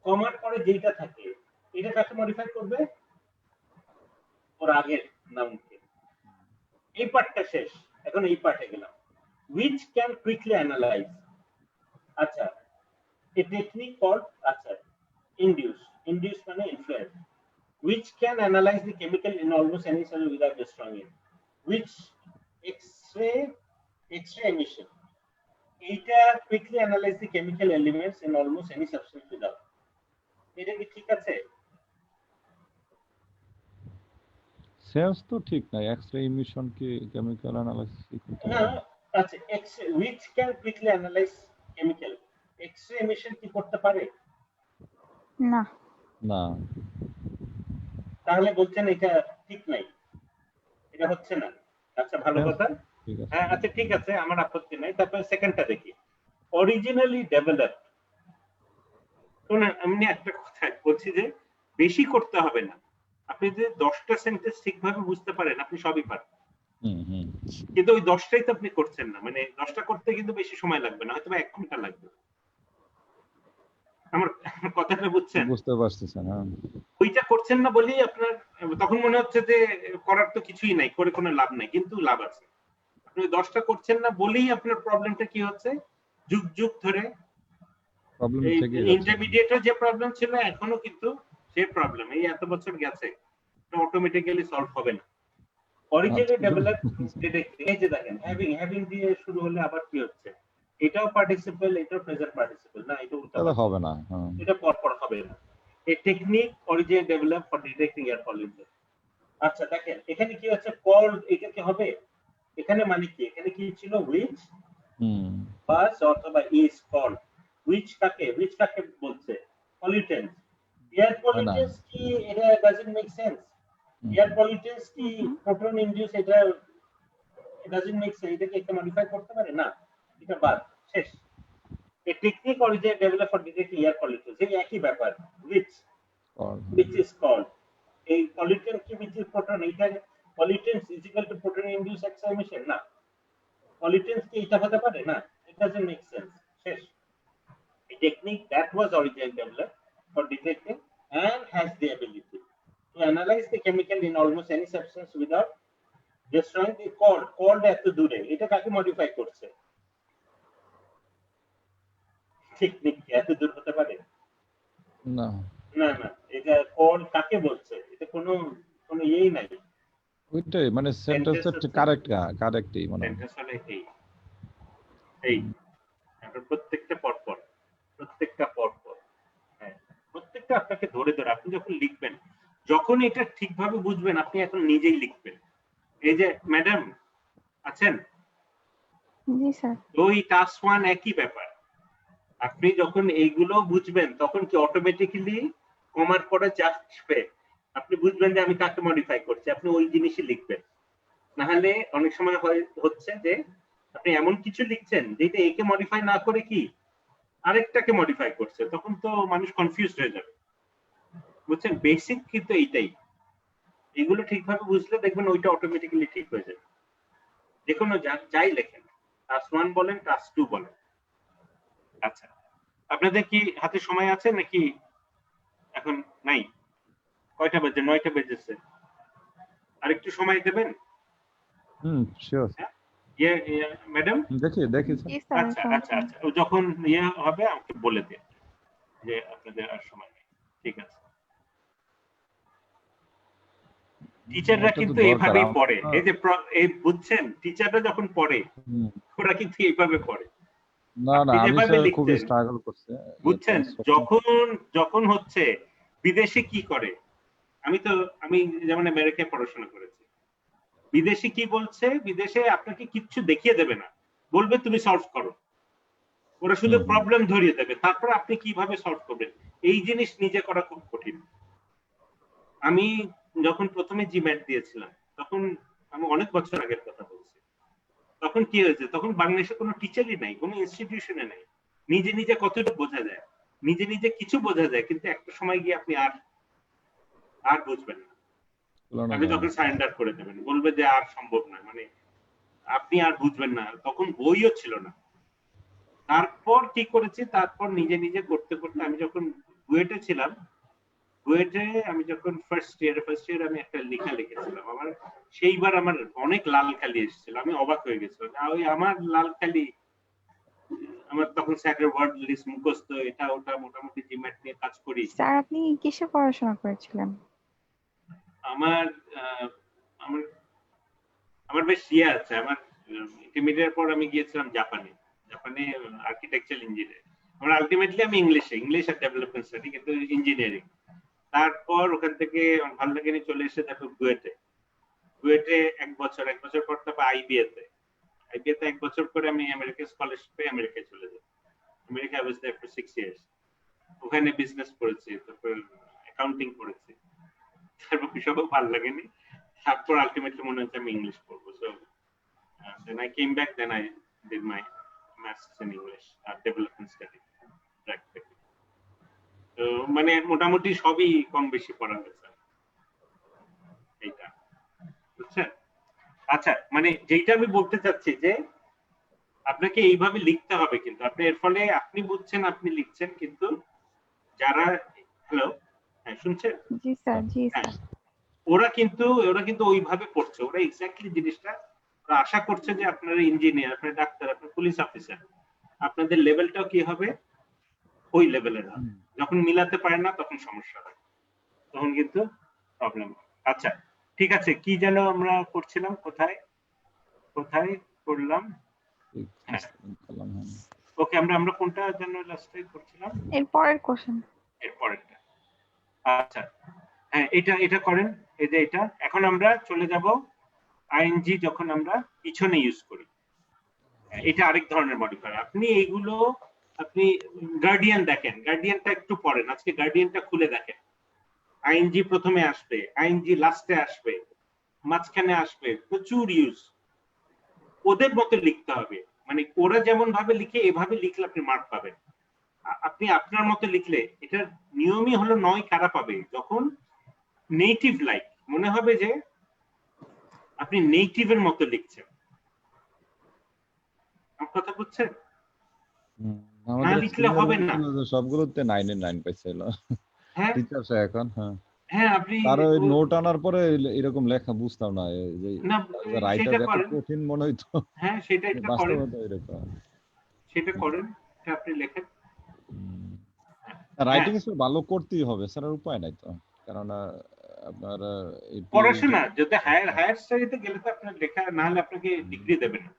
কমার পরে যেটা থাকে এটা কাকে মডিফাই করবে, ওর আগের নামকে। এই পার্টটা শেষ, এখন এই পার্টে গেলাম, which can quickly analyze। আচ্ছা, a technique called, আচ্ছা, induce মানে influence, which can analyze the chemical in almost any cell without destroying it, which x-ray emission, এটা quickly analyze the chemical elements in almost any substance without। এটা কি ঠিক আছে? Sense তো ঠিক নাই, এক্স-রে ইমিশন কি কেমিক্যাল অ্যানালাইসিস করতে না, পারে? আচ্ছা, x-ray which can quickly analyze chemical, x-ray emission কি করতে পারে না, না, তাহলে বলছেন এটা ঠিক নাই, এটা হচ্ছে না। আচ্ছা, ভালো কথা, ঠিক আছে, হ্যাঁ, আচ্ছা ঠিক আছে, আমার আপত্তি নাই। তারপরে সেকেন্ডটা দেখি, অরিজিনালি ডেভেলপড। শোনেন, আমি একটা কথা বলছি যে বেশি করতে হবে না, আপনি যদি 10টা সেন্টেন্স ঠিকভাবে বুঝতে পারেন, আপনি সবই পারেন। কিন্তু ওই 10টাই তো আপনি করছেন না, মানে 10টা করতে কিন্তু বেশি সময় লাগবে না, হয়তো 1 ঘন্টা লাগবে। আমার কথাটা বুঝছেন? বুঝতে পারতেছেন। হ্যাঁ, ওইটা করছেন না বলেই আপনার তখন মনে হচ্ছে যে করার তো কিছুই নাই, করে কোনো লাভ নাই, কিন্তু লাভ আছে। আপনি 10টা করছেন না বলেই আপনার প্রবলেমটা কি হচ্ছে, যুগ যুগ ধরে প্রবলেম এই থেকে যাচ্ছে। ইন্টারমিডিয়েটের যে প্রবলেম ছিল এখনো কিন্তু সেই প্রবলেম, এই এত বছর গেছে, এটা অটোমেটিক্যালি সলভ হবে না। অরিজিনালি ডেভেলপ এই যে দেখেন হ্যাভিং দিয়ে শুরু হলে আবার কি হচ্ছে, এটাও পার্টিসিপল, এটাও প্রেজেন্ট পার্টিসিপল না, এটা উল্টা হবে না। এটা পরপর হবে না। এই technique originally develop for detecting air pollution. আচ্ছা দেখেন এখানে কি হচ্ছে, কল্ড, এটা কি হবে, এখানে মানে কি, এখানে কি ছিল, হুইচ বাস অথবা ইজ কল্ড। হুইচ কাকে বলছে, পলিউটেন্ট। এয়ার পলিউটেন্স কি, এটা ডাজন্ট মেক সেন্স। এয়ার পলিউটেন্স কি প্রোটন ইনডিউস, এটা ডাজন্ট মেক সেন্স। এটা কি একটা মডিফাই করতে পারে না, এটা বাদ, শেষ। এই technique originally develop for detecting air pollution, এই একই ব্যাপার, হুইচ ইজ কল্ড। এই পলিউটেন্ট কি which is proton, এটা pollutants is equal to proton induced X emission না, pollutants কি এটা হতে পারে না, it doesn't make sense, শেষ। A technique that was originally developed for detecting and has the ability to analyze the chemical in almost any substance without destroying the cold এত দূরে, এটা কাকে মডিফাই করছে, টেকনিক এত দূর হতে পারে না না না, এটা কোড কাকে বলছে, এটা কোনো ইয়েই নাই। ওইটাই মানে সেন্টেন্সের কারেক্টই মানে সেন্টেন্স হলে এই প্রত্যেকটা পরপর হ্যাঁ, প্রত্যেকটা আপনাকে ধরে আপনি যখন লিখবেন, যখন এটা ঠিকভাবে বুঝবেন, আপনি এখন নিজেই লিখবেন। এই যে ম্যাডাম আছেন, জি স্যার, ওই টাস্ক 1 একই ব্যাপার। আপনি যখন এইগুলো বুঝবেন তখন কি অটোমেটিক্যালি কমার পরে যা আসবে আপনি বুঝবেন যে আমি কাকে মডিফাই করছি, আপনি ওই জিনিসই লিখবেন। না হলে অনেক সময় হচ্ছে যে আপনি এমন কিছু লিখছেন যেটা একে মডিফাই না করে কি আরেকটাকে মডিফাই করছে, তখন তো মানুষ কনফিউজড হয়ে যাবে, বুঝছেন? বেসিক কিন্তু এইটাই, এগুলো ঠিকভাবে বুঝলে দেখবেন ওইটা অটোমেটিক্যালি ঠিক হয়ে যাবে। যে কোনো যাই লেখেন, টাস্ক 1 বলেন, টাস্ক 2 বলেন। আচ্ছা, আপনাদের কি হাতে সময় আছে নাকি এখন নাই? কয়টা বাজে? 9টা বেজেছে, আর একটু সময় দেবেন? শিওর। ম্যাডাম দেখি আচ্ছা আচ্ছা আচ্ছা, যখন হবে আমাকে বলে দিন যে আপনাদের আর সময় নেই, ঠিক আছে? টিচাররা কিন্তু এইভাবেই পড়ে, এই যে এই বুঝছেন, টিচাররা যখন পড়ে ওরা কিন্তু এইভাবে পড়ে। না আমি খুব স্ট্রাগল করছি, বুঝছেন? যখন হচ্ছে বিদেশে কি করে, আমি যেমন আমেরিকায় পড়াশোনা করেছি, বিদেশে কি বলছে, বিদেশে আপনাকে কিচ্ছু দেখিয়ে দেবে না, বলবে তুমি সলভ করো, ওরা শুধু প্রবলেম ধরিয়ে দেবে, তারপর আপনি কিভাবে সলভ করবেন এই জিনিস নিজে করা খুব কঠিন। আমি যখন প্রথমে জিম্যাট দিয়েছিলাম, তখন আমি অনেক বছর আগের কথা বলছি, তখন কি হয়েছে, তখন বাংলাদেশে কোনো টিচারই নাই, কোনো ইনস্টিটিউশনে নাই। নিজে কতটুকু বোঝা যায়, নিজে কিছু বোঝা যায়, কিন্তু একটা সময় গিয়ে আপনি আর বুঝবেন না, আপনি তখন সারেন্ডার করে দেবেন, বলবে যে আর সম্ভব না, মানে আপনি আর বুঝবেন না, তখন বইও ছিল না। তারপর কি করেছি, তারপর নিজে করতে আমি যখন বুয়েটে ছিলাম, বুয়েটে আমি যখন ফার্স্ট ইয়ার আমি একটা লেখা লিখেছিলাম, আমার সেইবার আমার অনেক লাল কালি এসেছিল, আমি অবাক হয়ে গেছিলাম, ওই আমার লাল কালি, আমার তখন স্যারের ওয়ার্ড লিস্ট মুখস্থ, এটা ওটা, মোটামুটি জিম্যাট নিয়ে কাজ করি। স্যার আপনি কিসে পড়াশোনা করেছিলেন? আমার বেশ আছে, আমার ইন্টারমিডিয়েট পর আমি গিয়েছিলাম জাপানে আর্কিটেকচারাল ইঞ্জিনিয়ার। আমার আলটিমেটলি আমি ইংলিশ আর ডেভেলপমেন্ট স্টাডি, কিন্তু ইঞ্জিনিয়ারিং। তারপর ওখান থেকে ভালো লাগেনি, চলে এসে দেখো বুয়েটে এক বছর পর তারপর আইবিএতে 1 বছর করে আমি আমেরিকান স্কলারশিপে আমেরিকায় চলে যাই। America I was there for 6 years, ওখানে বিজনেস করেছি, তারপর অ্যাকাউন্টিং করেছি, তারপর সবও ভালো লাগেনি, তারপর আলটিমেটলি মনে হচ্ছে আমি ইংলিশ পড়বো। So then I came back, then I did my masters in English development study practically. তো মানে মোটামুটি সবই কম বেশি পড়া হয়েছে এইটা, বুঝছেন? আচ্ছা, মানে যেটা আমি বলতে চাচ্ছি যে আপনাকে এইভাবে লিখতে হবে, কিন্তু আপনি এর ফলে আপনি বুঝছেন, আপনি লিখছেন, কিন্তু যারা হ্যালো হ্যাঁ শুনছেন জি স্যার জি হ্যাঁ স্যার ওরা কিন্তু ওইভাবে পড়ছে, ওরা এক্স্যাক্টলি জিনিসটা ওরা আশা করছে যে আপনারা ইঞ্জিনিয়ার, আপনার ডাক্তার, আপনার পুলিশ অফিসার, আপনাদের লেভেলটাও কি হবে ওই লেভেলের হবে। যখন মিলাতে পারে না তখন সমস্যা হয়, তখন কিন্তু প্রবলেম হয়। আচ্ছা ঠিক আছে, কি যেন আমরা করছিলাম, কোথায় কোথায় করলাম? হ্যাঁ ওকে, আমরা কোনটা যেন লাস্টে করছিলাম? এর পরের কোশ্চেন। এর পরেরটা। আচ্ছা হ্যাঁ এটা করেন, এই যে এটা। এখন আমরা চলে যাব আইএনজি যখন আমরা পিছনে ইউজ করি, এটা আরেক ধরনের মডিফায়ার। আপনি এইগুলো আপনি গার্ডিয়ান দেখেন, গার্ডিয়ানটা একটু পড়েন, আজকে গার্ডিয়ানটা খুলে দেখেন। আইএনজি প্রথমে আসবে, আইএনজি লাস্টে আসবে, মাঝখানে আসবে, প্রচুর ইউজ। ওদের মতো লিখতে হবে, মানে ওরা যেমন ভাবে লিখে এভাবে লিখলে আপনি মার্ক পাবেন। আপনি আপনার মতো লিখলে এটার নিয়মই হলো 9 কারা পাবে, যখন নেটিভ লাইক মনে হবে যে আপনি নেটিভের মতো লিখছেন। আমার কথা বুঝছেন? না লিখলে হবে না। সবগুলোতে 9 এর 9 পাইছিল টিচারস এখন। হ্যাঁ আপনি তার ওই নোট আনার পরে এরকম লেখা বুঝতাম না, যে রাইটার এত কঠিন মনে হইতো। হ্যাঁ সেটা একটা করেন, এরকম সেটা করেন, আপনি লেখেন। রাইটিং স্কিল ভালো করতেই হবে, স্যার উপায় নাই তো, কারণ আপনার পড়াশোনা যদি হায়ার স্টাডিতে গেলে তো আপনার লেখা না হলে আপনাকে ডিগ্রি দেবে না।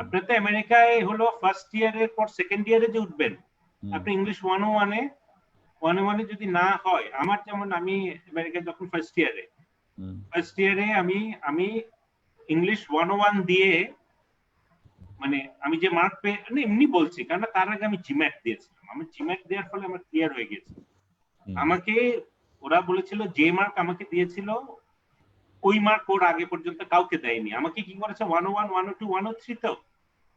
আপনার তো আমেরিকায় হলো ফার্স্ট ইয়ারের পর সেকেন্ড ইয়ারে যে উঠবেন, আপনি ইংলিশ 101 যদি না হয়, আমার যেমন আমি আমেরিকায় যখন ফার্স্ট ইয়ারে আমি ইংলিশ 101 দিয়ে, মানে আমি যে মার্ক পেয়ে এমনি বলছি, কারণ তার আগে আমি জিম্যাট দিয়েছিলাম, আমি জিম্যাট দেওয়ার ফলে আমার ক্লিয়ার হয়ে গেছে। আমাকে ওরা বলেছিল যে মার্ক আমাকে দিয়েছিল ওই মার্ক ওর আগে পর্যন্ত কাউকে দেয়নি। আমাকে কি করেছে 101 102 103, তো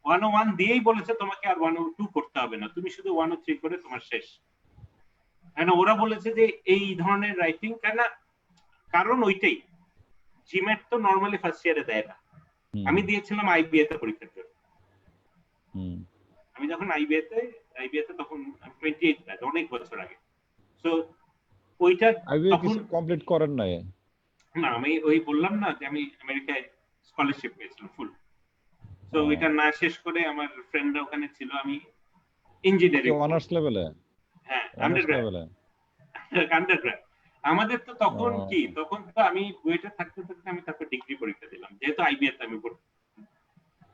101 দিয়েই বলেছে তোমাকে আর 102 করতে হবে না, তুমি শুধু 103 করে তোমার শেষ। হ্যাঁ ওরা বলেছে যে এই ধরনের রাইটিং, কারণ ওইটাই জিম্যাট তো নরমালি ফার্স্ট ইয়ারে দেয় না। আমি দিয়েছিলাম আইবিএ তে পরীক্ষার জন্য। আমি যখন আইবিএ তে তখন 28 ব্যাচ, অনেক বছর আগে। সো ওইটা তখন কমপ্লিট করেন নাই? না আমি ওই বললাম না যে আমি আমেরিকায় স্কলারশিপ পেয়েছিলাম ফুল। সো ওইটা না শেষ করে আমার ফ্রেন্ডরা ওখানে ছিল, আমি ইঞ্জিনিয়ারিং অনার্স লেভেলে। হ্যাঁ আন্ডারগ্রেড। আমাদের তো তখন কি, তখন তো আমি বুয়েটে থাকতে থাকতে আমি তারপর ডিগ্রি পরীক্ষা দিলাম, যেহেতু আইবিএ তে আমি পড়ি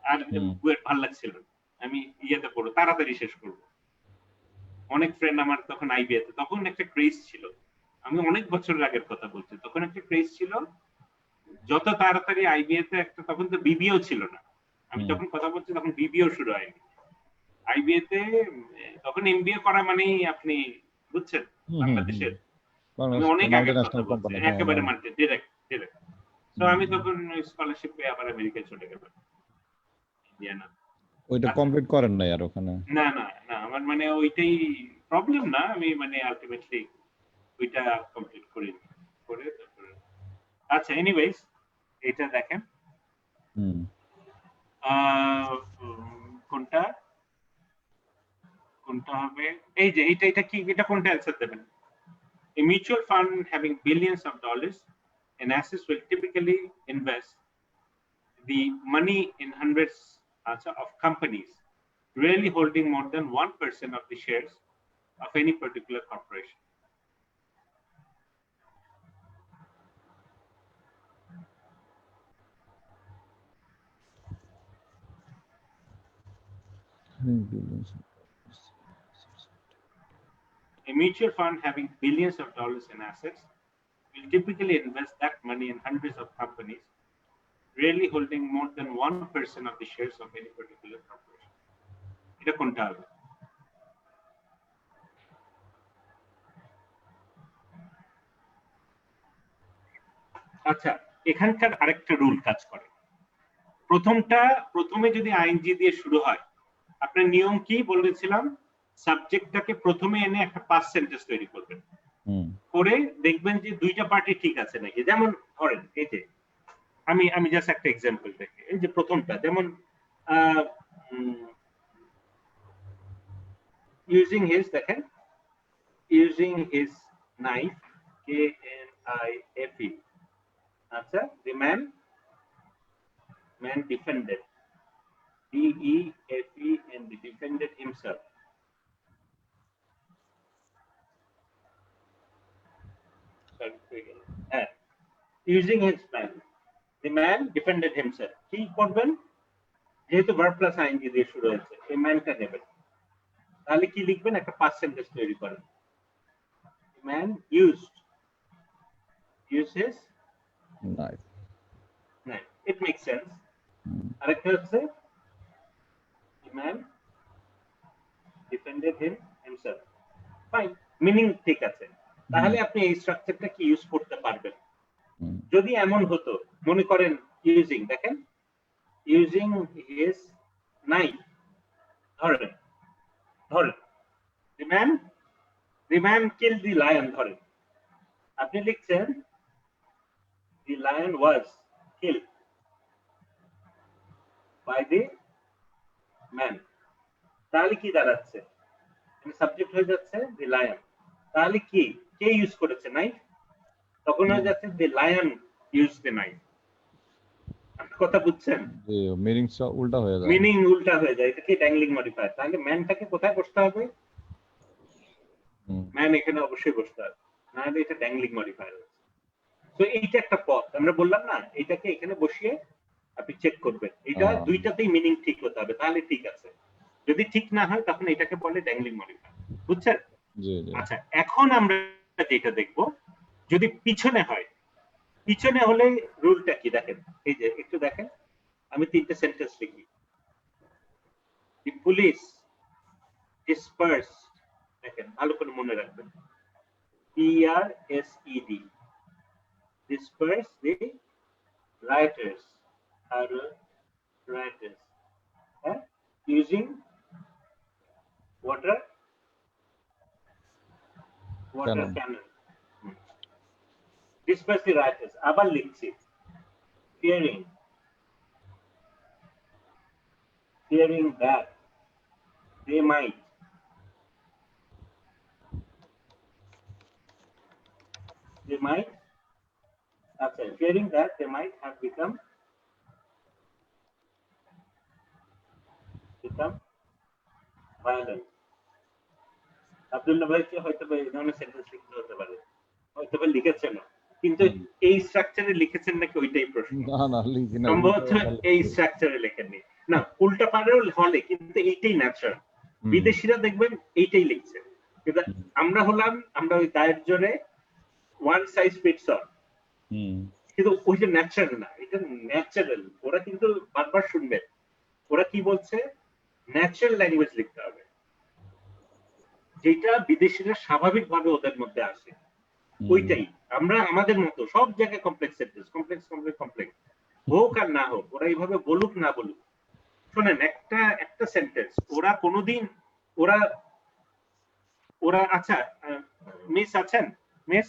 আর বুয়েট ভালো লাগছিল, আমি ইয়েতে পড়বো তাড়াতাড়ি শেষ করব। অনেক ফ্রেন্ড আমার তখন আইবিএ তে, তখন একটা ক্রেজ ছিল, আমি অনেক বছরের আগের কথা বলছি, তখন একটা ক্রেজ ছিল যত তাড়াতাড়ি আইবিএ তে একটা, তখন তো বিবিও ছিল না, আমি যখন কথা বলছি তখন বিবিও শুরু হয়নি। আইবিএ তে তখন এমবিএ করা মানেই আপনি বুঝছেন বাংলাদেশের, আমি অনেক আগে কথা বলছি, একেবারে মানতে ডিরেক্ট। তো আমি তখন স্কলারশিপ পেয়ে আবার আমেরিকায় চলে গেলাম। ওইটা কমপ্লিট করেন নাই আর ওখানে? না আমার মানে ওইটাই প্রবলেম না, আমি মানে আলটিমেটলি ওইটা কমপ্লিট করে তারপরে। আচ্ছা এনিওয়েজ এটা দেখেন কোনটা হবে, এই যে এটা কি, এটা কোনটা অ্যানসার দেবেন? A mutual fund having billions of dollars in assets will typically invest the money in hundreds of companies, rarely holding more than 1% of the shares of any particular corporation. A mutual fund having billions of dollars in assets will typically invest that money in hundreds of companies, rarely holding more than 1% of the shares of any particular corporation. এটা কোনটা হবে? আচ্ছা এখানকার আরেকটা rule কাজ করে। প্রথমে যদি আইএনজি দিয়ে শুরু হয়, আপনার নিয়ম কি বলেছিলাম, সাবজেক্টটাকে প্রথমে এনে একটা পাস্ট সেন্টেন্স তৈরি করবেন, করে দেখবেন যে দুইটা পার্টি ঠিক আছে নাকি। যেমন ধরেন এই যে আমি জাস্ট একটা এক্সাম্পল দেখি, এই যে প্রথমটা যেমন ইউজিং হিজ, দেখেন using his knife, K-N-I-F-E. The man defended, D-E-F-E-N-D, defended himself. Using his man, the man defended himself. কি করবেন? যেহেতু verb plus ing দিয়ে শুরু হয়েছে, এই ম্যানটা নেবেন। তাহলে কি লিখবেন? একটা past sentence তৈরি করেন। The man used his knife. It makes sense. আরেকটা হচ্ছে the man defended himself. Fine, meaning ঠিক আছে। তাহলে আপনি এই স্ট্রাকচারটা কি ইউজ করতে পারবেন। যদি এমন হতো, মনে করেন ইউজিং, দেখেন ইউজিং হিজ নাইফ, ধরেন the man killed the lion, ধরেন আপনি লিখছেন the lion was killed by the man, তাহলে কি দাঁড়াচ্ছে? সাবজেক্ট হয়ে যাচ্ছে the lion, তাহলে কি কে ইউজ করেছে? নাইফ। তখন হয়ে যাচ্ছে the lion used the knife. কথা বুঝছেন? মিনিংটা উল্টা হয়ে যায়। মিনিং উল্টা হয়ে যায়, এটা কি ড্যাংলিং মডিফায়ার। তাহলে ম্যানটাকে কোথায় বসতে হবে? ম্যান এখানে অবশ্যই বসতে হবে, নাহলে এটা ড্যাংলিং মডিফায়ার। তো এইটা একটা পথ, আমরা বললাম না, এটাকে এখানে বসিয়ে আপনি চেক করবেন। এটা দুইটাতেই মিনিং ঠিক হতে হবে, তাহলে ঠিক আছে। যদি ঠিক না হয় তখন এটাকে বলে ড্যাংলিং মডিফায়ার। বুঝছেন? আচ্ছা, এখন আমরা যেটা দেখব, যদি পিছনে হয়, পিছনে হলে রুলটা কি দেখেন। এই যে একটু দেখেন, আমি তিনটা সেন্টেন্স লিখি। The police dispersed, দেখেন ভালো করে মনে রাখবেন, P-R-S-E-D, disperse the rioters, using water cannon. Disperse the rioters, আবার লিখছি fearing that they might fearing that they might have become violent. Abdullah ভাইকে হয়তো এই ধরনের সেন্টেন্স লিখতে হতে পারে, হয়তো বা লিখেছেন, কিন্তু এই স্ট্রাকচারে লিখেছেন নাকি ওইটাই প্রশ্ন। না লিখি না, সম্ভবত এই স্ট্রাকচারে লেখেননি। না, উল্টা পারেও হলে, কিন্তু এইটাই ন্যাচারাল। বিদেশিরা দেখবেন এইটাই লিখছে, কিন্তু আমরা হলাম, আমরা ওই গায়ের জোরে ওয়ান সাইজ ফিটস অল, কিন্তু ওইটা ন্যাচারাল না, এটা ন্যাচারাল। ওরা কিন্তু বারবার শুনবেন, ওরা কি বলছে, ন্যাচারাল ল্যাঙ্গুয়েজ লিখতে হবে, যেটা বিদেশিরা স্বাভাবিকভাবে ওদের মধ্যে আসে, ওইটাই। আমরা আমাদের মতো সব জায়গায় কমপ্লেক্স সেন্টেন্স, কমপ্লেক্স হোক আর না হোক, ওরা এইভাবে বলুক না বলুক। শোনেন, একটা সেন্টেন্স ওরা কোনোদিন ওরা আচ্ছা, মিস আছেন? মিস,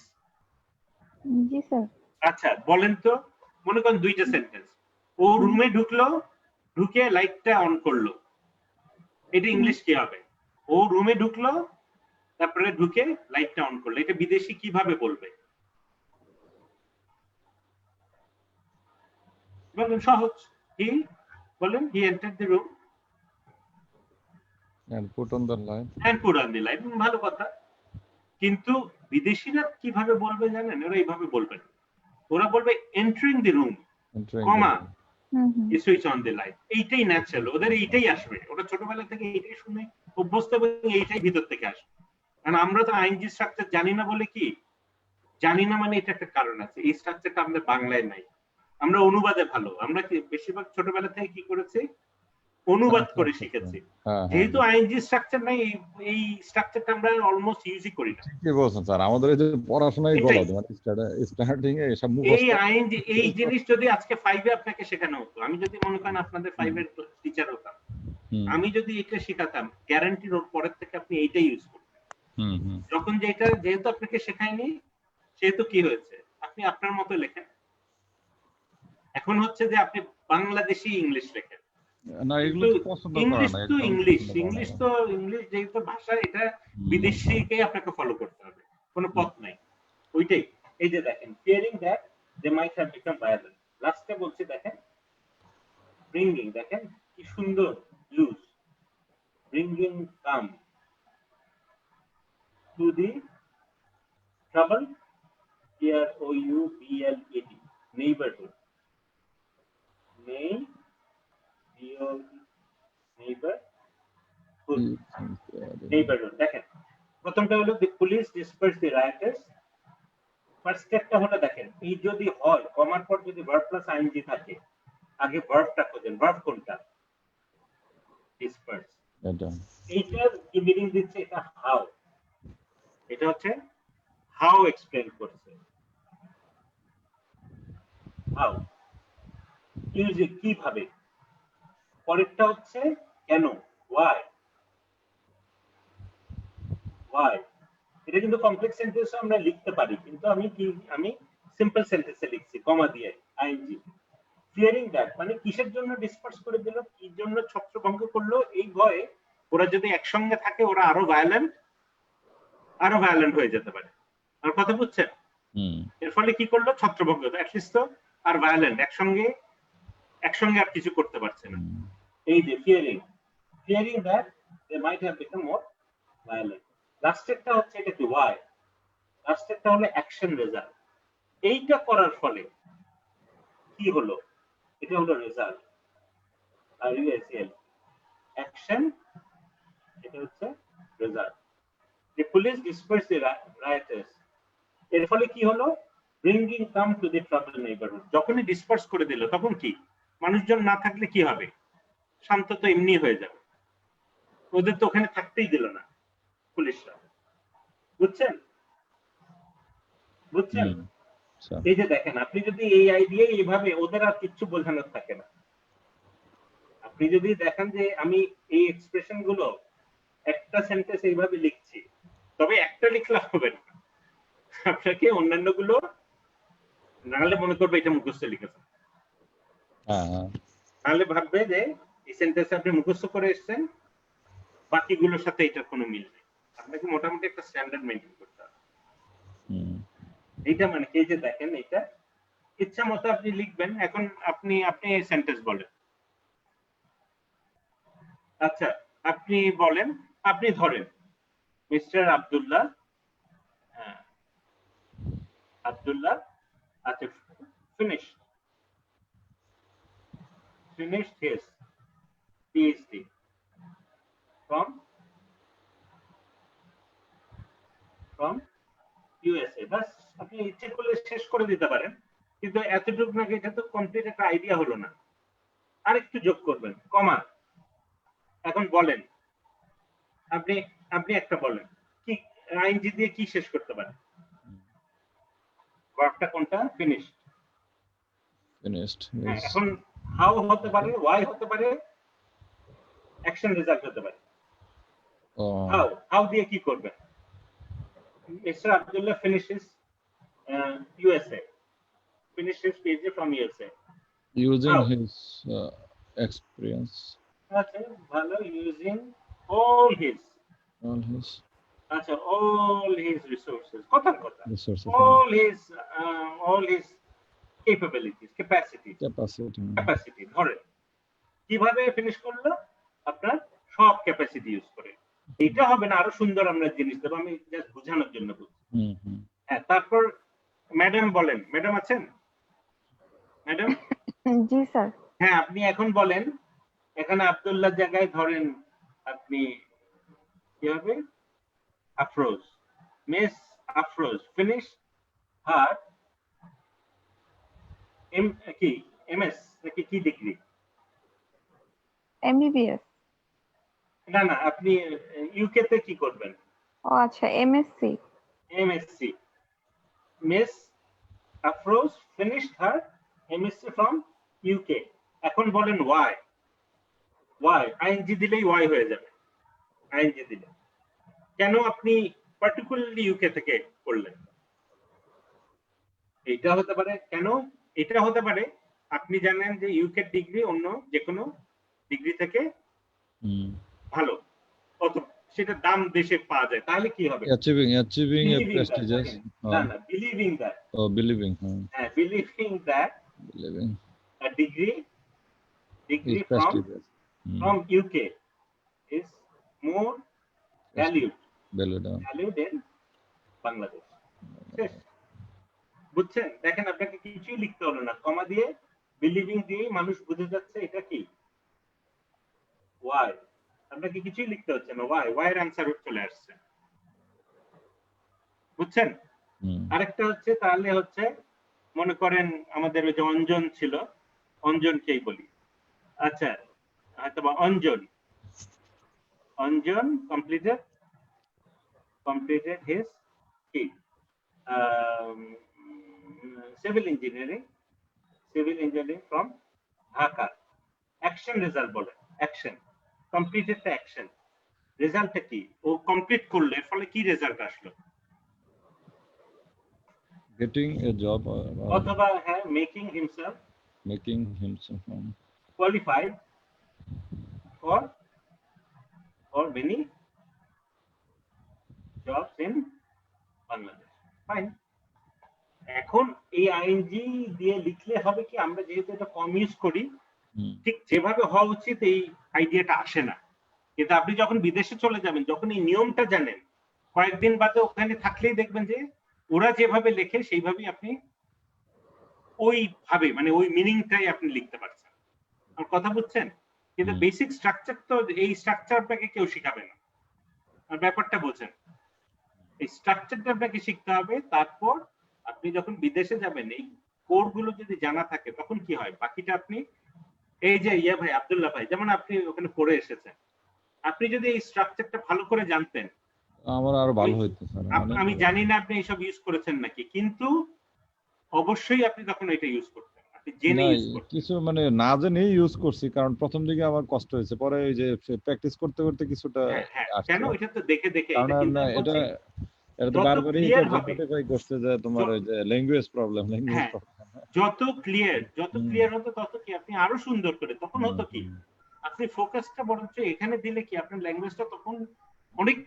জি স্যার। আচ্ছা বলেন তো, মনে করেন দুইটা সেন্টেন্স, ও রুমে ঢুকলো, ঢুকে লাইটটা অন করলো, এটা ইংলিশ কি হবে? ও রুমে ঢুকলো, তারপরে ঢুকে লাইটটা অন করলো, এটা বিদেশি কিভাবে বলবে? বলেন, সহজ। কি বলেন? He entered the room and put on the light. ভালো কথা, কিন্তু বিদেশিরা কিভাবে বলবে জানেন? ওরা এইভাবে বলবে না, ওরা বলবে entering the room, comma, switch on the light। এইটাই ন্যাচারাল, ওদের এইটাই আসবে, ওরা ছোটবেলা থেকে এইটাই শুনে অভ্যস্ত এবং এইটাই ভিতর থেকে আসবে। কারণ আমরা তো আইনজি স্ট্রাকচার জানি না, বলে কি জানি না মানে এটা একটা কারণ আছে, এই স্ট্রাকচারটা আমাদের বাংলায় নাই, আমরা অনুবাদে ভালো। আমরা বেশিরভাগ ছোটবেলা থেকে কি করেছি, অনুবাদ করে শিখেছি। যেহেতু আইনজি স্ট্রাকচার নাই, এই স্ট্রাকচারটা আমরা অলমোস্ট ইউজই করি না। ঠিকই বলছেন স্যার, আমাদের এই যে পড়াশোনায় গলদ, মানে স্টার্টিং এ এসব মুখস্থ। এই আইনজি, এই জিনিস যদি আজকে 5 এ আপনাকে শেখানো হতো, আমি যদি মনে করেন আপনাদের 5 এর টিচার হতাম, আমি যদি এটা শেখাতাম, গ্যারান্টি ওর পরের থেকে আপনি এইটাই ইউজ করবেন। যখন যেহেতু আপনাকে শেখায়নি, সেহেতু কি হয়েছে, আপনি আপনার মতো লেখেন। এখন হচ্ছে যে আপনি বাংলাদেশি ইংলিশ লেখেন, না এগুলো তো পছন্দ করে না, একদম ইংলিশ যেহেতু ভাষা, এটা বিদেশিকে আপনাকে ফলো করতে হবে, কোনো পথ নাই ওইটাই। এই যে দেখেন, fearing that they might have become violent, লাস্টে বলছি দেখেন ব্রিঙ্গিং, দেখেন কি সুন্দর use, bringing calm to the trouble, TROUBLED, neighborhood, neighborhood দেখেন প্রথমটা হলো the police disperse the rioters, first স্টেপটা হলো দেখেন এই যদি হয় কমার পর যদি ভার্ব প্লাস আইএনজি থাকে, আগে ভার্বটা খোঁজেন, ভার্ব কোনটা, ডিসপার্স, এইটার কি মিনিং দিচ্ছে, এটা হাউ, এটা হচ্ছে হাউ এক্সপ্লেইন করছে, হাউ ইউজিং কিভাবে, পরেরটা হচ্ছে কেন, ওয়াই, ওয়াই, এটা কিন্তু কমপ্লেক্স সেন্টেন্সে আমরা লিখতে পারি, কিন্তু আমি সিম্পল সেন্টেন্সে লিখছি কমা দিয়ে আইএনজি। ফিয়ারিং দ্যাট মানে কিসের জন্য ডিসপার্স করে দিল, কি জন্য ছত্রভঙ্গ করলো, এই ভয়ে ওরা যদি একসঙ্গে থাকে ওরা আরো ভায়োলেন্ট হয়ে যেতে পারে। আর কথা বুঝছেন? এর ফলে কি করলো, ছত্রভঙ্গ, অ্যাটলিস্ট তো আর ভায়োলেন্ট একসঙ্গে আর কিছু করতে পারছে না। এই যে fearing that they might have become more violent. লাস্টেরটা হচ্ছে এটা কি, ওয়াই, লাস্টেরটা হলো অ্যাকশন রেজাল্ট, এইটা করার ফলে কি হলো, এটা হলো রেজাল্ট, RESL, অ্যাকশন, এটা হচ্ছে result. The police disperse the rioters, এর ফলে কি হলো, bringing calm to the trouble neighbourhood, যখনই ডিসপার্স করে দিল তখন কি, মানুষজন না থাকলে কি হবে, শান্ত তো এমনি হয়ে যাবে, ওদের তো ওখানে থাকতেই দিল না পুলিশরা, বুঝছেন? এই যে দেখেন, আপনি যদি এই আইডিয়া এইভাবে, ওদের আর কিচ্ছু বোঝানোর থাকে না, আপনি যদি দেখেন যে আমি এই এক্সপ্রেশন গুলো একটা সেন্টেন্স এইভাবে লিখছি, তবে একটা লিখলে হবে না, আপনাকে অন্যান্য গুলো, নাহলে মনে করবে এটা মুখস্থ লিখেছে, নাহলে ভাববে যে এই সেন্টেন্স আপনি মুখস্থ করে এসেছেন, বাকিগুলোর সাথে এটার কোনো মিল নেই, আপনাকে মোটামুটি একটা স্ট্যান্ডার্ড মেইনটেইন করতে হবে। এইটা মানে এই যে দেখেন, এটা ইচ্ছা মতো আপনি লিখবেন। এখন আপনি এই সেন্টেন্স বলেন, আচ্ছা আপনি বলেন, আপনি ধরেন মিস্টার আব্দুল্লাহ, আচ্ছা finished his PhD from USA, বাস আপনি ইচ্ছে করলে শেষ করে দিতে পারেন, কিন্তু এতটুকু নাকি, এটা তো কমপ্লিট একটা আইডিয়া হলো না, আরেকটু যোগ করবেন, কমা। এখন বলেন, আপনি একটা বলেন, কি আইএনজি দিয়ে কি শেষ করতে পারেন, ভার্বটা কোনটা, ফিনিশড। এখন হাউ হতে পারে, ওয়াই হতে পারে, অ্যাকশন রেজাল্ট হতে পারে। হাউ দিয়ে কি করবেন, mister Abdullah finishes USA, finishes PhD from USA, using his experience, আচ্ছা ভালো, using all his আচ্ছা all his resources, কথা all his capabilities, capacity ধরেন কিভাবে ফিনিশ করলো, আপনার সব ক্যাপাসিটি ইউজ করে, এটা হবে না, আরো সুন্দর আমরা জিনিস দেবো, আমি জাস্ট বোঝানোর জন্য বলছি। হ্যাঁ, তারপর ম্যাডাম বলেন, ম্যাডাম আছেন? ম্যাডাম? জি স্যার। হ্যাঁ, আপনি এখন বলেন, এখানে আব্দুল্লাহ জায়গায় ধরেন আপনি কি হবে, আফরোজ, মিস আফরোজ ফিনিশ হার এমএস নাকি কি ডিগ্রি, এমবিবিএস। না আপনি ইউকে তে কি করবেন? ও আচ্ছা, MSc. Miss Afroz finished her MSc from UK. এখন বলেন ওয়াই আইএনজি দিলেই ওয়াই হয়ে যাবে, আইএনজি দিলে কেন আপনি পার্টিকুলারলি ইউকে থেকে করলেন, এটা হতে পারে, কেন এটা হতে পারে আপনি জানেন যে ইউকে ডিগ্রি অন্য যে কোনো ডিগ্রি থেকে ভালো, কত সেটা দাম দেশে পাওয়া যায়, তাহলে কি হবে? achieving a prestigious না believing that believing a degree is prestigious from UK is more valued in Bangladesh. বুঝছেন? দেখেন আপনাকে কিছুই লিখতে হলো না, কমা দিয়ে বিলিভিং দিয়ে মানুষ বুঝে যাচ্ছে এটা কি ওয়াই। আপনাকে কিছুই লিখতে হচ্ছে না, ওয়াই এর आंसर চলে আসছে। বুঝছেন? আরেকটা হচ্ছে তাহলে হচ্ছে মনে করেন আমাদের ওই যে অঞ্জন ছিল, অঞ্জনকেই বলি, আচ্ছা হয়তো বা Anjan completed his civil engineering from Dhaka. Action result বলে, action completed the action, রেজাল্টটা কি? ও কমপ্লিট করলে এর ফলে কি রেজাল্ট আসলো? getting a job অথবা হ্যাঁ making himself qualified for many jobs in Bangladesh. Fine. এখন এই আইএনজি দিয়ে লিখলে হবে কি, আমরা যেহেতু এটা কম ইউজ করি, ঠিক যেভাবে হওয়া উচিত এই আইডিয়াটা আসে না। কিন্তু আপনি যখন বিদেশে চলে যাবেন, যখন এই নিয়মটা জানেন, কয়েকদিন বাদে ওখানে থাকলেই দেখবেন যে ওরা যেভাবে লেখে সেইভাবেই আপনি ওইভাবে মানে ওই মিনিংটাই আপনি লিখতে পারছেন। আর কথা বুঝছেন? কিন্তু বেসিক স্ট্রাকচার তো এই স্ট্রাকচার আপনাকে কেউ শিখাবে না। আর ব্যাপারটা বোঝেন, এই স্ট্রাকচারটা আপনাকে শিখতে হবে। তারপর আপনি যখন বিদেশে যাবেন এই কোডগুলো যদি জানা থাকে তখন কি হয়, বাকিটা আপনি এই যে ভাই আব্দুল্লাহ ভাই, যেমন আপনি ওখানে পড়ে এসেছেন, আপনি যদি এই স্ট্রাকচারটা ভালো করে জানতেন আমার আরো ভালো হইতো স্যার। আমি জানি না আপনি এইসব ইউজ করেছেন নাকি, কিন্তু অবশ্যই আপনি তখন এটা ইউজ করতেন, আপনি জেনে ইউজ করতেন। কিছু মানে না জেনে ইউজ করছি, কারণ প্রথম দিকে আমার কষ্ট হয়েছে, পরে ওই যে প্র্যাকটিস করতে করতে কিছুটা কেন এটা তো দেখে এটা কিন্তু এটা তো বারবারই জাস্টিফাই করছে যে তোমার ওই যে ল্যাঙ্গুয়েজ প্রবলেম যত ক্লিয়ার হতো তত কি আপনি আরো সুন্দর করে, তখন হতো কি আপনি ফোকাসটা বরঞ্চ এখানে দিলে কি আপনার ল্যাঙ্গুয়েজটা তখন অনেক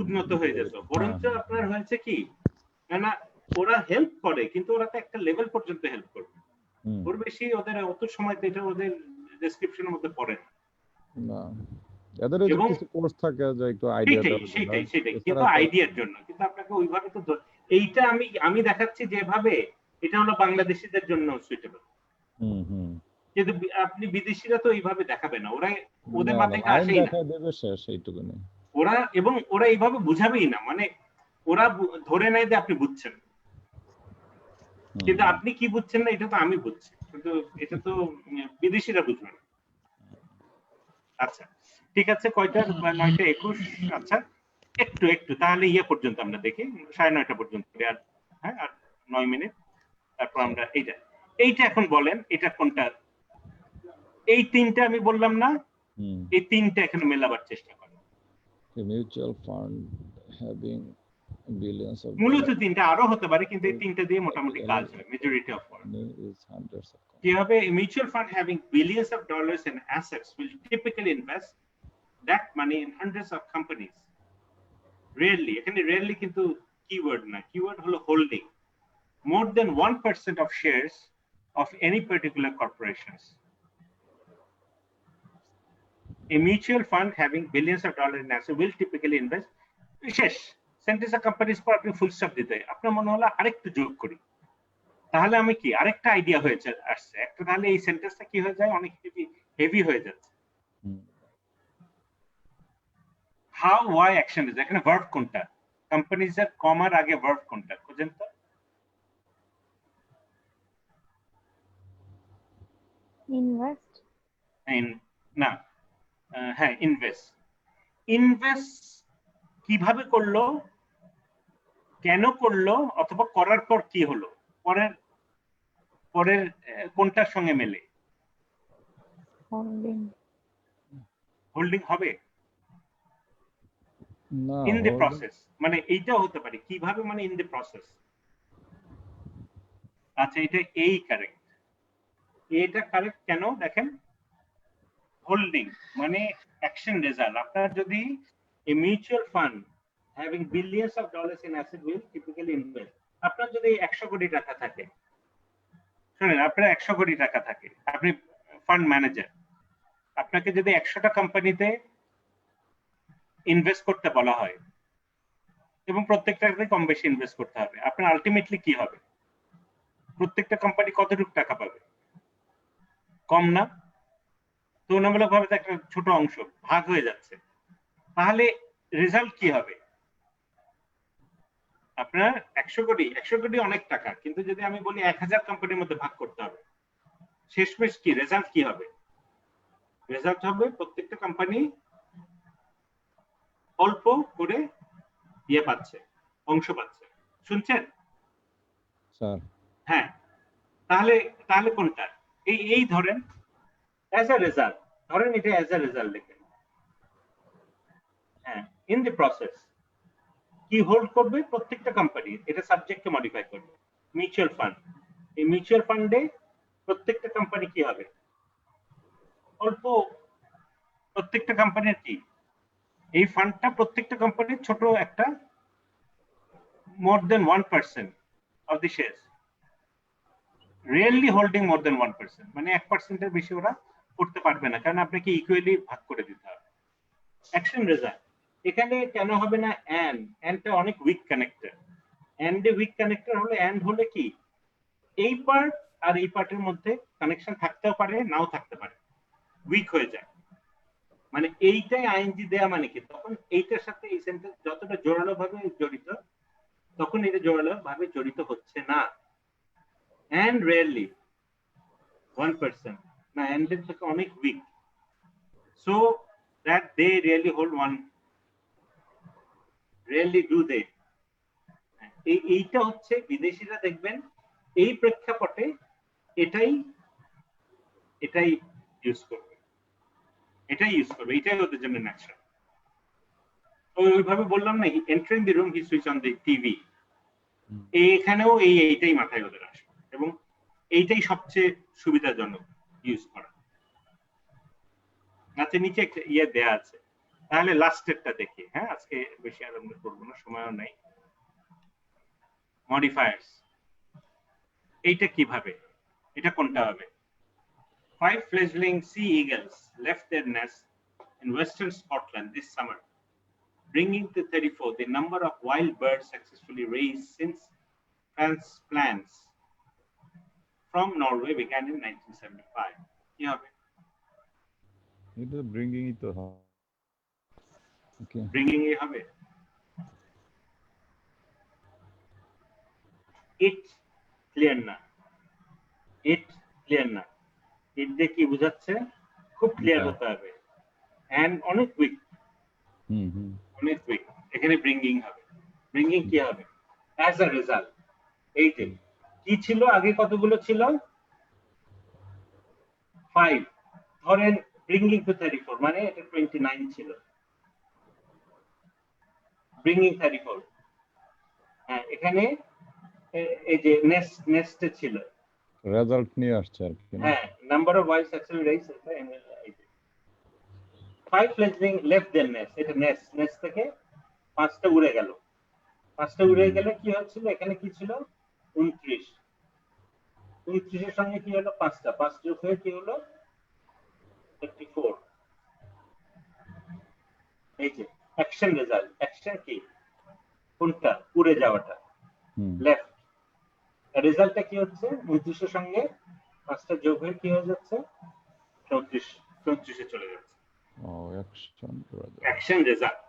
উন্নত হয়ে যেত। বরঞ্চ আপনার হয়েছে কি না, ওরা হেল্প করে কিন্তু ওরা তো একটা লেভেল পর্যন্ত হেল্প করবে, ওর বেশি ওদের অত সময় তো এটা ওদের ডেসক্রিপশনের মধ্যে পড়ে না। এদের কিছু কোর্স থাকে যে একটু আইডিয়া দেওয়ার জন্য, সেটাই কিন্তু আইডিয়ার জন্য, কিন্তু আপনাকে ওইভাবে তো এইটা আমি দেখাচ্ছি যেভাবে এটা হলো বাংলাদেশীদের জন্য সুইটেবল, কিন্তু আপনি বিদেশিরা তো এইভাবে দেখাবে না, ওরা ওদের মাথায় আসেই না, ওরা এইভাবে বুঝাবেই না, মানে ওরা ধরে নেয় যে আপনি বুঝছেন, কিন্তু আপনি কি বুঝছেন না এটা তো আমি বুঝছি, কিন্তু এটা তো বিদেশিরা বুঝবে না। আচ্ছা ঠিক আছে, কয়টা? 9:21। আচ্ছা একটু তাহলে পর্যন্ত আমরা দেখি 9:30 পর্যন্ত, আর হ্যাঁ আর 9 মিনিট, তারপর আমরা এইটা এখন বলেন এটা কোনটা? এই তিনটা আমি বললাম না, এই তিনটা এখানে মেলাবার চেষ্টা করেন। Mutual fund having billions of, মূলত তিনটা আরো হতে পারে, কিন্তু এই তিনটা দিয়ে মোটামুটি কাজ হয় মেজরিটি অফ ওয়ার্ক। কি হবে? Mutual fund having billions of dollars in assets will typically invest that money in hundreds of companies. Rarely, এখানে rarely কিন্তু keyword না, keyword হলো holding more than 1% of shares of any particular corporations. A mutual fund having billions of dollars in assets will typically invest. শেষ সেন্টেন্সে companies পর আপনি full stop দিতে, আপনার মনে হলো আরেকটু যোগ করি, তাহলে আমি কি আরেকটা আইডিয়া হয়েছে আসছে একটা, তাহলে এই সেন্টেন্সটা কি হয়ে যায়, অনেক হেভি হয়ে যাচ্ছে। How, why, action is এখানে ভার্ব কোনটা? কোম্পানিজ এর কমার আগে ভার্ব কোনটা খুঁজেন তো? ইনভেস্ট না, হ্যাঁ ইনভেস্ট কিভাবে করলো, কেন করলো, অথবা করার পর কি হলো, পরের কোনটার সঙ্গে মেলে? হোল্ডিং হবে ইন দ্য প্রসেস, মানে এইটাও হতে পারে কিভাবে, মানে ইন দ্য প্রসেস। আচ্ছা এটা কারেক্ট, এটা কারেক্ট কেন দেখেন, হোল্ডিং মানে অ্যাকশন রেজাল্ট। আপনার যদি এ mutual fund having billions of dollars in asset will typically invest, আপনার যদি 100 কোটি টাকা থাকে, শুনেন আপনার 100 কোটি টাকা থাকে, আপনি ফান্ড ম্যানেজার, আপনাকে যদি 100টা কোম্পানিতে ইনভেস্ট করতে বলা হয় এবং প্রত্যেকটাতে কম বেশি ইনভেস্ট করতে হবে, আপনার আলটিমেটলি কি হবে? প্রত্যেকটা কোম্পানি কতটুকু টাকা পাবে? কম না? তুলনামূলক ভাবে একটা ছোট অংশ ভাগ হয়ে যাচ্ছে, তাহলে রেজাল্ট কি হবে? আপনার 100 কোটি অনেক টাকা, কিন্তু যদি আমি বলি 1000 কোম্পানির মধ্যে ভাগ করতে হবে, শেষমেশ কি রেজাল্ট কি হবে? রেজাল্ট হবে প্রত্যেকটা কোম্পানি অল্প করে ইয়ে পাচ্ছে, অংশ পাচ্ছে। শুনছেন স্যার? হ্যাঁ, তাহলে কোনটা? এই ধরেন অ্যাজ আ রেজাল্ট, ধরেন এটা অ্যাজ আ রেজাল্ট দেখেন। হ্যাঁ, ইন দি প্রসেস কি হোল্ড করবে প্রত্যেকটা কোম্পানি, এটা সাবজেক্টকে মডিফাই করবে। মিউচুয়াল ফান্ড, এই মিউচুয়াল ফান্ডে প্রত্যেকটা কোম্পানি কি হবে? অল্প। প্রত্যেকটা কোম্পানির কি এই ফান্ডটা প্রত্যেকটা কোম্পানির ছোট একটা more than 1% of the shares, rarely holding more than 1%, মানে 1% এর বেশি ওরা করতে পারবে না, কারণ আপনাকে ইকুয়ালি ভাগ করে দিতে হবে। অ্যাকশন রেজাল্ট এখানে কেন হবে না? অ্যান্ডটা অনেক উইক কানেক্টর। অ্যান্ডে উইক কানেক্টর হলে, অ্যান্ড হলে কি এই পার্ট আর এই পার্টের মধ্যে কানেকশন থাকতেও পারে, নাও থাকতে পারে, উইক হয়ে যায়। মানে এইটাই আইএনজি দেয়া মানে কি, তখন এইটার সাথে এই সেন্টেন্স যতটা জোরালো ভাবে জড়িত, তখন এটা জোরালো ভাবে জড়িত হচ্ছে না। and rarely 1%, না and এর থেকে অনেক week, so that they really hold one, rarely do they। এইটা হচ্ছে বিদেশিরা দেখবেন এই প্রেক্ষাপটে এটাই ইউজ করবে, এটাই ওদের জন্য ন্যাচারাল। ওইভাবে বললাম না, entering the room he switch on the TV, এখানেও এইটাই মাথায় ওদের আসবে এবং এইটাই সবচেয়ে সুবিধাজনক ইউজ করা। আচ্ছা, নিচে একটা ইয়ে দেয়া আছে, তাহলে লাস্টেরটা দেখি। হ্যাঁ, আজকে বেশি আরম্ভ করবো না, সময়ও নাই। মডিফায়ার্স, এইটা কিভাবে, এটা কোনটা হবে? 5 fledgling sea eagles left their nest in western Scotland this summer, bringing to 34 the number of wild birds successfully raised since transplants from Norway began in 1975. কি হবে? এটা ব্রিঙ্গিং ই তো হবে। ওকে, ব্রিঙ্গিং এ হবে। ইট ক্লিয়ার না, ইট ক্লিয়ার না। ইট দিয়ে কি বোঝাচ্ছে? খুব ক্লিয়ার হতে হবে। এন্ড অনেক উইক, অনেক উইক, এখানে ব্রিঙ্গিং হবে। ব্রিঙ্গিং কি হবে? As a result. এই যে কি ছিল আগে, কতগুলো ছিল? 5, ধরেন ব্রিঙ্গিং টু 34, মানে এটা 29 ছিল, ব্রিঙ্গিং 34। হ্যাঁ, এখানে এই যে নেস্টে ছিল, রেজাল্ট নিয়ে আসছে আর কি। হ্যাঁ, number of wild successful raise, এটা 5 fledgling left their nest, এটা নেস্ট থেকে 5টা উড়ে গেল। 5টা উড়ে গেলে কি হচ্ছিল? এখানে কি ছিল? 29। 29 এর সঙ্গে কি হলো? 5টা, 5 যোগ হয়ে কি হলো? 34। এই যে অ্যাকশন রেজাল্ট। অ্যাকশন কি? কোনটা? উড়ে যাওয়াটা, লেফট। রেজাল্টটা কি হচ্ছে? 29 এর সঙ্গে 5টা যোগ হয়ে কি হয়ে যাচ্ছে? 34 এ চলে যাচ্ছে। ও, অ্যাকশন রেজাল্ট।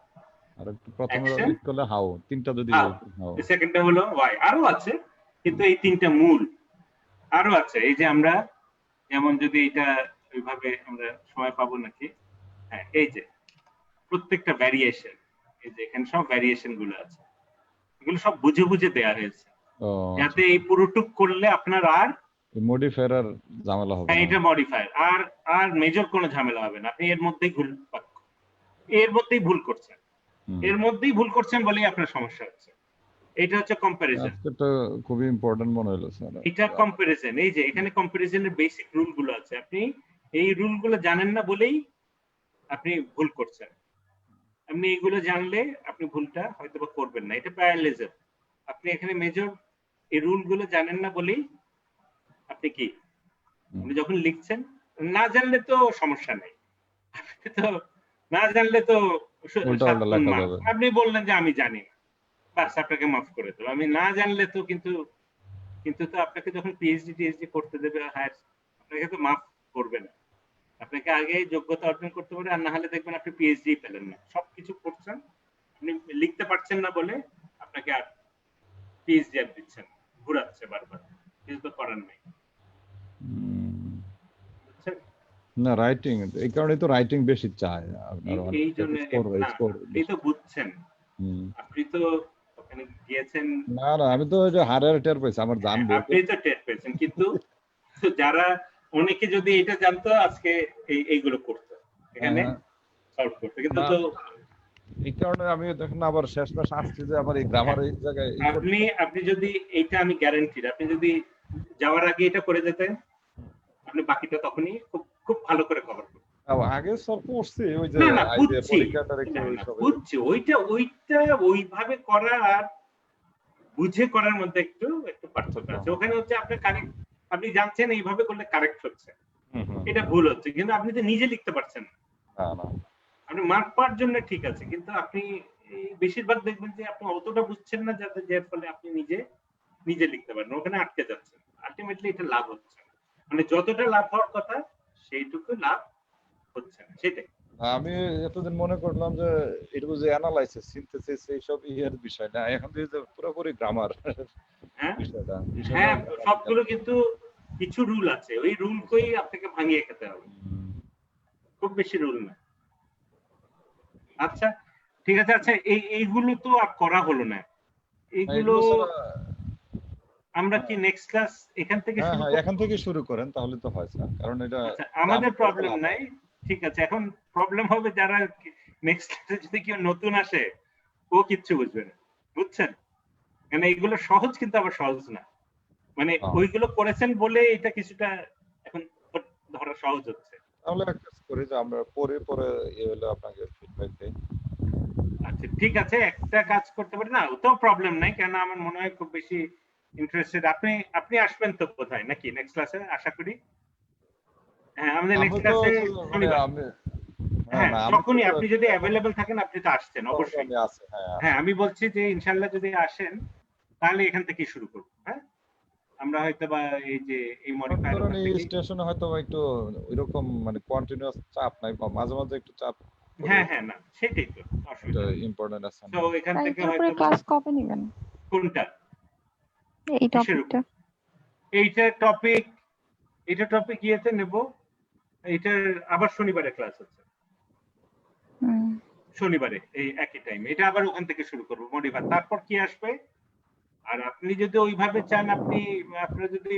আর একটু প্রথমে লিখ করলে হাউ, তিনটা যদি হাউ, সেকেন্ডটা হলো ওয়াই। আরো আছে, কিন্তু এই তিনটা মূল। আরো আছে, এই যে আমরা যেমন যদি এটা ওইভাবে আমরা সময় পাবো নাকি। হ্যাঁ, এই যে প্রত্যেকটা ভ্যারিয়েশন, এই যে এখানে সব ভ্যারিয়েশন গুলো আছে, এগুলো সব বুঝে বুঝে দেয়া হয়েছে, যাতে এই পুরোটুক করলে আপনার আর মডিফায়ার আর ঝামেলা হবে না। এটা মডিফায়ার আর মেজর কোনো ঝামেলা হবে না। আপনি এর মধ্যেই ভুল করছেন, এর মধ্যেই ভুল করছেন বলেই আপনার সমস্যা হচ্ছে। এটা হচ্ছে কম্পারিজন। এটা খুবই ইম্পর্টেন্ট মনে হলো স্যার। এটা কম্পারিজন। এই যে এখানে কম্পারিজনের বেসিক রুল গুলো আছে, আপনি এই রুলগুলো জানেন না বলেই আপনি ভুল করছেন। আপনি এইগুলো জানলে আপনি ভুলটা হয়তো বা করবেন না, এটা প্যারালিজম। আপনি এখানে মেজর এই রুলগুলো জানেন না বলেই আপনি কি, আপনি যখন লিখছেন না জানলে তো সমস্যা নেই, আপনি তো না জানলে তো আপনি বললেন যে আমি জানি না, বাস আপনাকে মাফ করে দেবো। আমি না জানলে তো কিন্তু তো আপনাকে যখন পিএইচডি করতে দেবে হায়ার, আপনাকে তো মাফ করবে না, আপনাকে আগে যোগ্যতা অর্জন করতে পারে, আর না হলে দেখবেন আপনি পিএইচডি পেলেন না। সবকিছু করছেন, আপনি লিখতে পারছেন না বলে আপনাকে আর পিএইচডি আর দিচ্ছেন, ঘুরাচ্ছে বারবার, কিছু তো করার নাই। না রাইটিং, এই কারণে তো রাইটিং বেশি চায় আপনার, এই জন্য এই তো বুঝছেন, আপনি তো ওখানে গিয়েছেন। না আমি তো ওই যে হারের টের পাইছি, আমার জানবো, আপনি তো টের পেয়েছেন, কিন্তু যারা অনেকে যদি এটা জানতো আজকে এইগুলো করতো, এখানে সলভ করতে, কিন্তু তো এই কারণে আমি দেখুন আবার শেষ মাস আসছি যে আবার এই গ্রামার এই জায়গায় আপনি যদি এইটা, আমি গ্যারান্টিড, আপনি যদি যাওয়ার আগে এটা করে যেতেন, আপনি বাকিটা তখনই খুব ভালো করে কভার করতেন। আগে সব পড়ছি, ওই যে বুঝছি ওইটা ওইভাবে করা আর বুঝে করার মধ্যে একটু পার্থক্য আছে। ওখানে হচ্ছে আপনার কারেক্ট, আপনি জানছেন এইভাবে করলে কারেক্ট হচ্ছে, এটা ভুল হচ্ছে, কিন্তু আপনি তো নিজে লিখতে পারছেন না। আপনি মার্ক পাওয়ার জন্য ঠিক আছে, কিন্তু আপনি বেশিরভাগ দেখবেন যে আপনি অতটা বুঝছেন না, যাতে যার ফলে আপনি নিজে লিখতে পারেন, ওখানে আটকে যাচ্ছেন। আলটিমেটলি এটা লাভ হচ্ছে না, মানে যতটা লাভ হওয়ার কথা সেইটুকু লাভ হচ্ছে না, সেটাই। আমি এতদিন মনে করলাম যে এটা যে অ্যানালাইসিস সিনথেসিস এইসব এর বিষয় না, এখন যে পুরোপুরি গ্রামার বিষয়টা। হ্যাঁ, সবগুলো কিন্তু কিছু রুল আছে, ওই রুল কই আপনাকে ভাঙিয়ে খেতে হবে, খুব বেশি রুল না। আচ্ছা ঠিক আছে। আচ্ছা এইগুলো তো আর করা হলো না, এইগুলো আমরা কি নেক্সট ক্লাস এখান থেকে শুরু করব? এখান থেকে শুরু করেন তাহলে তো হয় স্যার, কারণ এটা আমাদের প্রবলেম নাই। ঠিক আছে, এখন প্রবলেম হবে যারা নেক্সট ক্লাসে যদি কেউ নতুন আসে, ও কিচ্ছু বুঝবে না, বুঝছেন? মানে এইগুলো সহজ, কিন্তু আবার সহজ না, মানে ওইগুলো করেছেন বলে এটা কিছুটা এখন ধরা সহজ হচ্ছে। তাহলে একটা কাজ করি যে আমরা পরে হলো আপনাকে ফিডব্যাক দেই। আচ্ছা ঠিক আছে, একটা কাজ করতে পারি না, তো প্রবলেম নাই, কেন আমার মনে হয় খুব বেশি ইন্টারেস্টেড। আপনি আসবেন তো কোথায়, নাকি নেক্সট ক্লাসে আশা করি? হ্যাঁ, আমাদের নেক্সট ক্লাসে হ্যাঁ, যখনই আপনি যদি অ্যাভেলেবল থাকেন আপনি তো আসছেন অবশ্যই। হ্যাঁ, আমি বলছি যে ইনশাআল্লাহ যদি আসেন তাহলে এখান থেকে শুরু করব। হ্যাঁ, আমরা হয়তো বা এই যে এই মডিফায়ার স্টেশনে হয়তো একটু ওইরকম মানে কন্টিনিউয়াস চাপ নাই, মাঝে মাঝে একটু চাপ। হ্যাঁ না, সেটাই তো অসুবিধা, ইম্পর্টেন্ট আছে। তো এখান থেকে হয়তো ক্লাস কবে নেবেন? কোনটা? এই টপিকটা। এইটা টপিক ইয়েতে নেব। এইটার আবার শনিবারে ক্লাস আছে, শনিবারে এই একই টাইমে। এটা আবার ওখান থেকে শুরু করব মডিফায়ার, তারপর কি আসবে। আর আপনি যদি ওইভাবে চান, আপনার যদি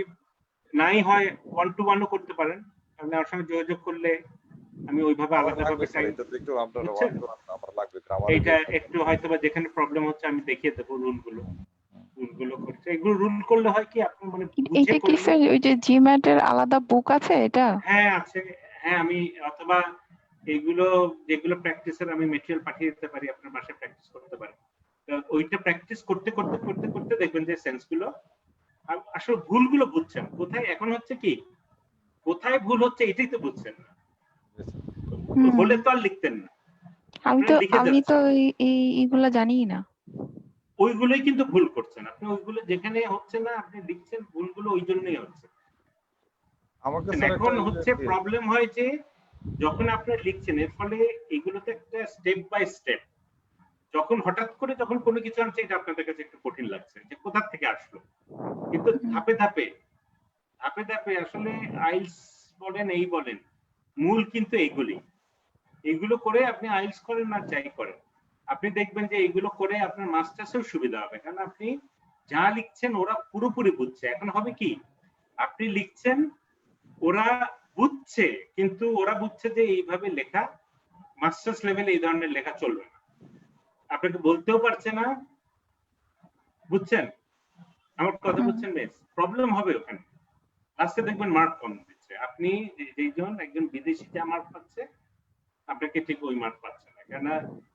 নাই হয় 1-to-1 করতে পারেন, আপনি আমার সঙ্গে যোগাযোগ করলে আমি ওইভাবে আলাদাভাবে এইটা একটু হয়তো বা যেখানে প্রবলেম হচ্ছে আমি দেখিয়ে দেবো রুলগুলো করছে। এগুলো রুল করলে হয় কি, আপনি মানে এটা কি স্যার ওই যে জিম্যাট এর আলাদা বুক আছে এটা? হ্যাঁ আছে, হ্যাঁ আমি অথবা এইগুলো যেগুলো প্র্যাকটিসের আমি মেটেরিয়াল পাঠিয়ে দিতে পারি, আপনার বাসায় প্র্যাকটিস করতে পারেন। ওইটা প্র্যাকটিস করতে করতে করতে করতে দেখবেন যে সেন্সগুলো, আসলে ভুলগুলো বুঝছেন কোথায়। এখন হচ্ছে কি, কোথায় ভুল হচ্ছে এটাই তো বুঝছেন না, হলে তো আর লিখতেন না। আমি তো এইগুলা জানিই না, ওইগুলোই কিন্তু ভুল করছেন আপনি। ওইগুলো যেখানে হচ্ছে না আপনি লিখছেন, ভুলগুলো ওই জন্যই হচ্ছে। এখন হচ্ছে প্রবলেম হয় যে যখন আপনি লিখছেন, এর ফলে এগুলোতে একটা স্টেপ বাই স্টেপ, যখন হঠাৎ করে যখন কোনো কিছু আনছে, এটা আপনাদের কাছে একটু কঠিন লাগছে যে কোথা থেকে আসলো, কিন্তু ধাপে ধাপে আসলে আইএলটিএস বলেন এই বলেন, মূল কিন্তু এইগুলো করে আপনি আইএলটিএস করেন আর যাই করেন, আপনি দেখবেন যে এইগুলো করে আপনার মাস্টার্সেও সুবিধা হবে, কারণ আপনি যা লিখছেন ওরা পুরোপুরি বুঝছে। এখন হবে কি, আপনি লিখছেন, ওরা বুঝছে, কিন্তু ওরা বুঝছে যে এইভাবে লেখা মাস্টার্স লেভেলে এই ধরনের লেখা চলবে না, আপনাকে বলতেও পারছে না, বুঝছেন আমার কথা? বুঝছেন বেশ, প্রবলেম হবে ওখানে, লাস্টে দেখবেন মার্ক কম দিচ্ছে। পাচ্ছে। আপনি যেজন একজন বিদেশি যা মার্ক পাচ্ছে আপনাকে ঠিক ওই মার্ক পাচ্ছে না, কেননা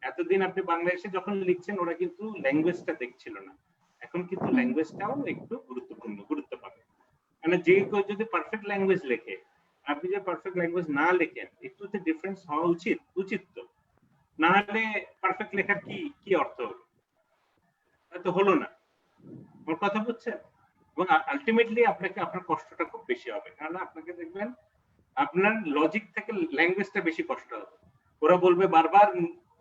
এতদিন আপনি বাংলাদেশে যখন লিখছেন ওরা কিন্তু ল্যাঙ্গুয়েজটা দেখছিল না, এখন কিন্তু ল্যাঙ্গুয়েজটাও একটু গুরুত্ব পাবে। মানে যে কেউ যদি পারফেক্ট ল্যাঙ্গুয়েজ লেখে, আপনি যে পারফেক্ট ল্যাঙ্গুয়েজ না লেখেন, একটু তো ডিফারেন্স হওয়া উচিত তো, না হলে পারফেক্ট লেখার কি অর্থ হলো? তো হলো না, ওর কথা বুঝছেন? এবং আলটিমেটলি আপনাকে আপনার কষ্টটা খুব বেশি হবে, কারণ আপনাকে দেখবেন আপনার লজিক থেকে ল্যাঙ্গুয়েজটা বেশি কষ্ট হবে। ওরা বলবে বারবার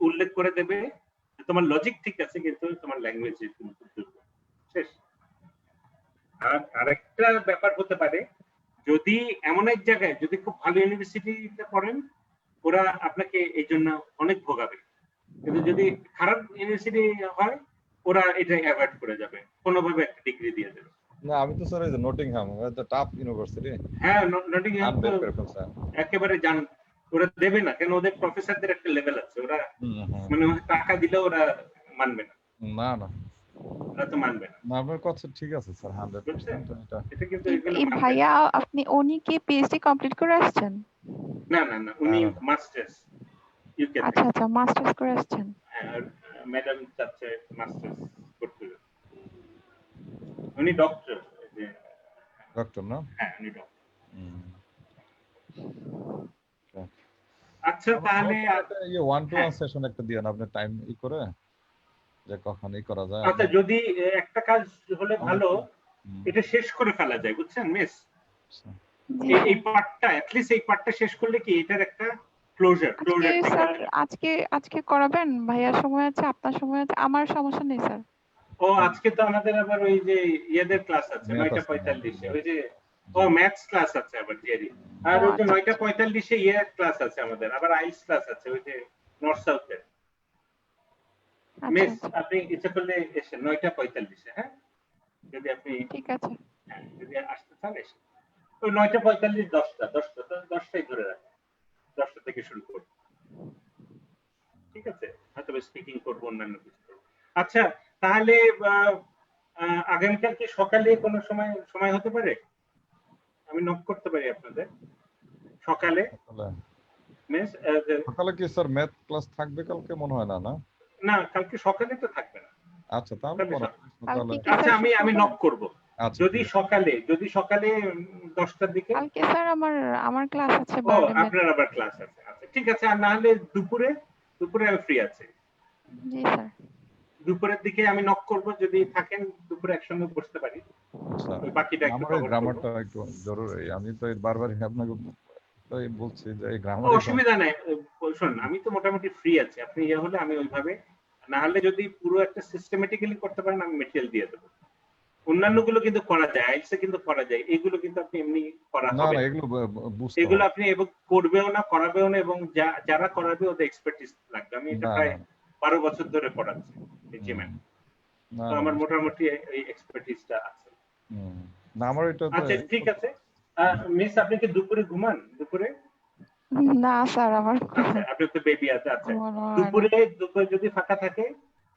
উল্লেখ করে দেবে তোমার লজিক ঠিক আছে কিন্তু তোমার ল্যাঙ্গুয়েজ শেষ। আর আরেকটা ব্যাপার হতে পারে, যদি এমন এক জায়গায় যদি খুব ভালো ইউনিভার্সিটিতে পড়েন, ওরা আপনাকে এই জন্য অনেক ভোগাবে, কিন্তু যদি খারাপ ইউনিভার্সিটি হয় ওরা এটা অ্যাভয়েড করে যাবে, কোনোভাবে একটা ডিগ্রি দিয়ে দেবে। না আমি তো স্যার এই যে নটিংহাম, এটা টাফ ইউনিভার্সিটি। হ্যাঁ, নটিংহাম তো একেবারে জান, ওরা দেবে না, কেন ওদের প্রফেসরদের একটা লেভেল আছে, ওরা মানে টাকা দিলে ওরা মানবে না। না না ওরা তো মানবে না। না, আপনার কথা ঠিক আছে স্যার, 100%। এটা কিন্তু এই ভাইয়া আপনি উনি কি পিএইচডি কমপ্লিট করে আসছেন? না উনি মাস্টার্স ইউকে। আচ্ছা মাস্টার্স করে আসছেন। আর ম্যাডাম চাচ্ছে মাস্টার্স করতে। উনি ডক্টর না? হ্যাঁ উনি ডক্টর। আচ্ছা তাহলে এই 1-to-1 সেশন একটা দিয়েন আপনি, টাইম করে যে কখন করা যায়। আচ্ছা, যদি একটা কাজ হলে ভালো, এটা শেষ করে ফেলা যায়, বুঝছেন মিস? এই পার্টটা অ্যাটলিস্ট এই পার্টটা শেষ করলে কি এটার একটা ক্লোজার। স্যার আজকে করাবেন? ভাইয়ার সময় আছে, আপনার সময় আছে, আমার সমস্যা নেই স্যার। ও আজকে তো আমাদের আবার ওই যে ইয়েদের ক্লাস আছে 9:45-এ, ওই যে ম্যাথস ক্লাস আছে আবার জেরি, আর ওই যে 9:45-এ ইয়ের ক্লাস আছে আমাদের, আবার আইএলটিএস ক্লাস আছে ওই যে নর্থ সাউথের। মিস আপনি ইচ্ছা করলে এসে 9:45-এ, হ্যাঁ যদি আপনি ঠিক আছে যদি আসতে চান এসে ওই 9:45 10টাই ধরে রাখেন, 10টা থেকে শুরু করব, ঠিক আছে? হয়তো স্পিকিং করবো, অন্যান্য কিছু করবো। আচ্ছা তাহলে আগামীকাল কি সকালে কোনো সময় হতে পারে? আমি নক করতে পারি আপনাদের সকালে। সকালে কি স্যার ম্যাথ ক্লাস থাকবে কালকে? মনে হয় না। না কালকে সকালে তো থাকবে না। আচ্ছা তাহলে আচ্ছা আমি নক করব। যদি সকালে 10টার দিকে। কালকে স্যার আমার ক্লাস আছে। আপনার আবার ক্লাস আছে। আচ্ছা ঠিক আছে, আর না হলে দুপুরে আমি ফ্রি আছি। জি স্যার। দুপুরের দিকে আমি নক করব, যদি থাকেন দুপুরে একসঙ্গে বসতে পারি। বাকিটা একটু কভার করব। গ্রামারটা একটু জরুরি, আমি তো বারবার আপনাকে বলছি যে এই গ্রামার। অসুবিধা নাই, শুনুন আমি তো মোটামুটি ফ্রি আছি, আপনি হলে আমি ওইভাবে, না হলে যদি পুরো একটা সিস্টেমেটিক্যালি করতে পারেন আমি মেটেরিয়াল দিয়ে দেবো। অন্যান্যগুলো কিন্তু করা যায়, আইএলটিএস কিন্তু করা যায়, এগুলো কিন্তু আপনি এমনি করা হবে না, এগুলো আপনি করবেও না, করাবেও না, এবং যারা করাবে ওদের এক্সপার্টিস লাগবে। আমি এটা প্রায় 12 বছর ধরে পড়াচ্ছি জিম্যাট, তো আমার মোটামুটি এই এক্সপার্টিসটা আছে। না আমার এটা আচ্ছা ঠিক আছে। মিস আপনি কি দুপুরে ঘুমান? দুপুরে না স্যার, আমার আপনি তো বেবি আছে। আচ্ছা দুপুরে যদি ফাঁকা থাকে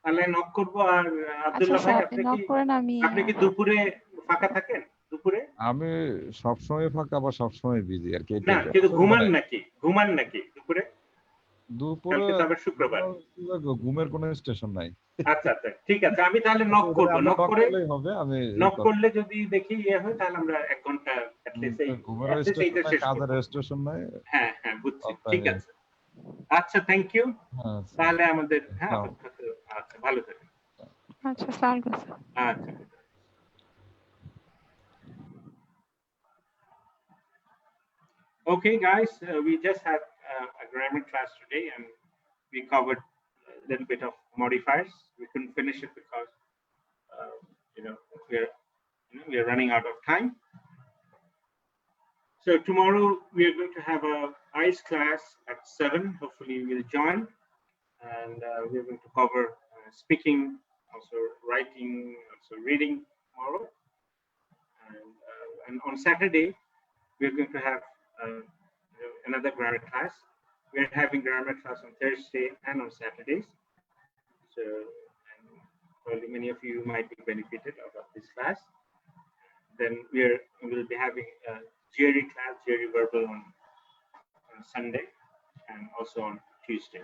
তাহলে নক করব। আর আব্দুল্লাহ ভাই আপনি কি দুপুরে ফাঁকা থাকেন? দুপুরে আমি সব সময় ফাঁকা, আবার সব সময় বিজি আর কি। না কিন্তু ঘুমান নাকি দুপুরে? দুপুরে শুক্রবার ঘুমের কোনো স্টেশন নাই। আচ্ছা ঠিক আছে, আমি তাহলে নক করব। নক করলে যদি দেখি হয় তাহলে আমরা 1 ঘন্টা স্টেশন নাই। হ্যাঁ বুঝছি, ঠিক আছে। আচ্ছা থ্যাংক ইউ। তাহলে আমাদের আচ্ছা ভালো থাকেন। আচ্ছা স্যার। আচ্ছা okay guys, we just had a grammar class today and we covered a little bit of modifiers. We couldn't finish it because we are running out of time. So tomorrow we are going to have a IELTS class at 7. Hopefully you will join, and we are going to cover speaking, also writing, also reading tomorrow. And on Saturday we are going to have another grammar class. We are having grammar class on Thursday and on Saturdays. So probably many of you might be benefited out of this class. Then we will be having GRE class, GRE verbal on Sunday and also on Tuesday.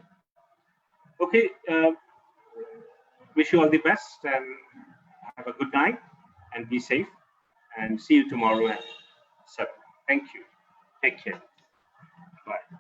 Okay, wish you all the best and have a good night and be safe, and see you tomorrow at 7. Thank you. Take care. Bye.